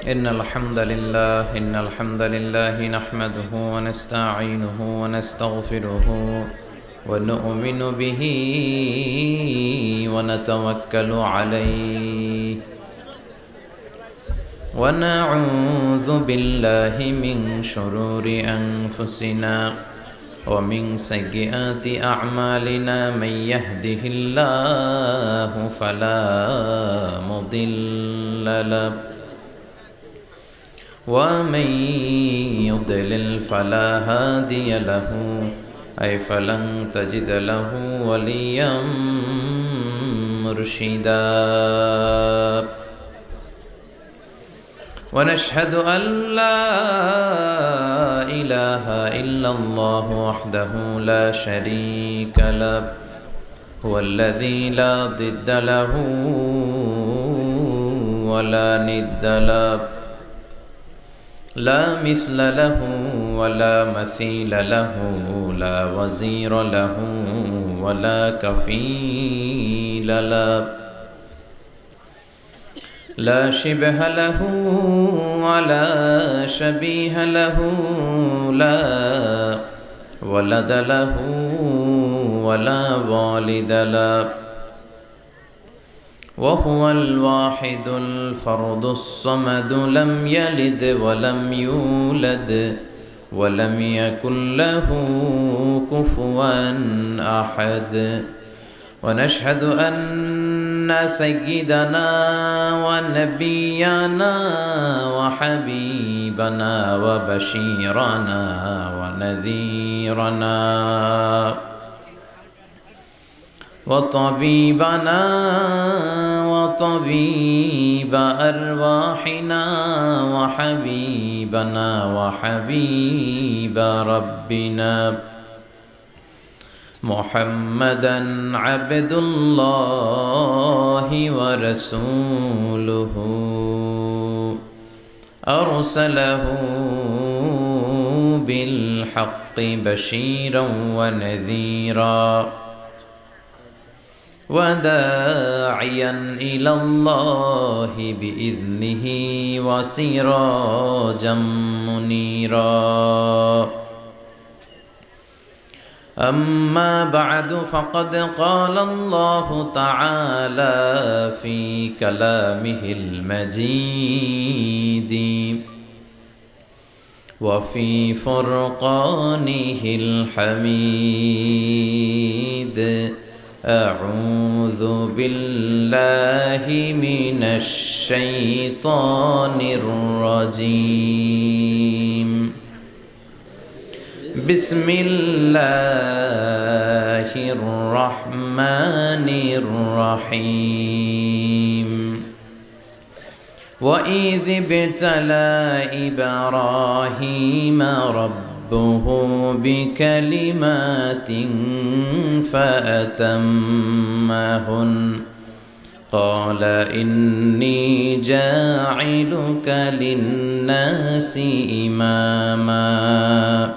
إن الحمد لله نحمده ونستعينه ونستغفره ونؤمن به ونتوكل عليه ونعوذ بالله من شرور أنفسنا ومن سيئات أعمالنا من يهده الله فلا مضل له ومن يضلل فلا هادي له أي فلن تجد له وليا مرشدا ونشهد أن لا إله إلا الله وحده لا شريك له هو الذي لا ضد له ولا ند له لا مثل له ولا مثيل له لا وزير له ولا كفيل له لا شبه له ولا شبيه له لا ولد له ولا والد له وهو الواحد الفرد الصمد لم يلد ولم يولد ولم يكن له كفوا أحد ونشهد أن سيدنا ونبينا وحبيبنا وبشيرنا ونذيرنا وطبيبنا وطبيب أرواحنا وحبيبنا وحبيب ربنا محمدا عبد الله ورسوله أرسله بالحق بشيرا ونذيرا وداعيا إلى الله بإذنه وسراجا منيرا أما بعد فقد قال الله تعالى في كلامه المجيد وفي فرقانه الحميد أعوذ بالله من الشيطان الرجيم بسم الله الرحمن الرحيم وإذ ابتلى إبراهيم ربه بكلمات فأتمهن قال إني جاعلك للناس إماما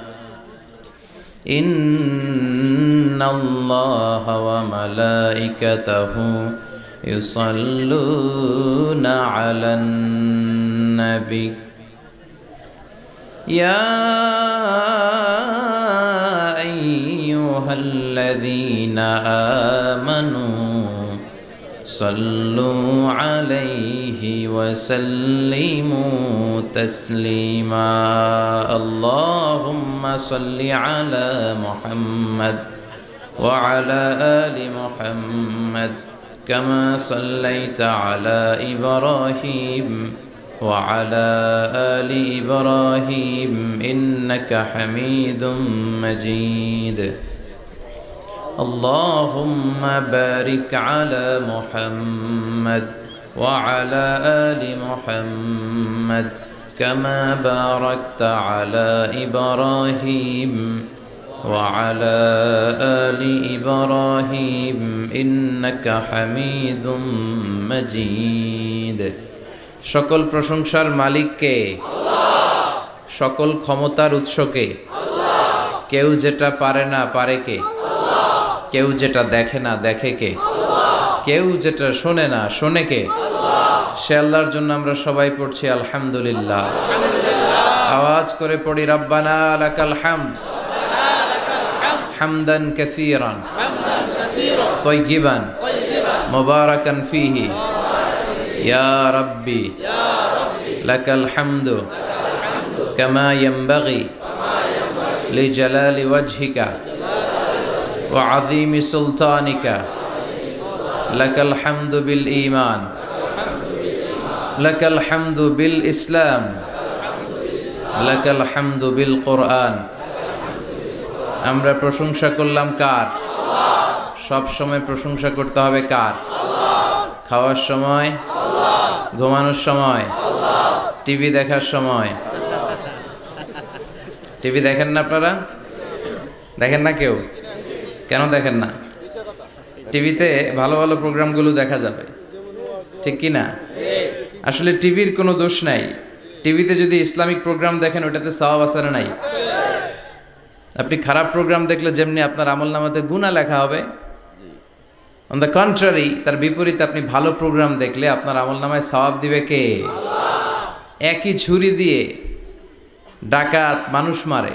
إن الله وملائكته يصلون على النبي يا أيها الذين آمنوا صلوا عليه وسلموا تسليما اللهم صل على محمد وعلى آل محمد كما صليت على إبراهيم وعلى آل إبراهيم إنك حميد مجيد اللهم بارك على محمد وعلى آل محمد كما باركت على إبراهيم وعلى آل إبراهيم إنك حميد مجيد সকল প্রশংসার মালিক কে? আল্লাহ। সকল ক্ষমতার উৎস কে? আল্লাহ। কেউ যেটা পারে না পারে কে? আল্লাহ। কেউ যেটা দেখে না দেখে কে? আল্লাহ। কেউ যেটা শোনে না শোনে কে? আল্লাহ। সে আল্লাহর জন্য আমরা সবাই পড়ছি আলহামদুলিল্লাহ। আওয়াজ করে পড়ি রব্বানা লাকাল হামদ হামদান কাসীরান তাইয়িবান মুবারাকান ফীহি ইয়া রাব্বি লাকাল হামদু কামা ইয়ানবাগি লিজালালি ওয়াজহিকা ওয়া আযীমি সুলতানিকা লাকাল হামদু বিল ঈমান লাকাল হামদু বিল ইসলাম লাকাল হামদু বিল কোরআন। আমরা প্রশংসা করলাম কার? সব সময় প্রশংসা করতে হবে কার? খাওয়ার সময়, ঘুমানোর সময়, টিভি দেখার সময়। টিভি দেখেন না আপনারা? দেখেন না কেউ? কেন দেখেন না? টিভিতে ভালো ভালো প্রোগ্রামগুলো দেখা যাবে, ঠিক কি না? আসলে টিভির কোনো দোষ নাই। টিভিতে যদি ইসলামিক প্রোগ্রাম দেখেন ওটাতে সওয়াব আছে না নাই? আপনি খারাপ প্রোগ্রাম দেখলে যেমনি আপনার আমলনামাতে গুনাহ লেখা হবে, অন দ্য কন্ট্রারি তার বিপরীতে আপনি ভালো প্রোগ্রাম দেখলে আপনার আমলনামায় সওয়াব দিবে কে? একই ছুরি দিয়ে ডাকাত মানুষ মারে,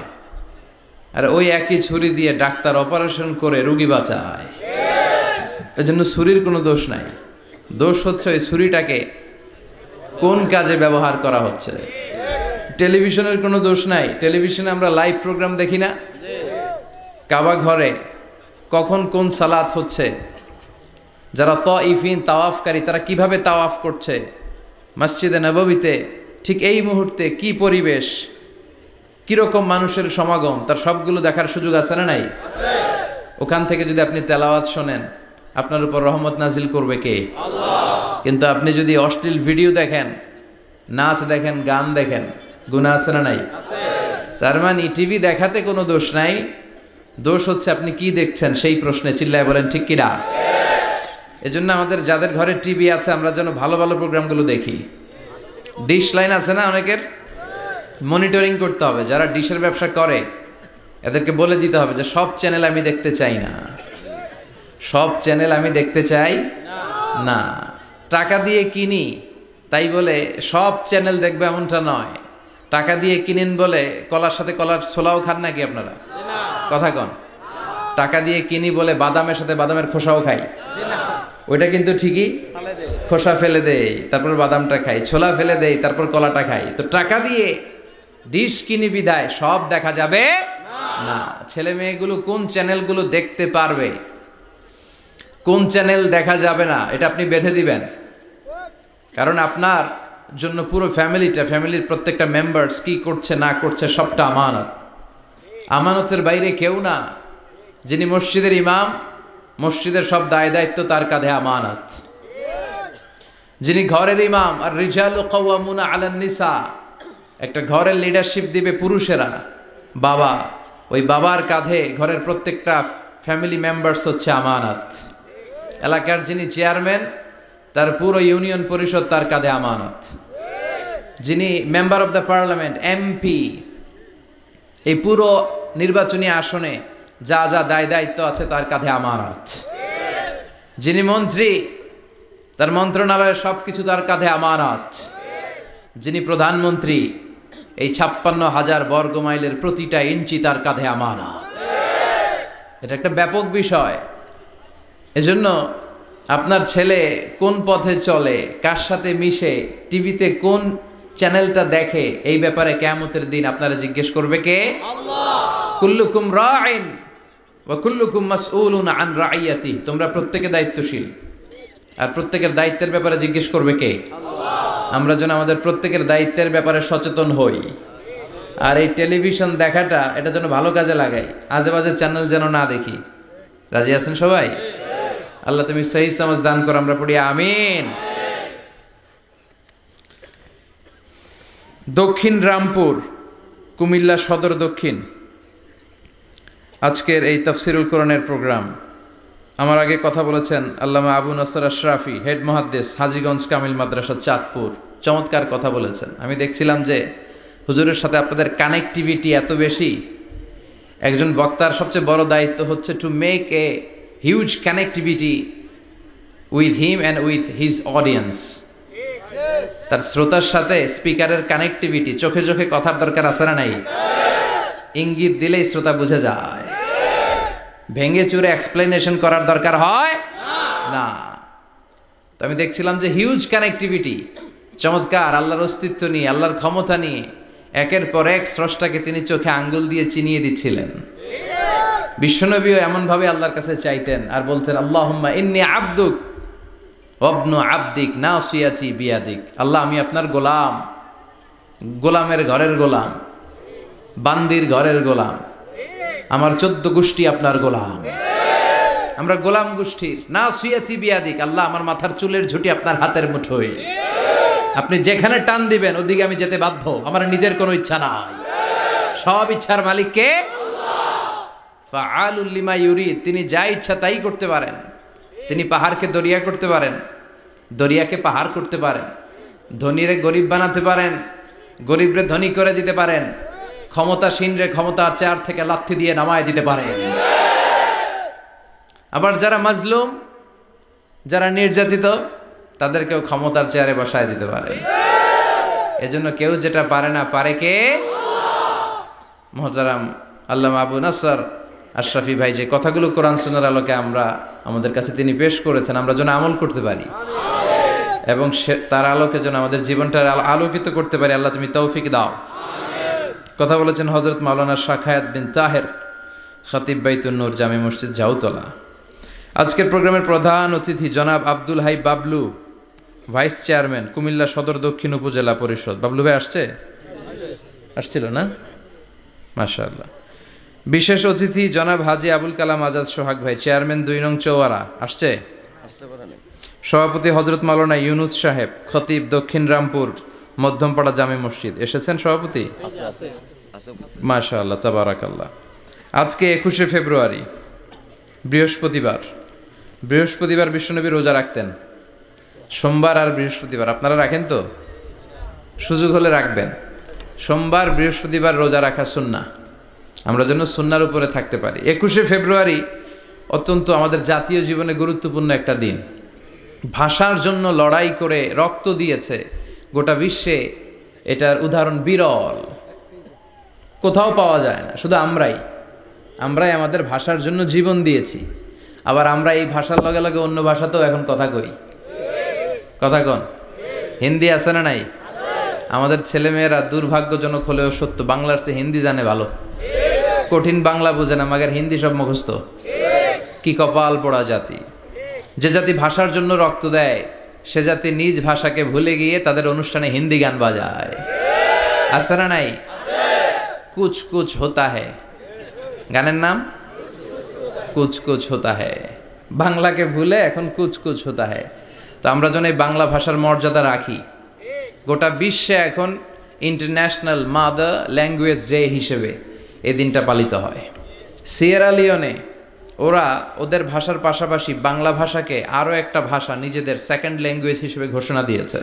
আর ওই একই ছুরি দিয়ে ডাক্তার অপারেশন করে রোগী বাঁচায়। এজন্য ছুরির কোনো দোষ নাই, দোষ হচ্ছে ওই ছুরিটাকে কোন কাজে ব্যবহার করা হচ্ছে। টেলিভিশনের কোনো দোষ নাই। টেলিভিশনে আমরা লাইভ প্রোগ্রাম দেখি না? কাবা ঘরে কখন কোন সালাত হচ্ছে, যারা তাইফিন তাওয়াফকারী তারা কিভাবে তাওয়াফ করছে, মসজিদে নববীতে ঠিক এই মুহূর্তে কি পরিবেশ, কিরকম মানুষের সমাগম, তার সবগুলো দেখার সুযোগ আছে না নাই? ওখান থেকে যদি আপনি তেলাওয়াত শোনেন আপনার উপর রহমত নাজিল করবে কে? কিন্তু আপনি যদি অশ্লীল ভিডিও দেখেন, নাচ দেখেন, গান দেখেন, গুনাহ আছে না নাই? তার মানে টিভি দেখাতে কোনো দোষ নাই, দোষ হচ্ছে আপনি কি দেখছেন সেই প্রশ্নে। চিল্লায় বলেন ঠিক কি না? এজন্য আমাদের যাদের ঘরে টিভি আছে আমরা যেন ভালো ভালো প্রোগ্রামগুলো দেখি। ডিশ লাইন আছে না অনেকের, মনিটরিং করতে হবে। যারা ডিশের ব্যবসা করে এদেরকে বলে দিতে হবে যে সব চ্যানেল আমি দেখতে চাই না, সব চ্যানেল আমি দেখতে চাই না। টাকা দিয়ে কিনি তাই বলে সব চ্যানেল দেখবে এমনটা নয়। টাকা দিয়ে কিনেন বলে কলার সাথে কলার ছোলাও খান নাকি আপনারা? কথা কন। টাকা দিয়ে কিনি বলে বাদামের সাথে বাদামের খোসাও খাই, ওইটা কিন্তু ঠিকই খোসা ফেলে দেই তারপর বাদামটা খাই, ছোলা ফেলে দেই তারপর কলাটা খাই। তো টাকা দিয়ে ডিশ কিনি বিদায় সব দেখা যাবে না। ছেলে মেয়েগুলো কোন চ্যানেলগুলো দেখতে পারবে, কোন চ্যানেল দেখা যাবে না, এটা আপনি বেঁধে দিবেন। কারণ আপনার জন্য পুরো ফ্যামিলির প্রত্যেকটা মেম্বার্স কি করছে না করছে সবটা আমানত। আমানতের বাইরে কেউ না। যিনি মসজিদের ইমাম, মসজিদের সব দায় দায়িত্ব তার কাঁধে আমানত। যিনি ঘরের ইমাম, আর রিজালু কাওয়ামুনা আলান নিসা, একটা ঘরের লিডারশিপ দিবে পুরুষেরা, বাবা, ওই বাবার কাঁধে ঘরের প্রত্যেকটা ফ্যামিলি মেম্বার্স হচ্ছে আমানত। এলাকার যিনি চেয়ারম্যান তার পুরো ইউনিয়ন পরিষদ তার কাঁধে আমানত। যিনি member of the parliament, MP, এই পুরো নির্বাচনী আসনে যা যা দায় দায়িত্ব আছে তার কাঁধে আমানত। যিনি মন্ত্রী তার মন্ত্রণালয়ের সবকিছু তার কাঁধে আমানত। যিনি প্রধানমন্ত্রী এই 56,000 বর্গ মাইলের প্রতিটা ইঞ্চি তার কাঁধে আমানত। এটা একটা ব্যাপক বিষয়। এজন্য আপনার ছেলে কোন পথে চলে, কার সাথে মিশে, টিভিতে কোন চ্যানেলটা দেখে, এই ব্যাপারে কিয়ামতের দিন আপনারা জিজ্ঞেস করবে কে? আল্লাহ। কুল্লুকুম রাইন ওয়া কুল্লুকুম মাসউলুন আন রাইয়াতি। তোমরা প্রত্যেকে দায়িত্বশীল, আর প্রত্যেকের দায়িত্বের ব্যাপারে জিজ্ঞেস করবে কে? আল্লাহ। আমরা যেন আমাদের প্রত্যেকের দায়িত্বের ব্যাপারে সচেতন হই। আর এই টেলিভিশন দেখাটা এটা যেন ভালো কাজে লাগাই, আজে বাজে চ্যানেল যেন না দেখি। রাজি আছেন সবাই? আল্লাহ তুমি সহি সমাজ দান করো, আমরা পড়ি আমিন। দক্ষিণ রামপুর, কুমিল্লা সদর দক্ষিণ, আজকের এই তাফসিরুল কোরআনের প্রোগ্রাম। আমার আগে কথা বলেছেন আল্লামা আবু নাসর আশরাফি, হেড মুহাদ্দিস, হাজীগঞ্জ কামিল মাদ্রাসা, চাঁদপুর। চমৎকার কথা বলেছেন। আমি দেখছিলাম যে হুজুরের সাথে আপনাদের কানেক্টিভিটি এত বেশি। একজন বক্তার সবচেয়ে বড় দায়িত্ব হচ্ছে to make a huge connectivity with him and with his audience. তার শ্রোতার সাথে স্পিকারের কানেক্টিভিটি, চোখে চোখে কথার দরকার আছে না নাই? ইঙ্গিত দিলেই শ্রোতা বুঝে যায়। ভেঙে চুরে এক্সপ্লেনেশন করার দরকার হয় না। তো আমি দেখছিলাম যে হিউজ কানেক্টিভিটি, চমৎকার আল্লাহর অস্তিত্ব নিয়ে, আল্লাহর ক্ষমতা নিয়ে একের পর এক স্রষ্টাকে তিনি চোখে আঙ্গুল দিয়ে চিনিয়ে দিচ্ছিলেন। বিশ্বনবীও এমনভাবে আল্লাহর কাছে চাইতেন আর বলতেন, আল্লাহুম্মা ইন্নী আবদুক ওয়াবনু আবদিক নাসিয়াতি বিয়াদিক। আল্লাহ, আমি আপনার গোলাম, গোলামের ঘরের গোলাম, বান্দির ঘরের গোলাম, আমার 14 গোষ্ঠী আপনার গোলাম, আমরা গোলাম গোষ্ঠীর। নাসিয়াতি বিয়াদিক, আল্লাহ আমার মাথার চুলের ঝুঁটি আপনার হাতের মুঠোয়, আপনি যেখানে টান দিবেন ওদিকে আমি যেতে বাধ্য, আমার নিজের কোনো ইচ্ছা নাই, সব ইচ্ছার মালিক কে? ফাআলুল লিমা ইউরিদ, তিনি যা ইচ্ছা তাই করতে পারেন। তিনি পাহাড়কে দরিয়া করতে পারেন, দরিয়াকে পাহাড় করতে পারেন, ধনীরে গরিব বানাতে পারেন, গরিবরে ধনী করে দিতে পারেন, ক্ষমতাসীনরে ক্ষমতার চেয়ার থেকে লাথি দিয়ে নামায় দিতে পারেন। আবার যারা মাজলুম, যারা নির্যাতিত, তাদেরকেও ক্ষমতার চেয়ারে বসায় দিতে পারে। এজন্য কেউ যেটা পারে না, পারে কে? মুহতারাম আল্লামা আবু নাসর আশরাফি ভাই যে কথাগুলো কোরআন সুন্নাহর আলোকে আমাদের কাছে তিনি পেশ করেছেন, আমরা যেন আমল করতে পারি এবং তার আলোকে যেন আমাদের জীবনটা আলোকিত করতে পারি। আল্লাহ তুমি তৌফিক দাও। কথা বলেছেন হযরত মাওলানা শাখায়াত বিন তাহের, খতিব বাইতুন নূর জামে মসজিদ জাউতলা। আজকের প্রোগ্রামের প্রধান অতিথি জনাব আব্দুল হাই বাবলু, ভাইস চেয়ারম্যান কুমিল্লা সদর দক্ষিণ উপজেলা পরিষদ। বাবলু ভাই আসছিল না? মাশাআল্লাহ। বিশেষ অতিথি জনাব হাজী আবুল কালাম আজাদ সোহাগ ভাই, চেয়ারম্যান 2 নং চৌয়ারা, আসছে? সভাপতি হযরত মাওলানা ইউনুস সাহেব, খতিব দক্ষিণ রামপুর মধ্যমপাড়া জামে মসজিদ, এসেছেন সভাপতি? মাশাআল্লাহ, তাবারাকাল্লাহ। আজকে 21শে ফেব্রুয়ারি, বৃহস্পতিবার। বৃহস্পতিবার বিশ্বনবী রোজা রাখতেন, সোমবার আর বৃহস্পতিবার। আপনারা রাখেন তো? সুযোগ হলে রাখবেন। সোমবার বৃহস্পতিবার রোজা রাখা সুন্নাহ, আমরা যেন সুন্নাহর উপরে থাকতে পারি। 21শে ফেব্রুয়ারি অত্যন্ত আমাদের জাতীয় জীবনে গুরুত্বপূর্ণ একটা দিন। ভাষার জন্য লড়াই করে রক্ত দিয়েছে গোটা বিশ্বে, এটার উদাহরণ বিরল, কোথাও পাওয়া যায় না। শুধু আমরাই আমাদের ভাষার জন্য জীবন দিয়েছি। আবার আমরা এই ভাষার লগে লগে অন্য ভাষাতেও এখন কথা কই। কথা কন, হিন্দি আছে না নাই? আমাদের ছেলেমেয়েরা দুর্ভাগ্যজনক হলেও সত্য, বাংলার চেয়ে হিন্দি জানে ভালো। কঠিন বাংলা বোঝে না, মাগের হিন্দি সব মুখস্থ। কি কপাল পোড়া জাতি! যে জাতি ভাষার জন্য রক্ত দেয়, সে জাতি নিজ ভাষাকে ভুলে গিয়ে তাদের অনুষ্ঠানে হিন্দি গান বাজায়। আছে না নাই? কুছ কুছ হোতা হ্যায়, গানের নাম কুছ কুছ হোতা হ্যায়। বাংলাকে ভুলে এখন কুছ কুছ হোতা হ্যায়। তো আমরা যেন এই বাংলা ভাষার মর্যাদা রাখি। গোটা বিশ্বে এখন ইন্টারন্যাশনাল মাদার ল্যাঙ্গুয়েজ ডে হিসেবে এই দিনটা পালিত হয়। সিয়েরা লিওনে ওরা ওদের ভাষার পাশাপাশি বাংলা ভাষাকে আরও একটা ভাষা নিজেদের সেকেন্ড ল্যাঙ্গুয়েজ হিসেবে ঘোষণা দিয়েছে।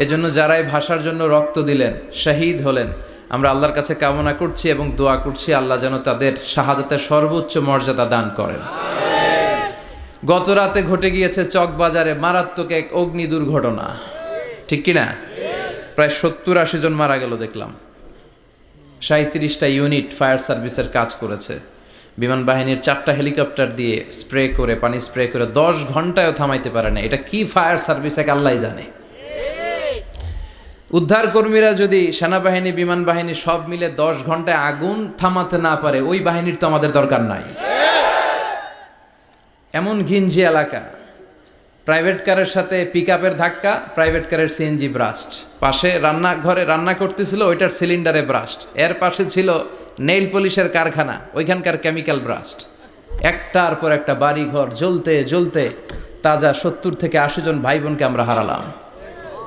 এজন্য যারা এই ভাষার জন্য রক্ত দিলেন, শহীদ হলেন, আমরা আল্লাহর কাছে কামনা করছি এবং দোয়া করছি আল্লাহ যেন তাদের শাহাদাতের সর্বোচ্চ মর্যাদা দান করেন। গত রাতে ঘটে গিয়েছে চকবাজারে মারাত্মক এক অগ্নি দুর্ঘটনা, ঠিক কিনা? প্রায় 70-80 জন মারা গেল দেখলাম। 37টা ইউনিট ফায়ার সার্ভিসের কাজ করেছে। বিমান বাহিনীর 4টা হেলিকপ্টার দিয়ে স্প্রে করে, পানি স্প্রে করে 10 ঘন্টায়ও থামাইতে পারে না। এটা কি ফায়ার সার্ভিস এক আল্লাহই জানে। উদ্ধার কর্মীরা যদি সেনাবাহিনী, বিমান বাহিনী সব মিলে 10 ঘন্টায় আগুন থামাতে না পারে, ওই বাহিনীর তো আমাদের দরকার নাই। এমন ঘিঞ্জি এলাকা, প্রাইভেট কারের সাথে পিকআপের ধাক্কা, প্রাইভেট কারের সিএনজি ব্রাস্ট, পাশে রান্নাঘরে রান্না করতেছিল ওইটার সিলিন্ডারে ব্রাস্ট, এর পাশে ছিল নেইল পলিশের কারখানা, ওইখানকার কেমিক্যাল ব্রাস্ট। একটার পর একটা বাড়ি ঘর জ্বলতে জ্বলতে তাজা 70 থেকে 80 জন ভাই বোনকে আমরা হারালাম।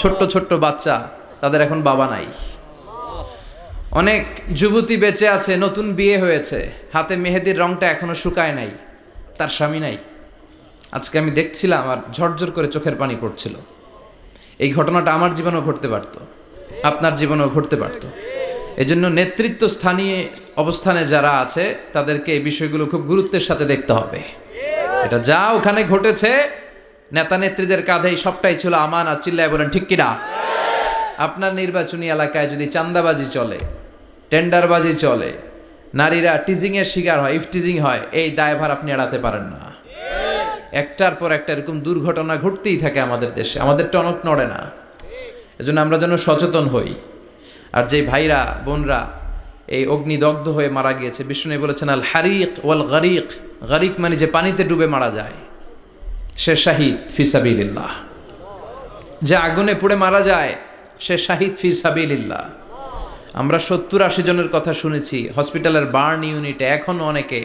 ছোট্ট ছোট্ট বাচ্চা, তাদের এখন বাবা নাই। অনেক যুবতী বেঁচে আছে, নতুন বিয়ে হয়েছে, হাতে মেহেদির রংটা এখনো শুকায় নাই, তার স্বামী নাই। আজকে আমি দেখছিলাম আর ঝরঝর করে চোখের পানি পড়ছিল। এই ঘটনাটা আমার জীবনেও ঘটতে পারত, আপনার জীবনেও ঘটতে পারত। এজন্য নেতৃত্ব স্থানীয় অবস্থানে যারা আছে তাদেরকে এই বিষয়গুলো খুব গুরুত্বের সাথে দেখতে হবে। এটা যা ওখানে ঘটেছে, নেতা নেত্রীদের কাঁধেই সবটাই ছিল আমানত। চিল্লায় বলেন ঠিক কিনা? আপনার নির্বাচনী এলাকায় যদি চাঁদাবাজি চলে, টেন্ডারবাজি চলে, নারীরা টিজিংয়ের শিকার হয়, ইফটিজিং হয়, এই দায়ভার আপনি এড়াতে পারেন না। একটার পর একটা এরকম দুর্ঘটনা ঘটতেই থাকে আমাদের দেশে, আমাদের টনক নড়ে না। এজন্য আমরা যেন সচেতন হই। আর যে ভাইরা বোনরা এই অগ্নিদগ্ধ হয়ে মারা গিয়েছে, বিষ্ণু বলেছেন আল হারিক ওয়াল গারিক, গারিক মানে যে পানিতে ডুবে মারা যায়, সে শাহিদ ফি সাবিলিল্লাহ। যে আগুনে পুড়ে মারা যায় সে শাহিদ ফি সাবিলিল্লাহ। আমরা 70-80 জনের কথা শুনেছি হসপিটালের বার্ন ইউনিটে, এখনো অনেকে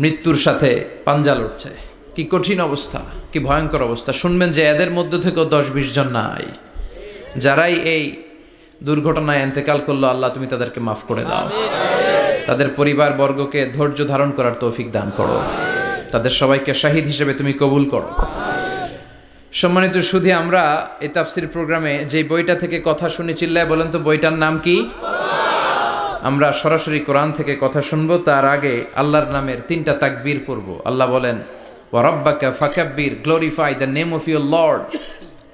মৃত্যুর সাথে পাঞ্জা লড়ছে। কি কঠিন অবস্থা, কি ভয়ঙ্কর অবস্থা। শুনবেন যে এদের মধ্য থেকেও 10-20 জন নাই, যারাই এই দুর্ঘটনায় ইন্তেকাল করলো, আল্লাহ তুমি তাদেরকে মাফ করে দাও, তাদের পরিবার বর্গকে ধৈর্য ধারণ করার তৌফিক দান করো, তাদের সবাইকে শাহিদ হিসেবে তুমি কবুল করো। সম্মানিত সুধী, আমরা এই তাফসির প্রোগ্রামে যে বইটা থেকে কথা শুনি, চিল্লায় বলেন তো বইটার নাম কি? আমরা সরাসরি কোরআন থেকে কথা শুনবো। তার আগে আল্লাহর নামের 3টা তাকবীর পড়ব। আল্লাহ বলেন ওয়া রাব্বাকা ফাকাব্বির, glorify the name of your lord.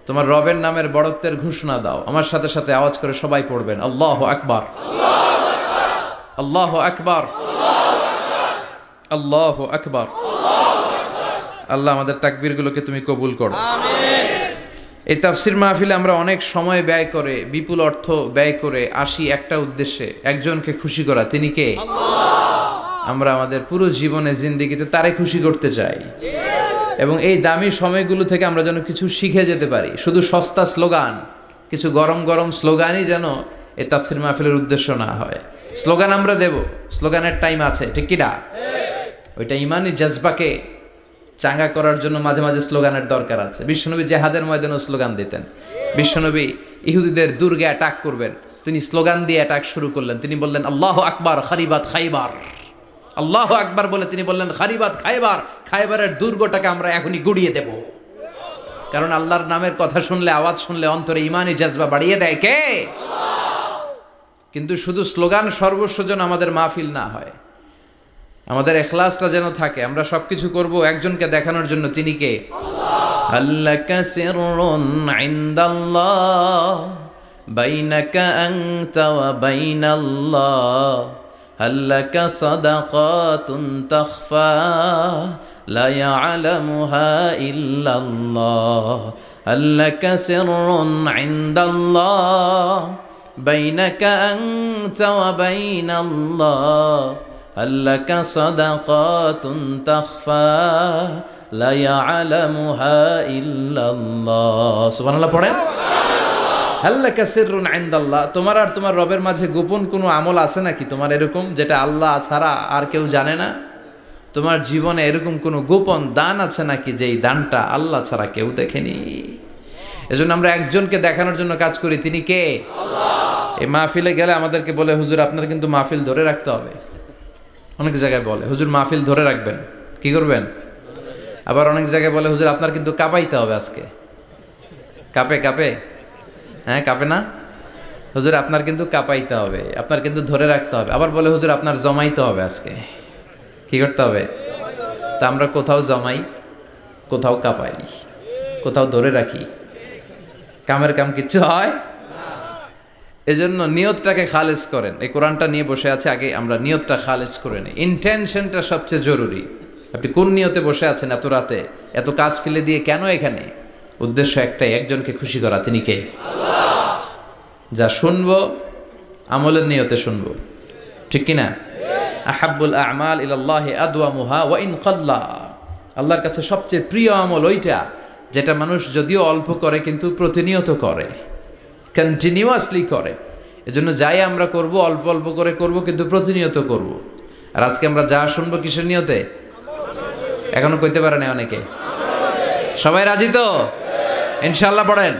তোমার রবের নামের বড়ত্বের ঘোষণা দাও। আমার সাথে সাথে আওয়াজ করে সবাই পড়বেন আল্লাহু আকবার, আল্লাহু আকবার, আল্লাহু আকবার। আল্লাহ আমাদের তাকবীরগুলোকে তুমি কবুল করো, আমিন। এই তাফসির মাহফিলে আমরা অনেক সময় ব্যয় করে, বিপুল অর্থ ব্যয় করে আসি একটা উদ্দেশ্যে, একজনকে খুশি করা। তিনি কে? আল্লাহ। আমরা আমাদের পুরো জীবনে জিন্দেগিতে তারে খুশি করতে চাই, এবং এই দামি সময়গুলো থেকে আমরা যেন কিছু শিখে যেতে পারি। শুধু সস্তা স্লোগান, কিছু গরম গরম স্লোগানই যেন এই তাফসির মাহফিলের উদ্দেশ্য না হয়। স্লোগান আমরা দেব, স্লোগানের টাইম আছে, ঠিক কিনা? ওইটা ইমানি জজবাকে চাঙ্গা করার জন্য মাঝে মাঝে স্লোগানের দরকার আছে। বিশ্বনবী জেহাদের ময়দানেও স্লোগান দিতেন। বিশ্বনবী ইহুদিদের দুর্গে অ্যাটাক করবেন, তিনি স্লোগান দিয়ে অ্যাটাক শুরু করলেন। তিনি বললেন আল্লাহু আকবার খারিবাত খাইবার, আল্লাহু আকবার বলে তিনি বললেন খারিবাত খাইবার, খাইবারের দুর্গটাকে আমরা এখনই গুড়িয়ে দেব। কারণ আল্লাহর নামের কথা শুনলে, আওয়াজ শুনলে অন্তরে ইমানি জজবা বাড়িয়ে দেয় কে? আল্লাহ। কিন্তু শুধু স্লোগান সর্বস্ব যেন আমাদের মাহফিল না হয়, আমাদের ইখলাসটা যেন থাকে। আমরা সবকিছু করব একজনকে দেখানোর জন্য। তিনি কে? আল্লাহ। আল্লাকা সিররুন ইনদাল্লাহ বাইনাকা আনতা ওয়া বাইনাল্লাহ, আল্লাকা সাদাকাতুন তাখফা লা ইয়ালামুহা ইল্লাল্লাহ, আল্লাকা সিররুন ইনদাল্লাহ বাইনাকা আনতা ওয়া বাইনাল্লাহ, আল্লাকা সাদাকাতুন তাখফা লা ইয়ালামুহা ইল্লাল্লাহ। সুবহানাল্লাহ পড়েন। আল্লাকা সিররুন ইনদাল্লাহ, তোমার আর তোমার রবের মাঝে গোপন কোনো আমল আছে নাকি তোমার এরকম, যেটা আল্লাহ ছাড়া আর কেউ জানে না? তোমার জীবনে এরকম কোনো গোপন দান আছে নাকি, যেই দানটা আল্লাহ ছাড়া কেউ দেখেনি? এজন্য আমরা একজনকে দেখানোর জন্য কাজ করি। তিনি কে? আল্লাহ। এই মাহফিলে গেলে আমাদেরকে বলে হুজুর আপনার কিন্তু মাহফিল ধরে রাখতে হবে। অনেক জায়গায় বলে হুজুর মাহফিল ধরে রাখবেন, কি করবেন? আবার অনেক জায়গায় বলে হুজুর আপনার কিন্তু কাঁপাইতে হবে আজকে। কাঁপে কাঁপে? হ্যাঁ কাঁপে না? হুজুর আপনার কিন্তু কাঁপাইতে হবে, আপনার কিন্তু ধরে রাখতে হবে। আবার বলে হুজুর আপনার জমাইতে হবে আজকে। কি করতে হবে? তা আমরা কোথাও জমাই, কোথাও কাঁপাই, কোথাও ধরে রাখি। কামের কাম কিচ্ছু হয়। এজন্য নিয়তটাকে খালেজ করেন। এই কোরআনটা নিয়ে বসে আছে, আগে আমরা নিয়তটা খালেজ করে নিই। ইন্টেনশনটা সবচেয়ে জরুরি। আপনি কোন নিয়তে বসে আছেন এত রাতে, এত কাজ ফেলে দিয়ে কেন এখানে? উদ্দেশ্য একটাই, একজনকে খুশি করা। তিনি কে? আল্লাহ। যা শুনবো আমলের নিয়তে শুনবো, ঠিক কিনা? আহাব্বুল আমাল ইলাল্লাহি আদওয়ামুহা ওয়া ইন কাল্লা। আল্লাহর কাছে সবচেয়ে প্রিয় আমল ওইটা যেটা মানুষ যদিও অল্প করে কিন্তু প্রতিনিয়ত করে, কন্টিনিউয়াসলি করে। এজন্য যাই আমরা করব অল্প অল্প করে করব, কিন্তু প্রতিনিয়ত করব। আর আজকে আমরা যা শুনবো কিসের নিয়তে? এখনো কইতে পারে না অনেকে। সবাই রাজি তো? ইনশাআল্লাহ পড়েন।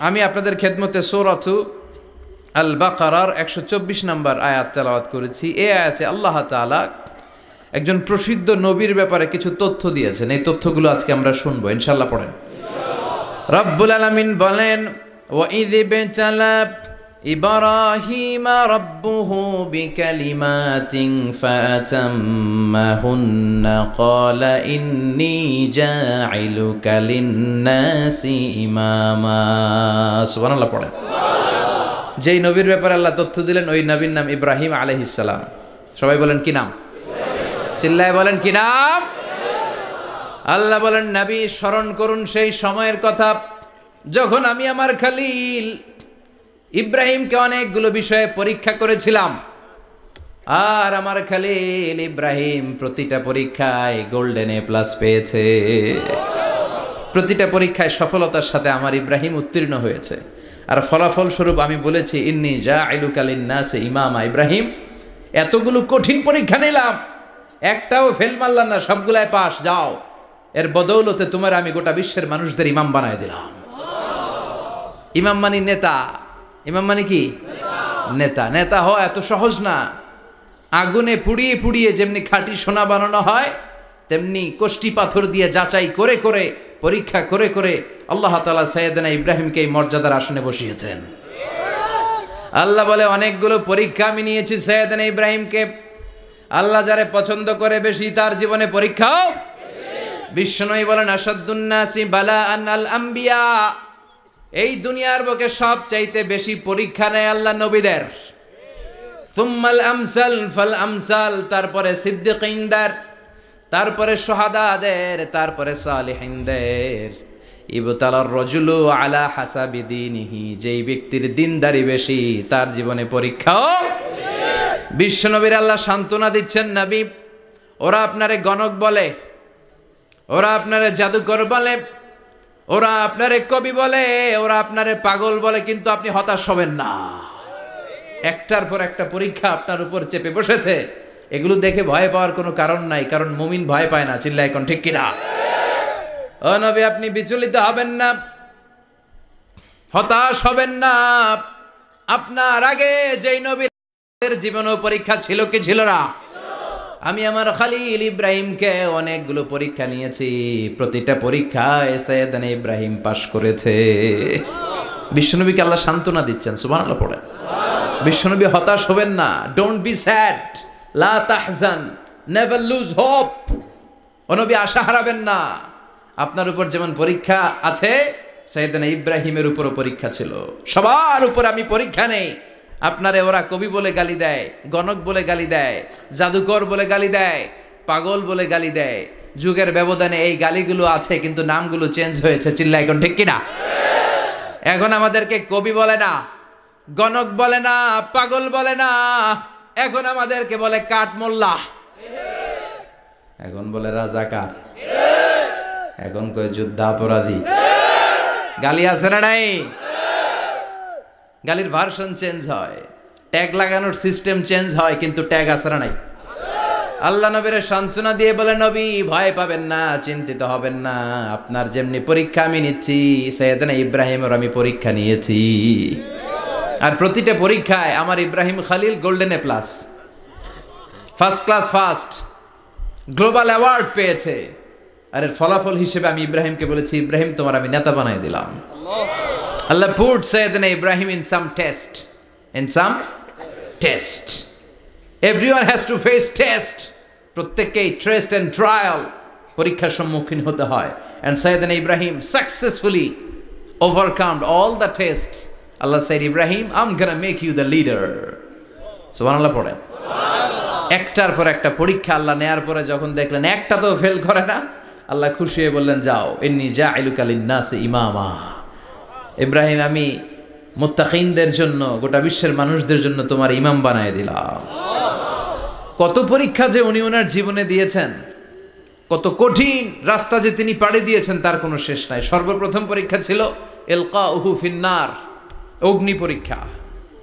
আমি আপনাদের খেদমতে সূরাতু আল বাকারার 124 নম্বর আয়াত তেলাওয়াত করেছি। এই আয়াতে আল্লাহ তাআলা একজন প্রসিদ্ধ নবীর ব্যাপারে কিছু তথ্য দিয়েছেন। এই তথ্যগুলো আজকে আমরা শুনবো, ইনশাআল্লাহ পড়েন। রব্বুল আলামিন বলেন ওয়াইয বিতালা ইব্রাহিমা রাব্বুহু বিকালিমাতিন ফাতাম্মাহুন্না ক্বালা ইন্নী জাইলুকা লিন-নাসি ইমামা। সুবহানাল্লাহ পড়েন। যেই নবীর ব্যাপারে আল্লাহ তথ্য দিলেন ওই নবীর নাম ইব্রাহিম আলাইহিস সালাম। সবাই বলেন কি নাম? চিল্লায় বলেন কি নাম? আল্লাহ বলেন নবী স্মরণ করুন সেই সময়ের কথা যখন আমি আমার খলিল ইব্রাহিমকে অনেকগুলো বিষয়ে পরীক্ষা করেছিলাম, আর আমার খলিল ইব্রাহিম প্রতিটা পরীক্ষায় গোল্ডেন এ প্লাস পেয়েছে। প্রতিটা পরীক্ষায় সফলতার সাথে আমার ইব্রাহিম উত্তীর্ণ হয়েছে। আর ফলাফল স্বরূপ আমি বলেছি ইন্নী জাইলুকা লিন-নাসি ইমামা। ইব্রাহিম এতগুলো কঠিন পরীক্ষা নিলাম, একটাও ফেল মারলাম না, সবগুলায় পাস। যাও, এর বদৌলতে তোমার আমি গোটা বিশ্বের মানুষদের ইমাম বানায় দিলাম। ইমাম মানে নেতা। ইমাম মানে কি? নেতা। নেতা হওয়া এত সহজ না। আগুনে পুড়িয়ে পুড়িয়ে যেমনি খাঁটি সোনা বানানো হয়, তেমনি কষ্টি পাথর দিয়ে যাচাই করে করে পরীক্ষা করে করে আল্লাহ তাআলা সাইয়েদনা ইব্রাহিমকে এই মর্যাদার আসনে বসিয়েছেন। আল্লাহ বলে অনেকগুলো পরীক্ষা আমি নিয়েছি সাইয়েদনা ইব্রাহিমকে। আল্লাহ যারে পছন্দ করে বেশি তার জীবনে পরীক্ষাও। বিশ্বনবী বলেন আসাদুন নাসি বালাআন আল আম্বিয়া। এই দুনিয়ার বুকে সবচাইতে বেশি পরীক্ষা নেয় আল্লাহ নবীদের। সুম্মাল আমসাল ফাল আমসাল, তারপরে সিদ্দিকিনদের, তারপরে শুহাদাদের, তারপরে সালিহিনদের। ইবতালার রাজুলু আলা হাসাবি দীনিহি, যেই ব্যক্তির দিনদারি বেশি তার জীবনে পরীক্ষাও। বিশ্বনবীর আল্লাহ সান্ত্বনা দিচ্ছেন, নবী ওরা আপনারে গণক বলে, ওরা আপনারে জাদুকর বলে, ওরা আপনারে কবি বলে, ওরা আপনারে পাগল বলে, কিন্তু আপনি হতাশ হবেন না। একটার পর একটা পরীক্ষা আপনার উপর চেপে বসেছে, এগুলো দেখে ভয় পাওয়ার কোনো কারণ নাই, কারণ মুমিন ভয় পায় না। চিল্লায় এখন ঠিক কিনা? ও নবী আপনি বিচলিত হবেন না, হতাশ হবেন না। আপনার আগে যেই নবীর জীবনেও পরীক্ষা ছিল কি ছিল না? আমি আমার খলিল ইব্রাহিমকে অনেকগুলো পরীক্ষা নিয়েছি, প্রতিটা পরীক্ষায় সাইয়েদনা ইব্রাহিম পাশ করেছে। বিশ্বনবীকে আল্লাহ সান্ত্বনা দিচ্ছেন। সুবহানাল্লাহ পড়েন। বিশ্বনবী হতাশ হবেন না। ডোন্ট বি স্যাড, লা তাহজান, নেভার লুজ হোপ। ও নবী আশা হারাবেন না। আপনার উপর যেমন পরীক্ষা আছে, সাইয়েদনা ইব্রাহিমের উপরও পরীক্ষা ছিল। সবার উপর আমি পরীক্ষা নেই। আপনারে ওরা কবি বলে গালি দেয়, গণক বলে গালি দেয়, জাদুকর বলে গালি দেয়, পাগল বলে গালি দেয়। যুগের ব্যবধানে এই গালিগুলো আছে, কিন্তু নামগুলো চেঞ্জ হয়েছে। চিল্লায় এখন ঠিক কিনা? এখন আমাদেরকে কবি বলে না, গণক বলে না, পাগল বলে না, এখন আমাদেরকে বলে কাঠমোল্লা, এখন বলে রাজাকার, এখন কয় যুদ্ধাপরাধী। গালি আছে না নাই? গালির ভার্সন চেঞ্জ হয়, ট্যাগ লাগানোর সিস্টেম চেঞ্জ হয়, কিন্তু ট্যাগ আছে না নাই? আল্লাহ নবীর সান্ত্বনা দিয়ে বলে নবী ভয় পাবেন না, চিন্তিত হবেন না। আপনার যেমনি পরীক্ষা আমি নিচ্ছি, সাইয়েদনা ইব্রাহিমের আমি পরীক্ষা নিয়েছি। আর প্রতিটা পরীক্ষায় আমার Ibrahim Khalil golden A plus, first class first, global award পেয়েছে। আর এর ফলাফল হিসেবে আমি ইব্রাহিমকে বলেছি, ইব্রাহিম তোমার আমি নেতা বানাই দিলাম। Allah put Sayyidina Ibrahim in some test. In some test. Everyone has to face test. প্রত্যেককেই test and trial, পরীক্ষার সম্মুখীন হতে হয়। And Sayyidina Ibrahim successfully overcome all the tests. Allah said, Ibrahim, I'm gonna make you the leader. সুবহানাল্লাহ পড়েন। একটার পর একটা পরীক্ষা আল্লাহ নেয়ার পরে যখন দেখলেন একটা তো ফেল করে না, আল্লাহ খুশি হয়ে বললেন, যাও, ইন্নী জাইলুকা লিন-নাসি ইমামা। ইব্রাহিম আমি মুত্তাকিনদের জন্য, গোটা বিশ্বের মানুষদের জন্য তোমার ইমাম বানায় দিলাম। কত পরীক্ষা যে উনি ওনার জীবনে দিয়েছেন, কত কঠিন রাস্তা যে তিনি পাড়ি দিয়েছেন তার কোনো শেষ নাই। সর্বপ্রথম পরীক্ষা ছিল ইলকাউহু ফিন্নার, অগ্নি পরীক্ষা।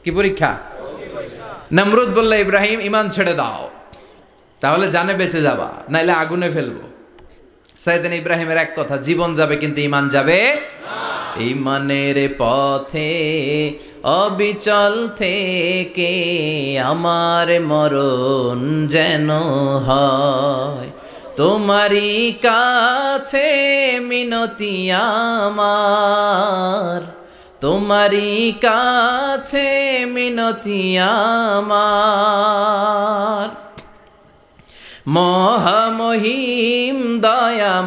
কি পরীক্ষা? নমরুদ বলল, ইব্রাহিম ইমান ছেড়ে দাও, তাহলে জানে বেঁচে যাবা, নাইলে আগুনে ফেলবো। সাইয়েদনা ইব্রাহিমের এক কথা, জীবন যাবে কিন্তু ইমান যাবে না। ইমানের পথে অবিচল থেকে আমার মরণ যেন হয়, তোমারই কাছে মিনতি আমার, তোমারই কাছে মিনতি আমার, মহামহিম দয়াময়,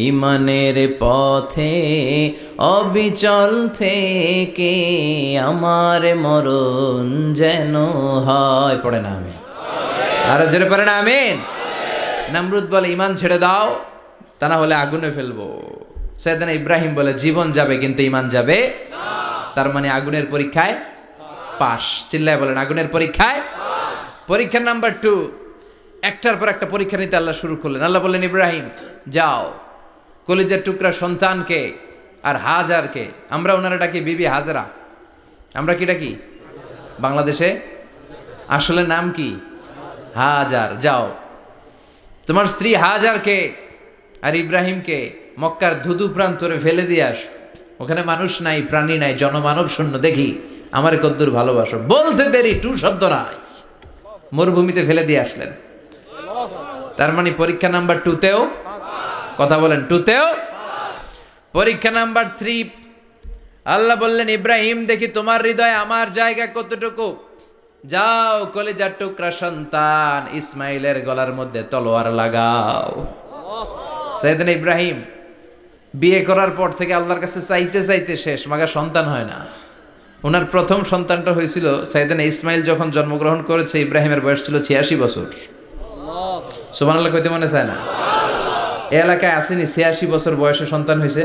ইমানের পথে অবিচল থেকে আমার মরণ যেন হয়। পড়ে না আমিন, আরো জোরে পড়ে না আমিন। নমরুদ বলে ইমান ছেড়ে দাও, তা না হলে আগুনে ফেলবো। সাইয়েদনা ইব্রাহিম বলে জীবন যাবে কিন্তু ইমান যাবে না। তার মানে আগুনের পরীক্ষায় পাস। চিল্লায় বলেন আগুনের পরীক্ষায়। পরীক্ষা নাম্বার 2, একটার পর একটা পরীক্ষা নিতে আল্লাহ শুরু করলেন। আল্লাহ বললেন ইব্রাহিম যাও, কলিজার টুকরা সন্তানকে আর হাজারকে, আমরা ওনারা ডাকি বিবি হাজরা, আমরা কি ডাকি বাংলাদেশে, আসলে নাম কি হাজার, যাও তোমার স্ত্রী হাজারকে আর ইব্রাহিমকে মক্কার ধুধু প্রান্তরে ফেলে দিয়ে আস, ওখানে মানুষ নাই, প্রাণী নাই, জনমানব শূন্য, দেখি আমার কদ্দুর ভালোবাসো। বলতে দেরি, টু শব্দ নাই, মরুভূমিতে ফেলে দিয়ে আসলেন। তার মানে পরীক্ষা নাম্বার 2তেও, কথা বলেন 2তেও। পরীক্ষা নাম্বার 3, আল্লাহ বললেন ইব্রাহিম দেখি তোমার হৃদয়ে আমার জায়গা কতটুকু, যাও কলিজার টুকরা সন্তান ইসমাইলের গলার মধ্যে তলোয়ার লাগাও। সাইয়েদনা ইব্রাহিম বিয়ে করার পর থেকে আল্লাহর কাছে চাইতে চাইতে শেষ, মাগা সন্তান হয় না। ওনার প্রথম সন্তানটা হয়েছিল সাইয়েদনা ইসমাইল যখন জন্মগ্রহণ করেছে, ইব্রাহিমের বয়স ছিল 86 বছর। সুবহানাল্লাহ কইতে মনে চায় না? এই এলাকায় আসেনি 86 বছর বয়সে সন্তান হয়েছে?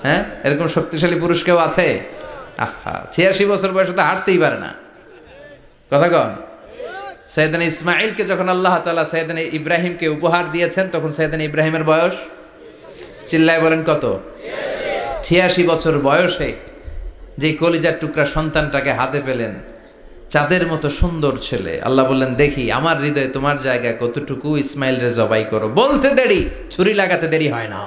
হ্যাঁ, এরকম শক্তিশালী পুরুষ কেউ আছে? আহা, 86 বছর বয়সে তো হাঁটতেই পারে না, কথা কন। সাইয়েদনা ইসমাইলকে যখন আল্লাহ তাআলা সাইয়েদনা ইব্রাহিমকে উপহার দিয়েছেন, তখন সাইয়েদনা ইব্রাহিমের বয়স, চিল্লায় বলেন কত? 86 বছর বয়সে যে কলিজার টুকরা সন্তানটাকে হাতে পেলেন, চাঁদের মতো সুন্দর ছেলে। আল্লাহ বললেন দেখি আমার হৃদয়ে তোমার জায়গা কতটুকু, ইসমাইল রে জবাই করো। বলতে দেরি, ছুরি লাগাতে দেরি হয় না।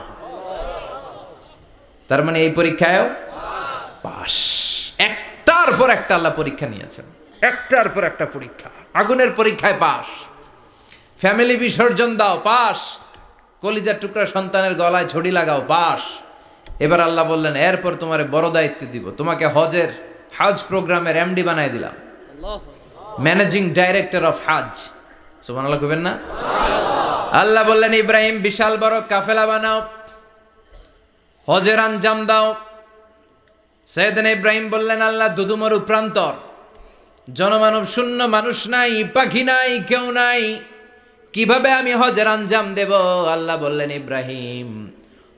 তার মানে এই পরীক্ষায়ও পাস। একটার পর একটা আল্লাহ পরীক্ষা নিয়েছেন, একটার পর একটা পরীক্ষা। আগুনের পরীক্ষায় পাস, ফ্যামিলি বিসর্জন দাও পাস, কলিজার টুকরা সন্তানের গলায় ছড়ি লাগাও পাস। এবার আল্লাহ বললেন এরপর তোমারে বড় দায়িত্ব দিব, তোমাকে হজ প্রোগ্রামের এমডি বানাই দিলাম, ম্যানেজিং ডাইরেক্টর অফ হজ। সুবহানাল্লাহ কইবেন না? আল্লাহ বললেন ইব্রাহিম বিশাল বড় কাফেলা বানাও, হজের আঞ্জাম দাও। সাইয়েদনা ইব্রাহিম বললেন আল্লাহ দুদুমরু প্রান্তর, জনমানব শূন্য, মানুষ নাই, পাখি নাই, কেউ নাই, কিভাবে আমি হজের আঞ্জাম দেব? আল্লাহ বললেন ইব্রাহিম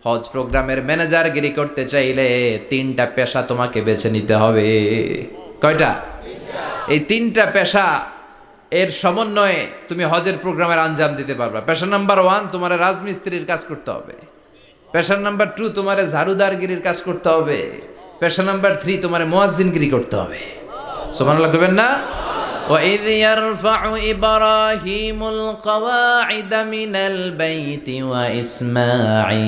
হজ প্রোগ্রামের ম্যানেজারগিরি করতে চাইলে 3টা পেশা তোমাকে বেছে নিতে হবে। কয়টা? এই 3টা পেশা এর সমন্বয়ে তুমি হজের প্রোগ্রামের আঞ্জাম দিতে পারবা। পেশা নাম্বার 1 তোমার রাজমিস্ত্রির কাজ করতে হবে, পেশা নাম্বার 2 তোমার ঝাড়ুদারগিরির কাজ করতে হবে, পেশা নাম্বার 3 তোমার মুয়াজ্জিনগিরি করতে হবে। সুবহানাল্লাহ কইবেন না? وَإِذْ يَرْفَعُ إِبْرَاهِيمُ الْقَوَاعِدَ مِنَ الْبَيْتِ وَإِسْمَاعِيلُ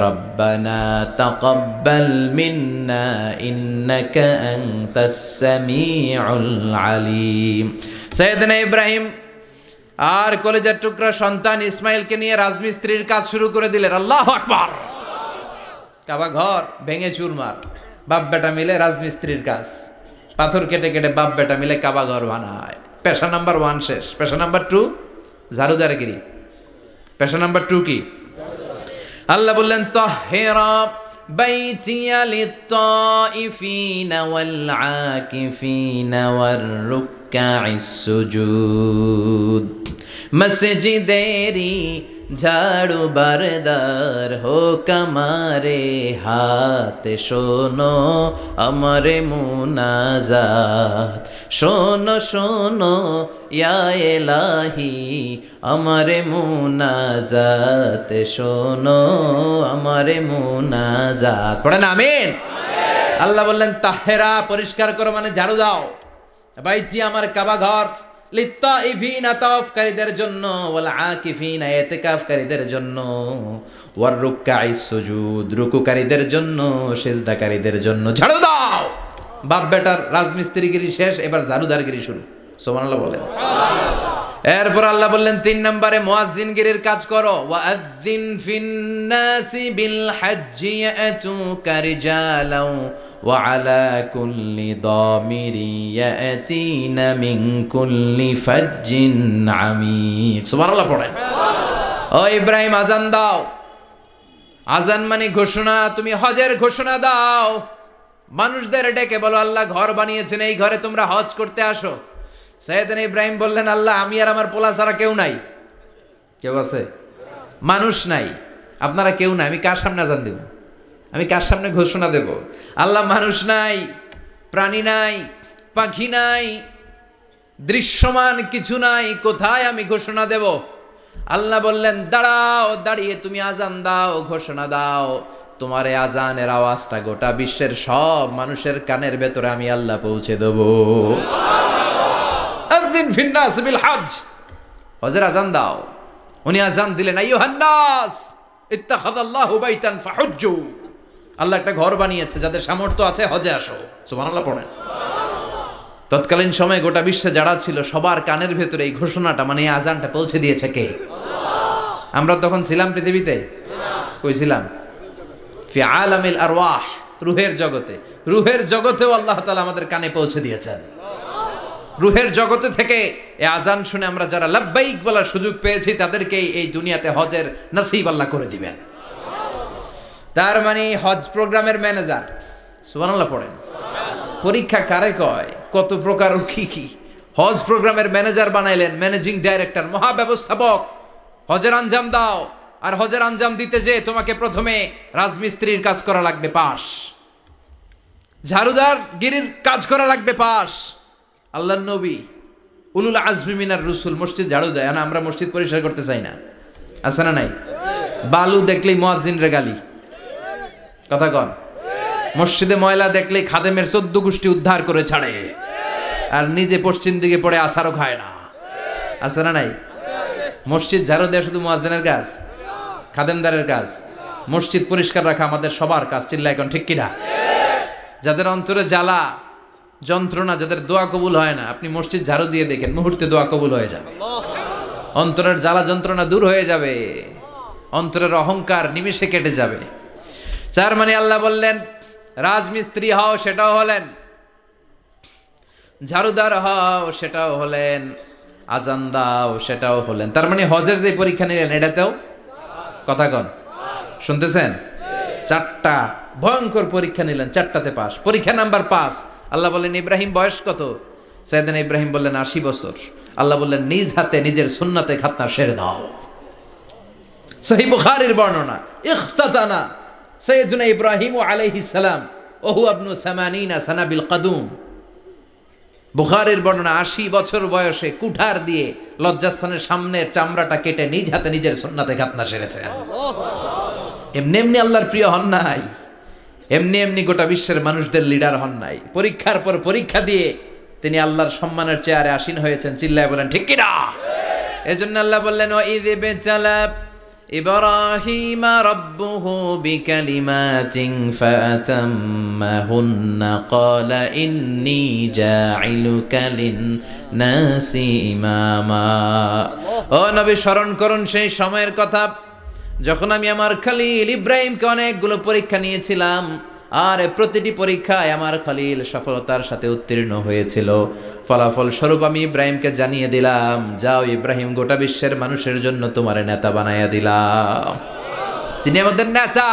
رَبَّنَا تَقَبَّلْ مِنَّا إِنَّكَ أَنْتَ السَّمِيعُ الْعَلِيمُ। সাইয়েদনা ইব্রাহিম আর কলেজের টুকরা সন্তান ইসমাইলকে নিয়ে রাজমিস্ত্রির কাজ শুরু করে দিলেন। আল্লাহু আকবার! কাবা ঘর ভেঙে চুরমার, বাপ বেটা মিলে রাজমিস্ত্রির কাজ, পাথর কেটে কেটে বাপ বেটা মিলে কাবা ঘর বানায়। পেশা নাম্বার 1 শেষ। পেশা নাম্বার 2 ঝাড়ুদারগিরি। পেশা নাম্বার 2 কি? আল্লাহ বললেন তাহহিরা বাইতিয়া লিত-তাইফিনা ওয়াল আকিফিনা ওয়ার রুকআইস সুজুদ। মসজিদেরি ঝাড়ু বারদার হোক আমারে হাত, শোনো আমারে মুনাজাত, শোনো শোনো ইয়া ইলাহি আমারে মুনাজাত, শোনো আমারে মুনাজাত। পড়েন আমিন। আল্লাহ বললেন তাহেরা পরিষ্কার করো, মানে ঝাড়ু দাও। বাইতি আমার কাবা ঘর, লিত্তাইফিনা তাওয়াফকারীদের জন্য, ওয়াল আকিফিনা ইতিকাফকারীদের জন্য, ওয়ার রুকআইস সুজুদ রুকুকারীদের জন্য, সিজদাকারীদের জন্য। ঝাড়ু দাও। বাপ বেটার রাজমিস্ত্রিগিরি শেষ, এবার ঝাড়ুদারগিরি শুরু। সুবহানাল্লাহ বলেন। এরপর আল্লাহ বললেন 3 নম্বরে মুয়াজ্জিনগিরির কাজ করো, ওয়াআযযিন ফিন-নাসি বিল হাজ্জি ইয়াতুকা রিজালাও ওয়া আলা কুল্লি দামিরি ইয়াতিনা মিন কুল্লি ফাজ্জিন আমিক। সুবহানাল্লাহ পড়েন। ও ইব্রাহিম আজান দাও। আজান মানে ঘোষণা, তুমি হজের ঘোষণা দাও। মানুষদের ডেকে বলো আল্লাহ ঘর বানিয়েছেন, এই ঘরে তোমরা হজ করতে আসো। সাইয়েদনা ইব্রাহিম বললেন আল্লাহ আমি আর আমার পোলা ছাড়া কেউ নাই। কেউ আছে? মানুষ নাই, আপনারা কেউ নাই, আমি কার সামনে আজান দেব? আমি কার সামনে ঘোষণা দেব? আল্লাহ মানুষ নাই, প্রাণী নাই, পাখি নাই, দৃশ্যমান কিছু নাই, কোথায় আমি ঘোষণা দেব? আল্লাহ বললেন দাঁড়াও, দাঁড়িয়ে তুমি আজান দাও, ঘোষণা দাও। তোমার এই আজানের আওয়াজটা গোটা বিশ্বের সব মানুষের কানের ভেতরে আমি আল্লাহ পৌঁছে দেব। আযিন ফিন-নাস বিল হজ, হজের আজান দাও। উনি আজান দিলেন আইয়ুহান নাস ইত্তাখাযাল্লাহু বাইতান ফাহুজ্জু। আল্লাহ একটা ঘর বানিয়েছে, যাদের সামর্থ্য আছে হজে আসো। সুবহানাল্লাহ পড়েন। তৎকালীন সময়ে গোটা বিশ্বে যারা ছিল সবার কানের ভেতরে এই ঘোষণাটা মানে এই আজানটা পৌঁছে দিয়েছে কে? আমরা তখন ছিলাম পৃথিবীতে? কই ছিলাম? ফি আলামিল আরওয়াহ, রূহের জগতে। রূহের জগতেও আল্লাহ তাআলা আমাদের কানে পৌঁছে দিয়েছেন। রূহের জগতে থেকে এই আজান শুনে আমরা যারা লাব্বাইক বলার সুযোগ পেয়েছি তাদেরকে এই দুনিয়াতে হজের নসিব আল্লাহ করে দিবেন। তার মানে হজ প্রোগ্রামের ম্যানেজার। সুবহানাল্লাহ পড়েন। পরীক্ষা কারে কয়? কত প্রকার কি কি। হজ প্রোগ্রামের ম্যানেজার বানাইলেন, ম্যানেজিং ডাইরেক্টর, মহাব্যবস্থাপক। হজের আঞ্জাম দাও, আর হজের আঞ্জাম দিতে যে তোমাকে প্রথমে রাজমিস্ত্রির কাজ করা লাগবে পাস, ঝাড়ুদার গিরির কাজ করা লাগবে পাস। আল্লাহর নবী উলুল আজমি মিনার রসুল মসজিদ ঝাড়ু দেয় না, আমরা মসজিদ পরিষ্কার করতে চাই না, আছে না নাই? বালু দেখলেই মুয়াজ্জিনরে গালি, কথা কন। মসজিদে ময়লা দেখলেই খাদেমের 14 গোষ্ঠী উদ্ধার করে ছাড়ে, আর নিজে পশ্চিম দিকে পড়ে আসারও খায় না, আছে না নাই? মসজিদ ঝাড়ু দেওয়া শুধু মুয়াজ্জিনের কাজ? খাদেমদারের কাজ? মসজিদ পরিষ্কার রাখা আমাদের সবার কাজ। চিল্লা এখন ঠিক কিনা? যাদের অন্তরে জ্বালা যন্ত্রণা, যাদের দোয়া কবুল হয় না, আপনি মসজিদ ঝাড়ু দিয়ে দেখেন মুহূর্তে দোয়া কবুল হয়ে যাবে। অন্তরের জ্বালা যন্ত্রণা দূর হয়ে যাবে, অন্তরের অহংকার নিমেষে কেটে যাবে। তার মানে আল্লাহ বললেন রাজমিস্ত্রি হও, সেটাও হলেন, ঝাড়ুদার হও, সেটাও হলেন, আজান দাও, সেটাও হলেন। তার মানে হজের যে পরীক্ষা নিলেন এটাতেও, কথা কন, শুনতেছেন? 4টা ভয়ঙ্কর পরীক্ষা নিলেন, 4টাতে পাস। পরীক্ষা নাম্বার 5। আল্লাহ বললেন ইব্রাহিম বয়স কত? সাইয়েদনা ইব্রাহিম বললেন 80 বছর। আল্লাহ বললেন নিজ হাতে নিজের সুন্নাতে খাতনা সেরে দাও। সহিহ বুখারীর বর্ণনা, ইখতাতানা সাইয়েদনা ইব্রাহিম আলাইহিস সালাম ওহু ইবনু 80 সানা বিল কাদুম। বুখারীর বর্ণনা, 80 বছর বয়সে কুঠার দিয়ে লজ্জাস্থানের সামনের চামড়াটা কেটে নিজ হাতে নিজের সুন্নাতে খাতনা সেরেছেন। এমনি এমনি আল্লাহর প্রিয় হন নাই, এমনি এমনি গোটা বিশ্বের মানুষদের লিডার হন নাই। পরীক্ষার পর পরীক্ষা দিয়ে তিনি আল্লাহর সম্মানের চেয়ারে আসীন হয়েছেন। চিল্লায় বলেন ঠিক কিনা? এজন্য আল্লাহ বললেন ওয়াইয ইবতালা ইব্রাহিমা রাব্বুহু বিকালিমাতিন ফাআতাম্মাহুন্না ক্বালা ইন্নী জাঈলুকা লিন-নাসি ইমামা। ও নবী, স্মরণ করুন সেই সময়ের কথা যখন আমি আমার খলিল ইব্রাহিমকে অনেকগুলো পরীক্ষা নিয়েছিলাম, আর প্রতিটি পরীক্ষায় আমার খলিল সফলতার সাথে উত্তীর্ণ হয়েছিল। ফলাফল স্বরূপ আমি ইব্রাহিমকে জানিয়ে দিলাম, যাও ইব্রাহিম, গোটা বিশ্বের মানুষের জন্য তোমার নেতা বানাইয়া দিলাম। তিনি আমাদের নেতা,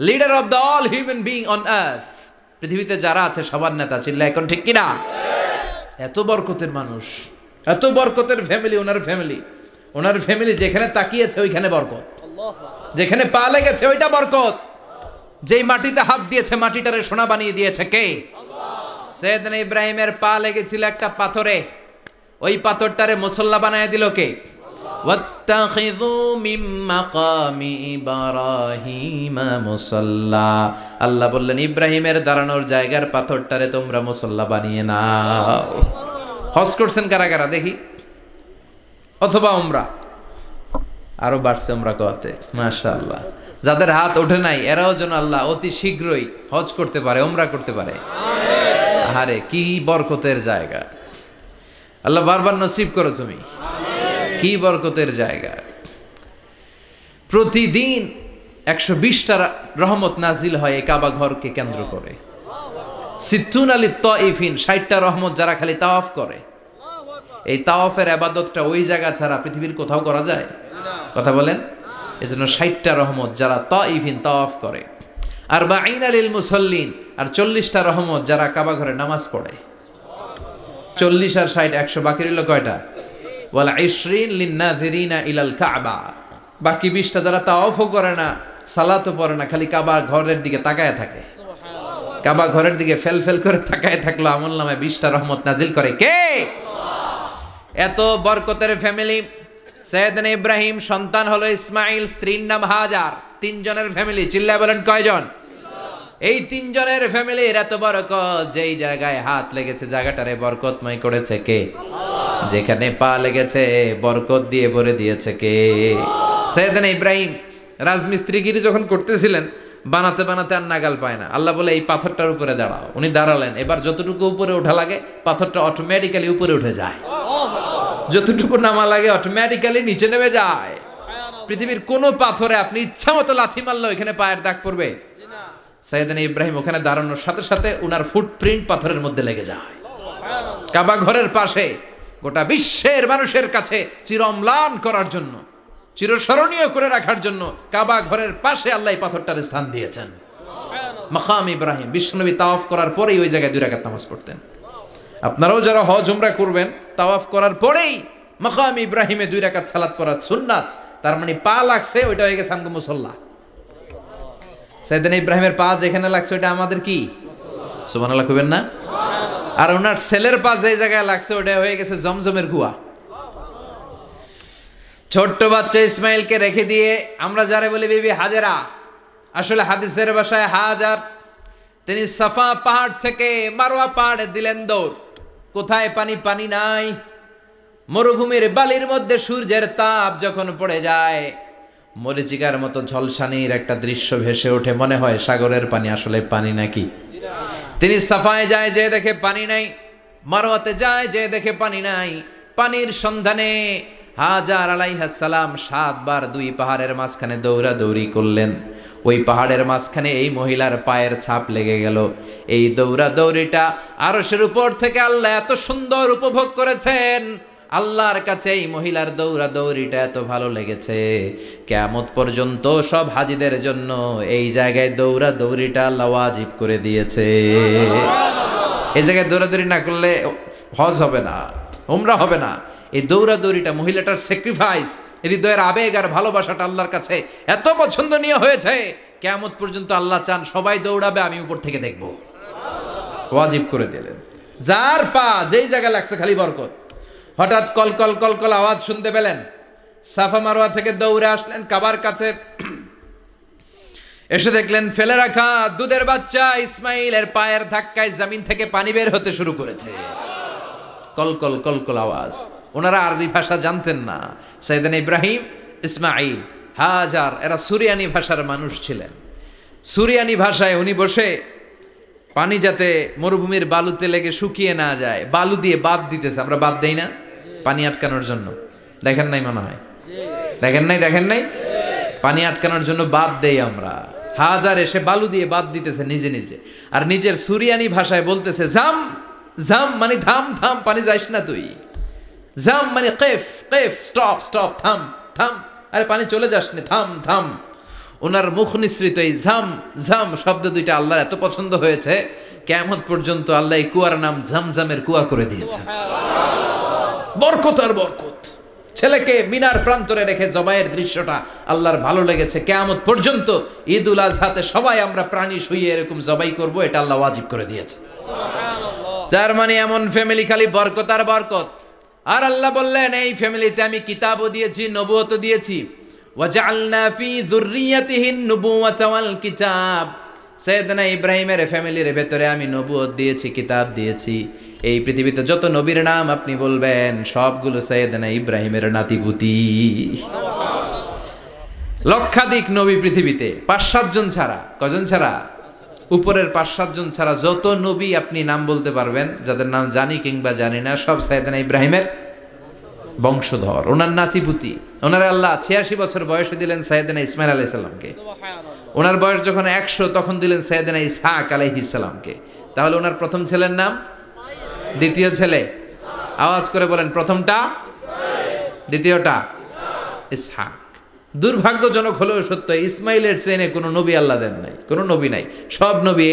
leader of the all human being on earth. পৃথিবীতে যারা আছে সবার নেতা। চিল্লা এখন ঠিক কিনা? এত বরকতের মানুষ, এত বরকতের ফ্যামিলি, ওনার ফ্যামিলি যেখানে তাকিয়েছে ওইখানে বরকত, যেখানে পা লেগেছে ওইটা বরকত। যেই মাটিতে হাত দিয়েছে মাটিটারে সোনা বানিয়ে দিয়েছে কে? সাইয়েদনা ইব্রাহিমের পা লেগেছিল একটা পাথরে, ওই পাথরটারে মুসল্লা বানায় দিল কে? ওয়াত্তাখিযু মিন মাকামি ইব্রাহিমা মুসাল্লা। আল্লাহ বললেন ইব্রাহিমের দাঁড়ানোর জায়গার পাথরটারে তোমরা মুসল্লা বানিয়ে নাও। হজ করছেন কারা কারা দেখি? অথবা উমরা? আরো বাড়ছে উমরা করতে, মাশাআল্লাহ। যাদের হাত ওঠে নাই এরাও যেন আল্লাহ অতি শীঘ্রই হজ করতে পারে, উমরা করতে পারে। আরে কি বরকতের জায়গা! আল্লাহ বারবার নসিব করো তুমি। কি বরকতের জায়গা। প্রতিদিন 120টা রহমত নাজিল হয় এই কাবা ঘরকে কেন্দ্র করে। সিত্তুন আলী তাইফিন, 60টা রহমত যারা খালি তাওয়াফ করে। এই তাওয়াফের ইবাদতটা ওই জায়গা ছাড়া পৃথিবীর কোথাও করা যায়? কথা বলেন। এজন্য 60টা রহমত যারা তাইফিন তাওয়াফ করে। আর বাঈনা লিল মুসাল্লিন, আর 40টা রহমত যারা কাবা ঘরে নামাজ পড়ে। 40 আর 60 100, বাকি রইল কয়টা? ওয়াল 20 লিন-নাযিরিনা ইলাল কাবা। বাকি 20টা যারা তাওয়াফও করে না, সালাতও পড়ে না, খালি কাবা ঘরের দিকে তাকায় থাকে। কাবা ঘরের দিকে ফেল ফেল করে তাকায় থাকলো, আমলনামায় 20টা রহমত নাজিল করে কে? এত বরকতের ফ্যামিলি। সাইয়েদনা ইব্রাহিম সন্তান হলো ইসমাইল, স্ত্রীর নাম হাজার। 3 জনের ফ্যামিলি। চিল্লায় বলেন কয়জন? এই 3 জনের ফ্যামিলির এত বরকত, যেই জায়গায় হাত লেগেছে জায়গাটারে বরকতময় করেছে কে? যেখানে পা লেগেছে বরকত দিয়ে ভরে দিয়েছে কে? সাইয়েদনা ইব্রাহিম রাজমিস্ত্রিগিরি যখন করতেছিলেন, বানাতে বানাতে আর নাগাল পায় না। আল্লাহ বলে এই পাথরটার উপরে দাঁড়াও। উনি দাঁড়ালেন। এবার যতটুকু উপরে ওঠা লাগে পাথরটা অটোমেটিক্যালি উপরে উঠে যায়, যতটুকু নামা লাগে অটোমেটিক্যালি নিচে নেমে যায়। পৃথিবীর কোন পাথরে আপনি ইচ্ছা মতো লাথি মারলে এখানে পায়ের দাগ পড়বে? সাইয়েদনা ইব্রাহিম ওখানে দাঁড়ানোর সাথে সাথে উনার ফুটপ্রিন্ট পাথরের মধ্যে লেগে যায়। কাবা ঘরের পাশে গোটা বিশ্বের মানুষের কাছে চিরম্লান করার জন্য, চিরস্মরণীয় করে রাখার জন্য কাবা ঘরের পাশে আল্লাহ এই পাথরটার স্থান দিয়েছেন। মাকাম ইব্রাহিম। বিশ্বনবী তাওয়াফ করার পরেই ওই জায়গায় 2 রাকাত নামাজ পড়তেন। আপনারাও যারা হজ উমরা করবেন, তাওয়াফ করার পরেই মাকাম ইব্রাহিমে 2 রাকাত সালাত পড়া সুন্নাত। তার মানে পা লাগছে, ওইটা হয়ে গেছে আমগো মুসাল্লা। সাইয়েদনা ইব্রাহিমের পা যেখানে লাগছে ওইটা আমাদের কি? সুবহানাল্লাহ কইবেন না? আর ওনার ছেলের পা যে জায়গায় লাগছে ওটা হয়ে গেছে জমজমের কুয়া। ছোট্ট বাচ্চা ইসমাইলকে রেখে দিয়ে আমরা যারা বলি বিবি হাজেরা, আসলে হাদিসের ভাষায় হাজার, তিনি সাফা পাহাড় থেকে মারওয়া পাহাড়ে দিলেন দৌড়। কোথায় পানি? পানি নাই। মরুভূমির বালির মধ্যে সূর্যের তাপ যখন পড়ে যায়, মরিচিকার মতো ঝলসানির একটা দৃশ্য ভেসে ওঠে, মনে হয় সাগরের পানি, আসলে পানি নাকি? তিনি সাফায় যায়, যে দেখে পানি নাই। মারওয়াতে যায়, যে দেখে পানি নাই। পানির সন্ধানে হাজার আলাইহিস সালাম 7 বার 2 পাহাড়ের মাঝখানে দৌড়াদৌড়ি করলেন। ওই পাহাড়ের মাঝখানে এই মহিলার পায়ের ছাপ লেগে গেল। এই দৌড়াদৌড়িটা আরশের উপর থেকে আল্লাহ এত সুন্দর উপভোগ করেছেন। আল্লাহর কাছে এই মহিলার দৌড়াদৌড়িটা এত ভালো লেগেছে, কিয়ামত পর্যন্ত সব হাজীদের জন্য এই জায়গায় দৌড়াদৌড়িটা আল্লাহ ওয়াজিব করে দিয়েছে। এই জায়গায় দৌড়াদৌড়ি না করলে হজ হবে না, উমরা হবে না। এই দৌড়াদৌড়িটা, মহিলাটার স্যাক্রিফাইস, হৃদয়ের আবেগ আর ভালোবাসাটা আল্লাহর কাছে এত পছন্দনীয় হয়েছে, কিয়ামত পর্যন্ত আল্লাহ চান সবাই দৌড়াবে, আমি উপর থেকে দেখব। ওয়াজিব করে দিলেন। যার পা যেই জায়গায় লাগছে খালি বরকত। হঠাৎ কলকল কলকল আওয়াজ শুনতে পেলেন। সাফা মারওয়া থেকে দৌড়ে আসলেন কাবার কাছে। এসে দেখলেন ফেলে রাখা দুধের বাচ্চা ইসমাইলের পায়ের ধাক্কায় জমিন থেকে পানি বের হতে শুরু করেছে। কলকল কলকল আওয়াজ। ওনারা আরবি ভাষা জানতেন না। সাইয়েদনা ইব্রাহিম, ইসমাইল, হাজার এরা সুরিয়ানি ভাষার মানুষ ছিলেন। সুরিয়ানি ভাষায় উনি বসে পানি যাতে মরুভূমির বালুতে লেগে শুকিয়ে না যায়, বালু দিয়ে বাঁধ দিতেছে। আমরা বাঁধ দেই না পানি আটকানোর জন্য? দেখেন নাই মনে হয়? দেখেন নাই? পানি আটকানোর জন্য বাঁধ দেই আমরা। হাজার এসে বালু দিয়ে বাঁধ দিতেছে নিজে নিজে। আর নিজের সুরিয়ানি ভাষায় বলতেছে জাম জাম, মানে থাম থাম, পানি যাইস না তুই। জাম মানে কেফ কেফ, স্টপ স্টপ, থাম থাম, আরে পানি চলে যাস না, থাম থাম। ওনার মুখ নিঃসৃত এই ঝাম ঝাম শব্দ দুইটা আল্লাহর এত পছন্দ হয়েছে, কিয়ামত পর্যন্ত আল্লাহ এই কুয়ার নাম ঝমঝমের কুয়া করে দিয়েছেন। বরকত আর বরকত। ছেলেকে মিনার প্রান্তরে রেখে জবাইয়ের দৃশ্যটা আল্লাহর ভালো লেগেছে। কিয়ামত পর্যন্ত ঈদুল আজহাতে সবাই আমরা প্রাণী শুইয়ে এরকম জবাই করব, এটা আল্লাহ ওয়াজিব করে দিয়েছে। তার মানে এমন ফ্যামিলি খালি বরকত আর বরকত। আর আল্লাহ বললেন এই ফ্যামিলিতে আমি কিতাবও দিয়েছি, নবুয়তও দিয়েছি। ওয়াজআলনা ফি যুররিয়াতিহিন নুবুওয়াতা ওয়াল কিতাব। সাইয়েদনা ইব্রাহিমের ফ্যামিলির ভেতরে আমি নবুয়ত দিয়েছি, কিতাব দিয়েছি। এই পৃথিবীতে যত নবীর নাম আপনি বলবেন সবগুলো সাইয়েদনা ইব্রাহিমের নাতিপুতি। লক্ষাধিক নবী পৃথিবীতে, 5-7 জন ছাড়া। কজন ছাড়া? উপরের 5-7 জন ছাড়া যত নবী আপনি নাম বলতে পারবেন, যাদের নাম জানি কিংবা জানি না, সব সাইয়েদনা ইব্রাহিমের বংশধর, ওনার নাতিপুতি। ওনার আল্লাহ 86 বছর বয়সে দিলেন সাইয়েদনা ইসমাইল আলাইহিস সালামকে। ওনার বয়স যখন 100 তখন দিলেন সাইয়েদনা ইসহাক আলাইহিস সালামকে। তাহলে ওনার প্রথম ছেলের নাম, দ্বিতীয় ছেলে আওয়াজ করে বলেন, প্রথমটা দ্বিতীয়টা ইসহাক। দুর্ভাগ্যজনক হলেও সত্য, ইসমাইলের চেনে কোনো নবী আল্লাহ দেন নাই, কোনো নবী নাই। সব নবী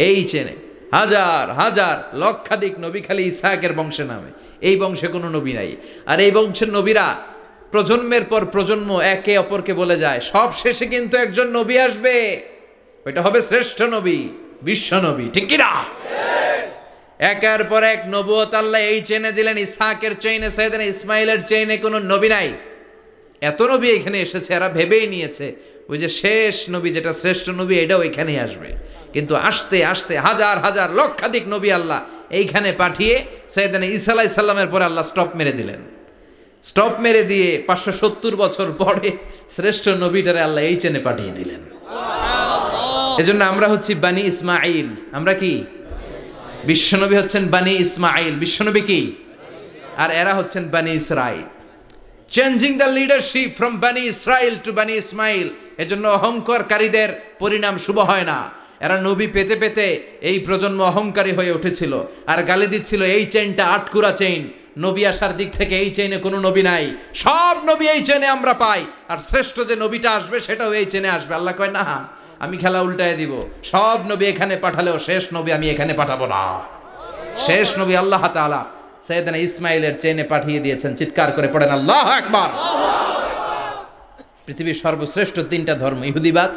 এই চেনে হাজার হাজার লক্ষাধিক নবী খালি ইসহাকের বংশে নামে, এই বংশে কোনো নবী নাই। আর এই বংশের নবীরা প্রজন্মের পর প্রজন্ম একে অপরকে বলে যায়, সব শেষে কিন্তু একজন নবী আসবে, ওইটা হবে শ্রেষ্ঠ নবী, বিশ্ব নবী, ঠিক কি না? একের পর এক নবুয়ত আল্লাহ এই চেনে দিলেন। ইসহাকের চেইনে, সাইয়েদনা ইসমাইলের চেইনে কোনো নবী নাই। এত নবী এখানে এসেছে, এরা ভেবেই নিয়েছে ওই যে শেষ নবী যেটা শ্রেষ্ঠ নবী এটাও এখানেই আসবে। কিন্তু আস্তে আস্তে হাজার হাজার লক্ষাধিক নবী আল্লাহ এইখানে পাঠিয়ে সাইয়েদনা ঈসা আলাইহিস সালামের পরে আল্লাহ স্টপ মেরে দিলেন। স্টপ মেরে দিয়ে 570 বছর পরে শ্রেষ্ঠ নবীটারে আল্লাহ এই চেনে পাঠিয়ে দিলেন। এজন্য আমরা হচ্ছি বানি ইসমাইল। আমরা কি? বিশ্বনবী হচ্ছেন বানি ইসমাইল, বিশ্বনবী কি? আর এরা হচ্ছেন বানি Israil. Changing the leadership from বানি ইসরাইল টু বানি ইসমাইল। এজন্য অহংকারকারীদের পরিণাম শুভ হয় না। এরা নবী পেতে পেতে এই প্রজন্ম অহংকারী হয়ে উঠেছিল আর গালি দিচ্ছিল এই চেইনটা আটকুরা চেইন, নবী আসার দিক থেকে এই চেইনে কোনো নবী নাই, সব নবী এই চেইনে আমরা পাই, আর শ্রেষ্ঠ যে নবীটা আসবে সেটাও এই চেইনে আসবে। আল্লাহ কয় না, আমি খেলা উল্টায় দিব, সব নবী এখানে পাঠালেও শেষ নবী আমি এখানে পাঠাবো না। শেষ নবী আল্লাহ তাআলা সাইয়েদনা ইসমাইলের চেইনে পাঠিয়ে দিয়েছেন। চিৎকার করে পড়েন আল্লাহু আকবার। পৃথিবীর সর্বশ্রেষ্ঠ 3টা ধর্ম, ইহুদিবাদ,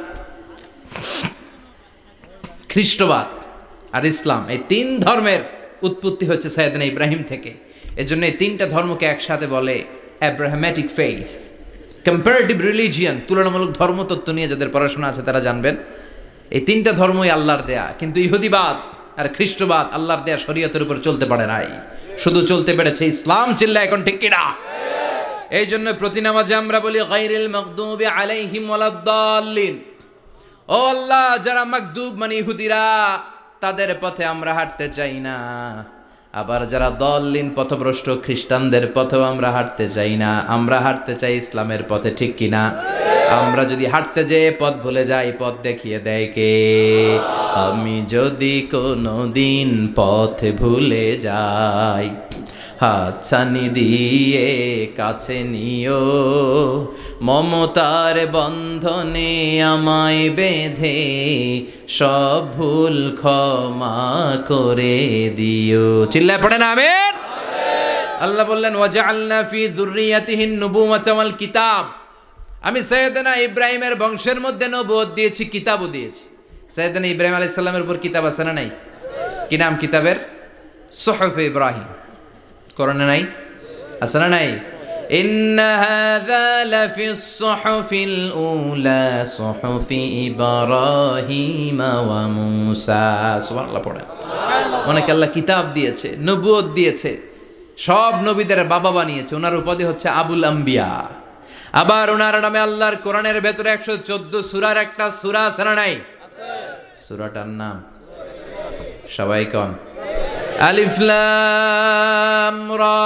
খ্রিস্টবাদ আর ইসলাম, এই 3 ধর্মের উৎপত্তি হচ্ছে সাইয়েদনা ইব্রাহিম থেকে। এজন্য এই 3টা ধর্মকে একসাথে বলে অ্যাব্রাহামেটিক ফেইথ, কম্পারেটিভ রিলিজিয়ান। তুলনামূলক ধর্মতত্ত্ব নিয়ে যাদের পড়াশোনা আছে তারা জানবেন এই 3টা ধর্মই আল্লাহর দেয়া। কিন্তু ইহুদিবাদ আর খ্রিস্টবাদ আল্লাহর দেয়া শরীয়তের উপর চলতে পারে নাই, শুধু চলতে পেরেছে ইসলাম। চিল্লা এখন ঠিক কিনা? এই জন্য প্রতি নামাজে আমরা বলি গায়রিল মাগদুবি আলাইহিম ওয়ালাদ-দাল্লিন। ও আল্লাহ, যারা মাগদুব মানে ইহুদিরা, তাদের পথে আমরা হাঁটতে চাই না। আবার যারা দল্লিন পথভ্রষ্ট খ্রিস্টানদের পথেও আমরা হাঁটতে চাই না, আমরা হাঁটতে চাই ইসলামের পথে, ঠিক কিনা? আমরা যদি হাঁটতে যেয়ে পথ ভুলে যাই, পথ দেখিয়ে দেয় কে? আমি যদি কোনো দিন পথ ভুলে যাই, হাতছানি দিয়ে কাছে নিও, মমতার বন্ধনে আমায় বেঁধে সব ভুল ক্ষমা করে দিও। চিল্লায় পড়েন আমিন। আল্লাহ বললেন ওয়াজআলনা ফি যুররিয়াতিহিন নুবুওয়াতা ওয়াল কিতাব। আমি সাইয়েদনা ইব্রাহিমের বংশের মধ্যে নবুয়ত দিয়েছি, কিতাবও দিয়েছি। সাইয়েদনা ইব্রাহিম আলাইহিস সালামের উপর কিতাব আছে না নাই? কি নাম কিতাবের? সুহুফ ইব্রাহিম। কোরআনে নাই? আছে না নাই? ইন্না হাযা লাফিস সুহুফিল উলা সুহুফি ইব্রাহিম ওয়া মূসা। সুবহানাল্লাহ পড়েন। অনেক আল্লাহ কিতাব দিয়েছে, নবুয়ত দিয়েছে, সব নবীদের বাবা বানিয়েছে। ওনার উপাধি হচ্ছে আবুল আম্বিয়া। আবার ওনার নামে আল্লাহর কোরআনের ভেতরে 114 সূরার একটা সূরা আছে না নাই? আছে। সূরাটার নাম সবাই কোন? আলিফ লাম রা।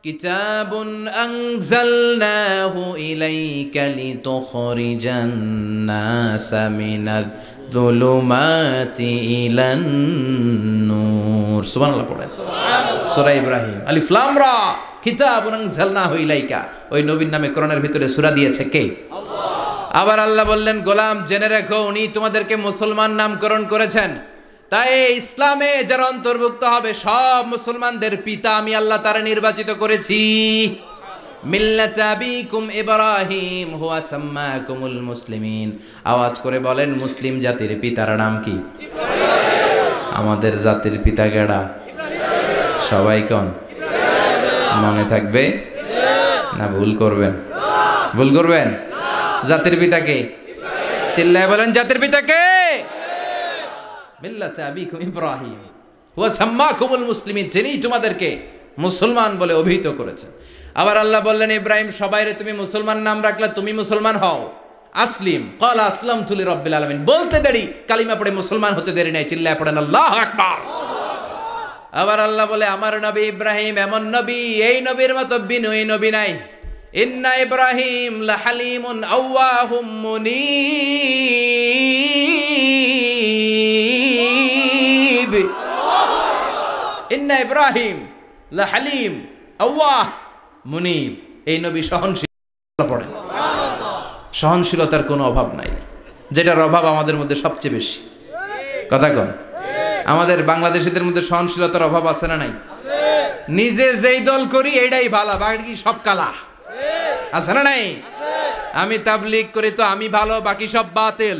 কিতাবুন আনজালনাহু ইলাইকা লিতুখরিজান নাসা মিনাজ যুলুমাতি ইলান নূর। সুবহানাল্লাহ পড়েন। সূরা ইব্রাহিম। আলিফ লাম রা। কিতাবুন আনজালনাহু ইলাইকা। ওই নবীর নামে কোরআনের ভিতরে সূরা দিয়েছে কে? আল্লাহ। আবার আল্লাহ বললেন, গোলাম জেনে রাখো, উনি তোমাদেরকে মুসলমান নামকরণ করেছেন। তাই ইসলামে যারা অন্তর্ভুক্ত হবে সব মুসলমানদের পিতা আমি আল্লাহ তারা নির্বাচিত করেছি। মিল্লাতা আবিকুম ইব্রাহিম হুয়া সাম্মাকুমুল মুসলিমিন। আওয়াজ করে বলেন, মুসলিম জাতির পিতার নাম কি? ইব্রাহিম। আমাদের জাতির পিতা কেডা? ইব্রাহিম। সবাই কোন? ইব্রাহিম। মনে থাকবে না ভুল করবেন? ভুল করবেন? জাতির পিতা কে? ইব্রাহিম। চিল্লায় বলেন, জাতির পিতা কে? মিল্লাতা আবিকুম ইব্রাহিম হুয়া সাম্মাকুমুল মুসলিমিন। তিনি তোমাদেরকে মুসলমান বলে অভিহিত করেছেন। আবার আল্লাহ বললেন, ইব্রাহিম সবাইরে তুমি মুসলমান নাম রাখলে, তুমি মুসলমান হও। আসলিম ক্বালা আসলামতু লিরাব্বিল আলামিন, বলতে দেরি, কালিমা পড়ে মুসলমান হতে দেরি নাই, চিল্লায় পড়েন আল্লাহু আকবার। আবার আল্লাহ বলে আমার নবী ইব্রাহিম এমন নবী, এই নবীর মতো বিনয়ী নবী নাই। ইন্না ইব্রাহিম লাহালিমুন আওয়াহুম মুনীব। ইন্না ইব্রাহিম লাহালিম আওয়াহ মুনীব, এই নবী সহনশীল। পড়েন সহনশীলতার কোনো অভাব নাই, যেটার অভাব আমাদের মধ্যে সবচেয়ে বেশি। কথা কন, আমাদের বাংলাদেশিদের মধ্যে সহনশীলতার অভাব আছে না নাই? নিজে যেই দল করি এটাই ভালো, বাকি সব কালা, আছে না নাই? আমি তাবলীগ করি তো আমি ভালো, বাকি সব বাতিল।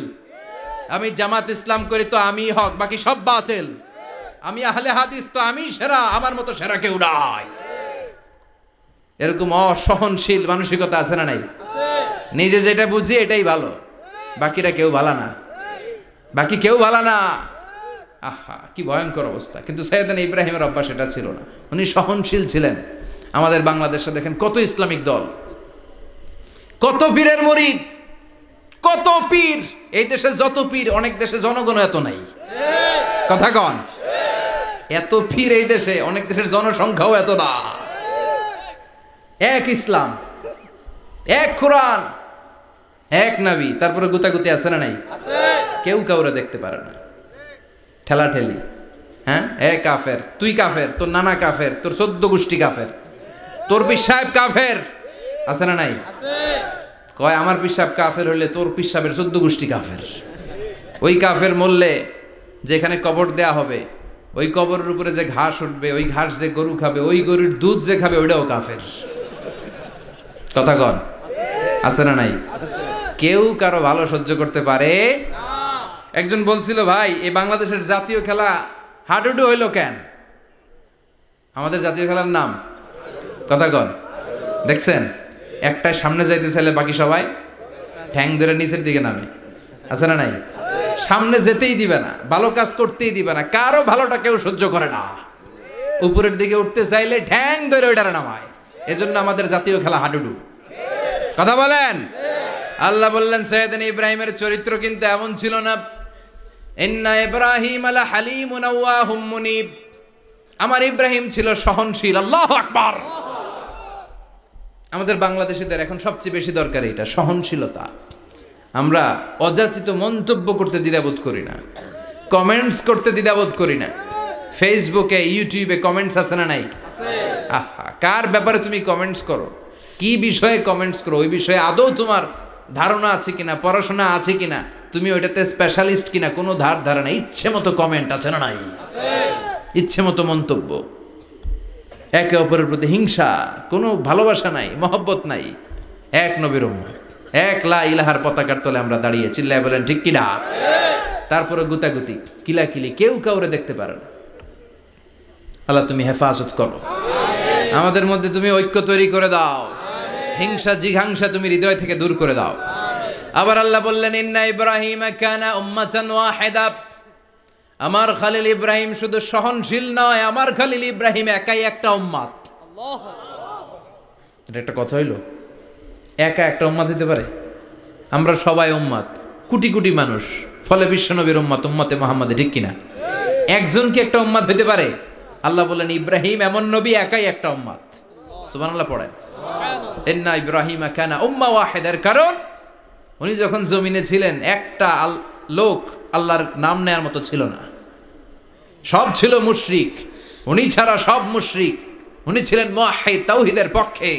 আমি জামাত ইসলাম করি তো আমি হক, বাকি সব বাতিল। আমি আহলে হাদিস তো আমি সেরা, আমার মতো সেরা কেউ নাই। এরকম অসহনশীল মানসিকতা আছে না নাই? নিজে যেটা বুঝি এটাই ভালো, বাকিরা কেউ ভালো না, বাকি কেউ ভালো না। আহা কি ভয়ঙ্কর অবস্থা। কিন্তু সাইয়েদনা ইব্রাহিমের অভ্যাস এটা ছিল না, উনি সহনশীল ছিলেন। আমাদের বাংলাদেশে দেখেন কত ইসলামিক দল, কত পীরের মুরিদ, কত পীর। এই দেশে যত পীর, অনেক দেশে জনগণ এত নাই। কথা কন, এত পীর এই দেশে, অনেক দেশের জনসংখ্যাও এত না। এক ইসলাম, এক কোরআন, এক নবী, তারপরে গুতাগুতি আছে না নাই? কেউ কাউরে দেখতে পারে না, ঠেলাঠেলি। হ্যাঁ, এ কাফের, তুই কাফের, তোর নানা কাফের, তোর 14 গোষ্ঠী কাফের, তোর পীর সাহেব কাফের, আছে না নাই? কয় আমার পীর সাহেব কাফের হলে তোর পীর সাহেবের 14 গোষ্ঠী কাফের। ওই কাফের মরলে যেখানে কবর দেয়া হবে, ওই কবরের উপরে যে ঘাস উঠবে, ওই ঘাস যে গরু খাবে, ওই গরুর দুধ যে খাবে, ওইটাও কাফের। কথা কন, আছে না নাই? কেউ কারো ভালো সহ্য করতে পারে না। একজন বলছিল, ভাই এই বাংলাদেশের জাতীয় খেলা হাডুডু হইল কেন? আমাদের জাতীয় খেলার নাম, কথা কন, দেখছেন একটা সামনে যাইতে চাইলে বাকি সবাই ঠ্যাং ধরে নিচের দিকে নামে, আছে না নাই? সামনে যেতেই দিবে না, ভালো কাজ করতেই দিবে না, কারো ভালোটা কেউ সহ্য করে না। উপরের দিকে উঠতে চাইলে ঠ্যাং ধরে ওইটারে নামায়। এজন্য আমাদের জাতীয় খেলা হাডুডু। কথা বলেন। আল্লাহ বললেন সাইয়েদনা ইব্রাহিমের চরিত্র কিন্তু এমন ছিল না। ইন্না ইব্রাহিম আলা হালিমুন আওয়াহুম মুনীব, আমার ইব্রাহিম ছিল সহনশীল। আল্লাহু আকবার। আমাদের বাংলাদেশিদের এখন সবচেয়ে বেশি দরকার এটা, সহনশীলতা। আমরা অযাচিত মন্তব্য করতে দ্বিধাবোধ করি না, কমেন্টস করতে দ্বিধাবোধ করি না। ফেসবুকে ইউটিউবে কমেন্টস আছে না নাই? আহা, কার ব্যাপারে তুমি কমেন্টস করো, কি বিষয়ে কমেন্টস করো, ওই বিষয়ে আদৌ তোমার ধারণা আছে কিনা, পড়াশোনা আছে কিনা, তুমি ওইটাতে স্পেশালিস্ট কিনা, কোনো ধারণা। ইচ্ছে মতো কমেন্ট আছে না নাই? ইচ্ছে মতো মন্তব্য, একে অপরের প্রতি হিংসা, কোনো ভালোবাসা নাই, মহব্বত নাই। এক নবীর উম্মত, এক লা ইলাহার পতাকার তলে আমরা দাঁড়িয়ে, চিল্লায় বলেন ঠিক কিনা? তারপরে গুতাগুতি, কিলাকিলি, কেউ কাউরে দেখতে পারে না। আল্লাহ তুমি হেফাজত করো, আমাদের মধ্যে তুমি ঐক্য তৈরি করে দাও, হিংসা জিঘাংসা তুমি হৃদয় থেকে দূর করে দাও। আবার আল্লাহ বললেন ইন্না ইব্রাহিম কানা উম্মাতান ওয়াহিদা, আমার খলিল ইব্রাহিম শুধু সহনশীল নয়, আমার খলিল ইব্রাহিম একাই একটা উম্মত। এটা একটা কথা হইল, একা একটা উম্মত হইতে পারে? আমরা সবাই উম্মত, কোটি কোটি মানুষ, ফলে বিশ্বনবীর উম্মত, উম্মতে মুহাম্মাদে, ঠিক কিনা? একজন কি একটা উম্মত হইতে পারে? আল্লাহ বলেন ইব্রাহিম এমন নবী, একাই একটা উম্মত। সুবহানাল্লাহ পড়েন। ইন্না ইব্রাহিম কানা উম্মা ওয়াহিদার কারণ উনি যখন জমিনে ছিলেন একটা লোক আল্লাহর নাম নেয়ার মতো ছিল না, সব ছিল মুশরিক, উনি ছাড়া সব মুশরিক। উনি ছিলেন মুওয়াহহিদ, তাওহীদের পক্ষে।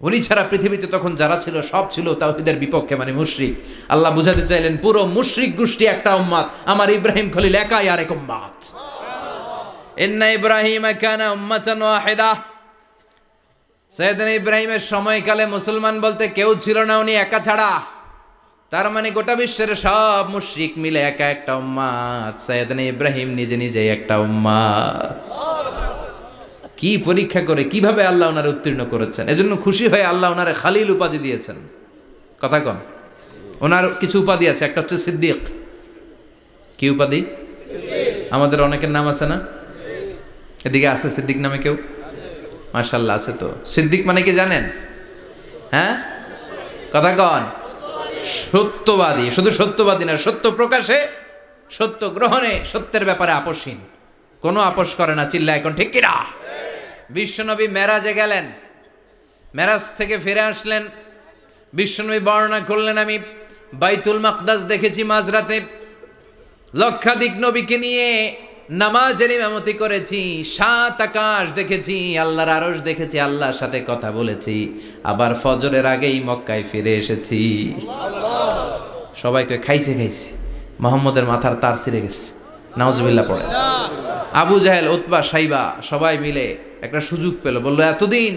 উনি ছাড়া পৃথিবীতে তখন যারা ছিল সব ছিল তাওহীদের বিপক্ষে, মানে মুশরিক। আল্লাহ বুঝাতে চাইলেন পুরো মুশরিক গোষ্ঠী একটা উম্মত, আমার ইব্রাহিম খলিল একাই আরেক উম্মত। ইন্না ইব্রাহিম কানা উম্মাতান ওয়াহিদা, সাইয়েদনা ইব্রাহিমের সময়কালে মুসলমান বলতে কেউ ছিল না, উনি একা ছাড়া। তার মানে গোটা বিশ্বের সব মুশরিক মিলে একা একটা উম্মত, সাইয়েদনা ইব্রাহিম নিজে নিজেই একটা উম্মত। কি পরীক্ষা করে কিভাবে আল্লাহ ওনারে উত্তীর্ণ করেছেন, এজন্য খুশি হয়ে আল্লাহ ওনারে খালিল উপাধি দিয়েছেন। কথা কন, ওনার কিছু উপাধি আছে, একটা হচ্ছে সিদ্দিক। কি উপাধি? আমাদের অনেকের নাম আছে না? এদিকে আছে সিদ্দিক নামে কেউ? মাশাআল্লাহ আছে তো। সিদ্দিক মানে কি জানেন? হ্যাঁ, কথা কন। সত্যবাদী, শুধু সত্যবাদী না, সত্য প্রকাশে, সত্য গ্রহণে, সত্যের ব্যাপারে আপোষহীন, কোনো আপোষ করে না। চিল্লা এখন ঠিক কিনা? বিশ্বনবী মেরাজে গেলেন, মেরাজ থেকে ফিরে আসলেন। বিশ্বনবী বর্ণনা করলেন, আমি বাইতুল মাকদাস দেখেছি মাঝরাতে, লক্ষাধিক নবীকে নিয়ে নামাজের ইমামতি করেছি, 7 আকাশ দেখেছি, আল্লাহর আরশ দেখেছি, আল্লাহর সাথে কথা বলেছি, আবার ফজরের আগেই মক্কায় ফিরে এসেছি। সবাইকে খাইছে খাইছে, মুহাম্মদের মাথার তার ছিঁড়ে গেছে, নাউজুবিল্লাহ পড়ে। আবু জাহেল, উতবা, সাইবা সবাই মিলে একটা সুযোগ পেল, বলল এতদিন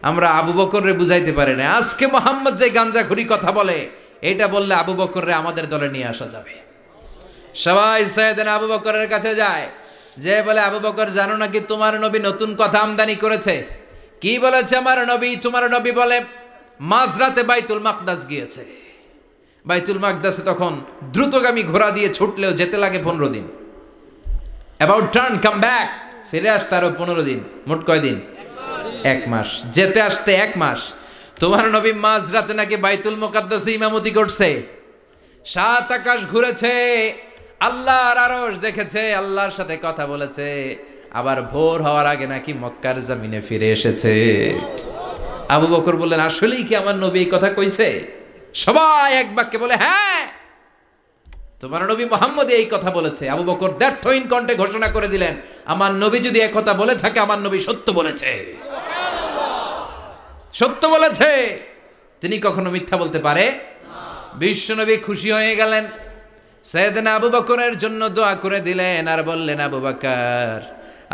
আমরা আবু বকররে বুঝাইতে পারি না, আজকে মুহাম্মদ যে গাঞ্জাখুরি কথা বলে এটা বললে আবু বকররে আমাদের দলে নিয়ে আসা যাবে। সবাই সাইয়েদনা আবু বকরের কাছে যায়, যে বলে আবু বকর জানো নাকি তোমার নবী নতুন কথা আমদানি করেছে? কি বলেছে আমার নবী? তোমার নবী বলে মাঝরাতে বাইতুল মাকদাস গিয়েছে। বাইতুল মাকদাসে তখন দ্রুতগামী ঘোড়া দিয়ে ছুটলেও যেতে লাগে 15 দিন। অ্যাবাউট টার্ন কাম ব্যাক, ফিরে আসতে আরো 15 দিন, মোট কয় দিন? 1 মাস, যেতে আসতে 1 মাস। তোমার নবী মাঝরাতে নাকি বাইতুল মুকাদ্দাসে ইমামতি করছে, 7 আকাশ ঘুরেছে, আল্লাহর আরশ দেখেছে, আল্লাহর সাথে কথা বলেছে, আবার ভোর হওয়ার আগে নাকি মক্কার জমিনে ফিরে এসেছে। আবু বকর বললেন আসলেই কি আমার নবী এই কথা কইছে? সবাই এক বাক্যে বলে হ্যাঁ, তোমার নবী মুহাম্মদ এই কথা বলেছে। আবু বকর দ্ব্যর্থহীন কণ্ঠে ঘোষণা করে দিলেন, আমার নবী যদি এই কথা বলে থাকে, আমার নবী সত্য বলেছে, সত্য বলেছে, তিনি কখনো মিথ্যা বলতে পারে না। বিশ্বনবী খুশি হয়ে গেলেন, সাইয়েদনা আবু বকরের জন্য দোয়া করে দিলেন, আর বললেন আবু বকর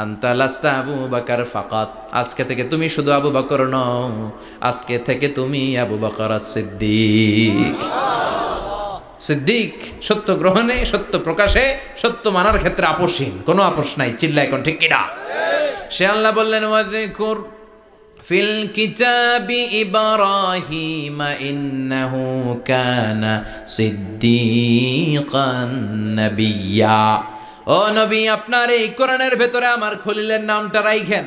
আনতা লাস্তা আবু বকর ফাকাত, আজকে থেকে তুমি শুধু আবু বকর নও, আজকে থেকে তুমি আবু বকর সিদ্দিক। সিদ্দিক সত্য গ্রহণে, সত্য প্রকাশে, সত্য মানার ক্ষেত্রে আপোষহীন, কোনো আপোষ নাই। চিল্লা এখন ঠিক কিনা? সে আল্লাহ বললেন ওয়াযকুর ফিল কিতাবি ইব্রাহিম ইন্নাহু কানা সিদ্দিকান নাবিয়্যা। ও নবী, আপনার এই কোরআনের ভেতরে আমার খলিলের নামটা রাখেন,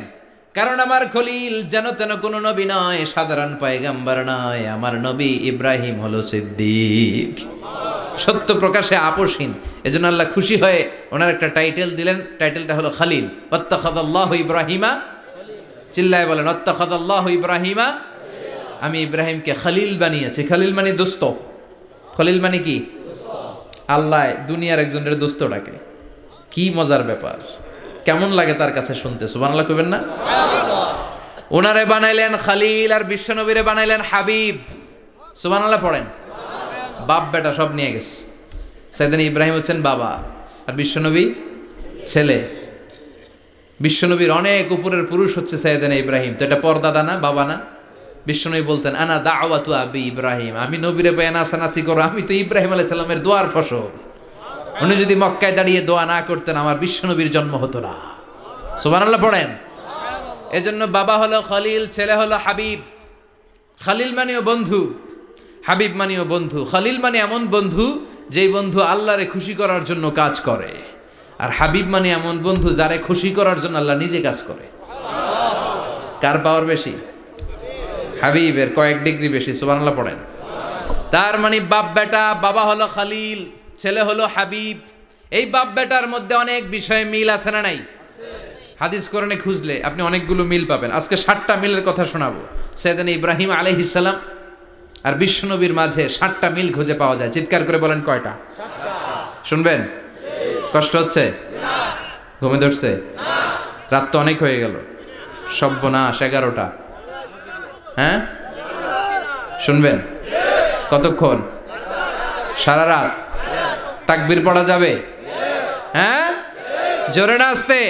কারণ আমার খলিল যেন তেন কোনো নবী নয়, সাধারণ পয়গম্বর নয়, আমার নবী ইব্রাহিম হলো সিদ্দিক, সত্য প্রকাশে আপোষহীন। এজন্য আল্লাহ খুশি হয়ে ওনার একটা টাইটেল দিলেন, টাইটেলটা হলো খলিল। ওয়াত্তাখাযাল্লাহু ইব্রাহিমা, চিল্লায় বলেন ওয়াত্তাখাযাল্লাহু ইব্রাহিমা, আমি ইব্রাহিমকে খলিল বানিয়েছি। খলিল মানে দোস্ত, খলিল মানে কি? আল্লাহ দুনিয়ার একজনের দোস্ত ডাকে, কি মজার ব্যাপার, কেমন লাগে তার কাছে শুনতে? সুবহানাল্লাহ কইবেন না? ওনারে বানাইলেন খলিল, আর বিশ্বনবীরে বানাইলেন হাবিব। সুবহানাল্লাহ পড়েন। বাপ বেটা সব নিয়ে গেছে। সাইয়েদনা ইব্রাহিম হচ্ছেন বাবা, আর বিশ্বনবী ছেলে। বিশ্বনবীর অনেক উপরের পুরুষ হচ্ছে সাইয়েদনা ইব্রাহিম, তো এটা পরদাদা না, বাবা না? বিশ্বনবী বলতেন আনা দাওয়াতু আবি ইব্রাহিম, আমি নবীরে পেয়ে নাসানাসি করো, আমি তো ইব্রাহিম আলাইহিস সালামের দোয়ার ফসল। উনি যদি মক্কায় দাঁড়িয়ে দোয়া না করতেন, আমার বিশ্বনবীর জন্ম হতো না। সুবহানাল্লাহ পড়েন। এজন্য বাবা হলো খলিল, ছেলে হলো হাবিব। খলিল মানেও বন্ধু, হাবিব মানেও বন্ধু। খলিল মানে এমন বন্ধু যেই বন্ধু আল্লাহরে খুশি করার জন্য কাজ করে, আর হাবিব মানে এমন বন্ধু যারে খুশি করার জন্য আল্লাহ নিজে কাজ করে। কার পাওয়ার বেশি? হাবিবের কয়েক ডিগ্রি বেশি। সুবহানাল্লাহ পড়েন। তার মানে বাপ বেটা, বাবা হলো খলিল, ছেলে হলো হাবিব। এই বাপ বেটার মধ্যে অনেক বিষয়ে মিল আছে না নাই? হাদিস কোরআনে খুঁজলে আপনি অনেকগুলো মিল পাবেন। আজকে 7টা মিলের কথা শোনাবো। সাইয়েদনা ইব্রাহিম আলাইহিস সালাম আর বিশ্বনবীর মাঝে 7টা মিল খুঁজে পাওয়া যায়। চিৎকার করে বলেন কয়টা? 7টা। শুনবেন? কষ্ট হচ্ছে? না। ঘুমে ধরছে? না। রাত তো অনেক হয়ে গেল, সর্বনাশ 11টা। হ্যাঁ শুনবেন? কতক্ষণ? সারা রাত। তাকবীর পড়া যাবে? হ্যাঁ জোরে না আস্তে?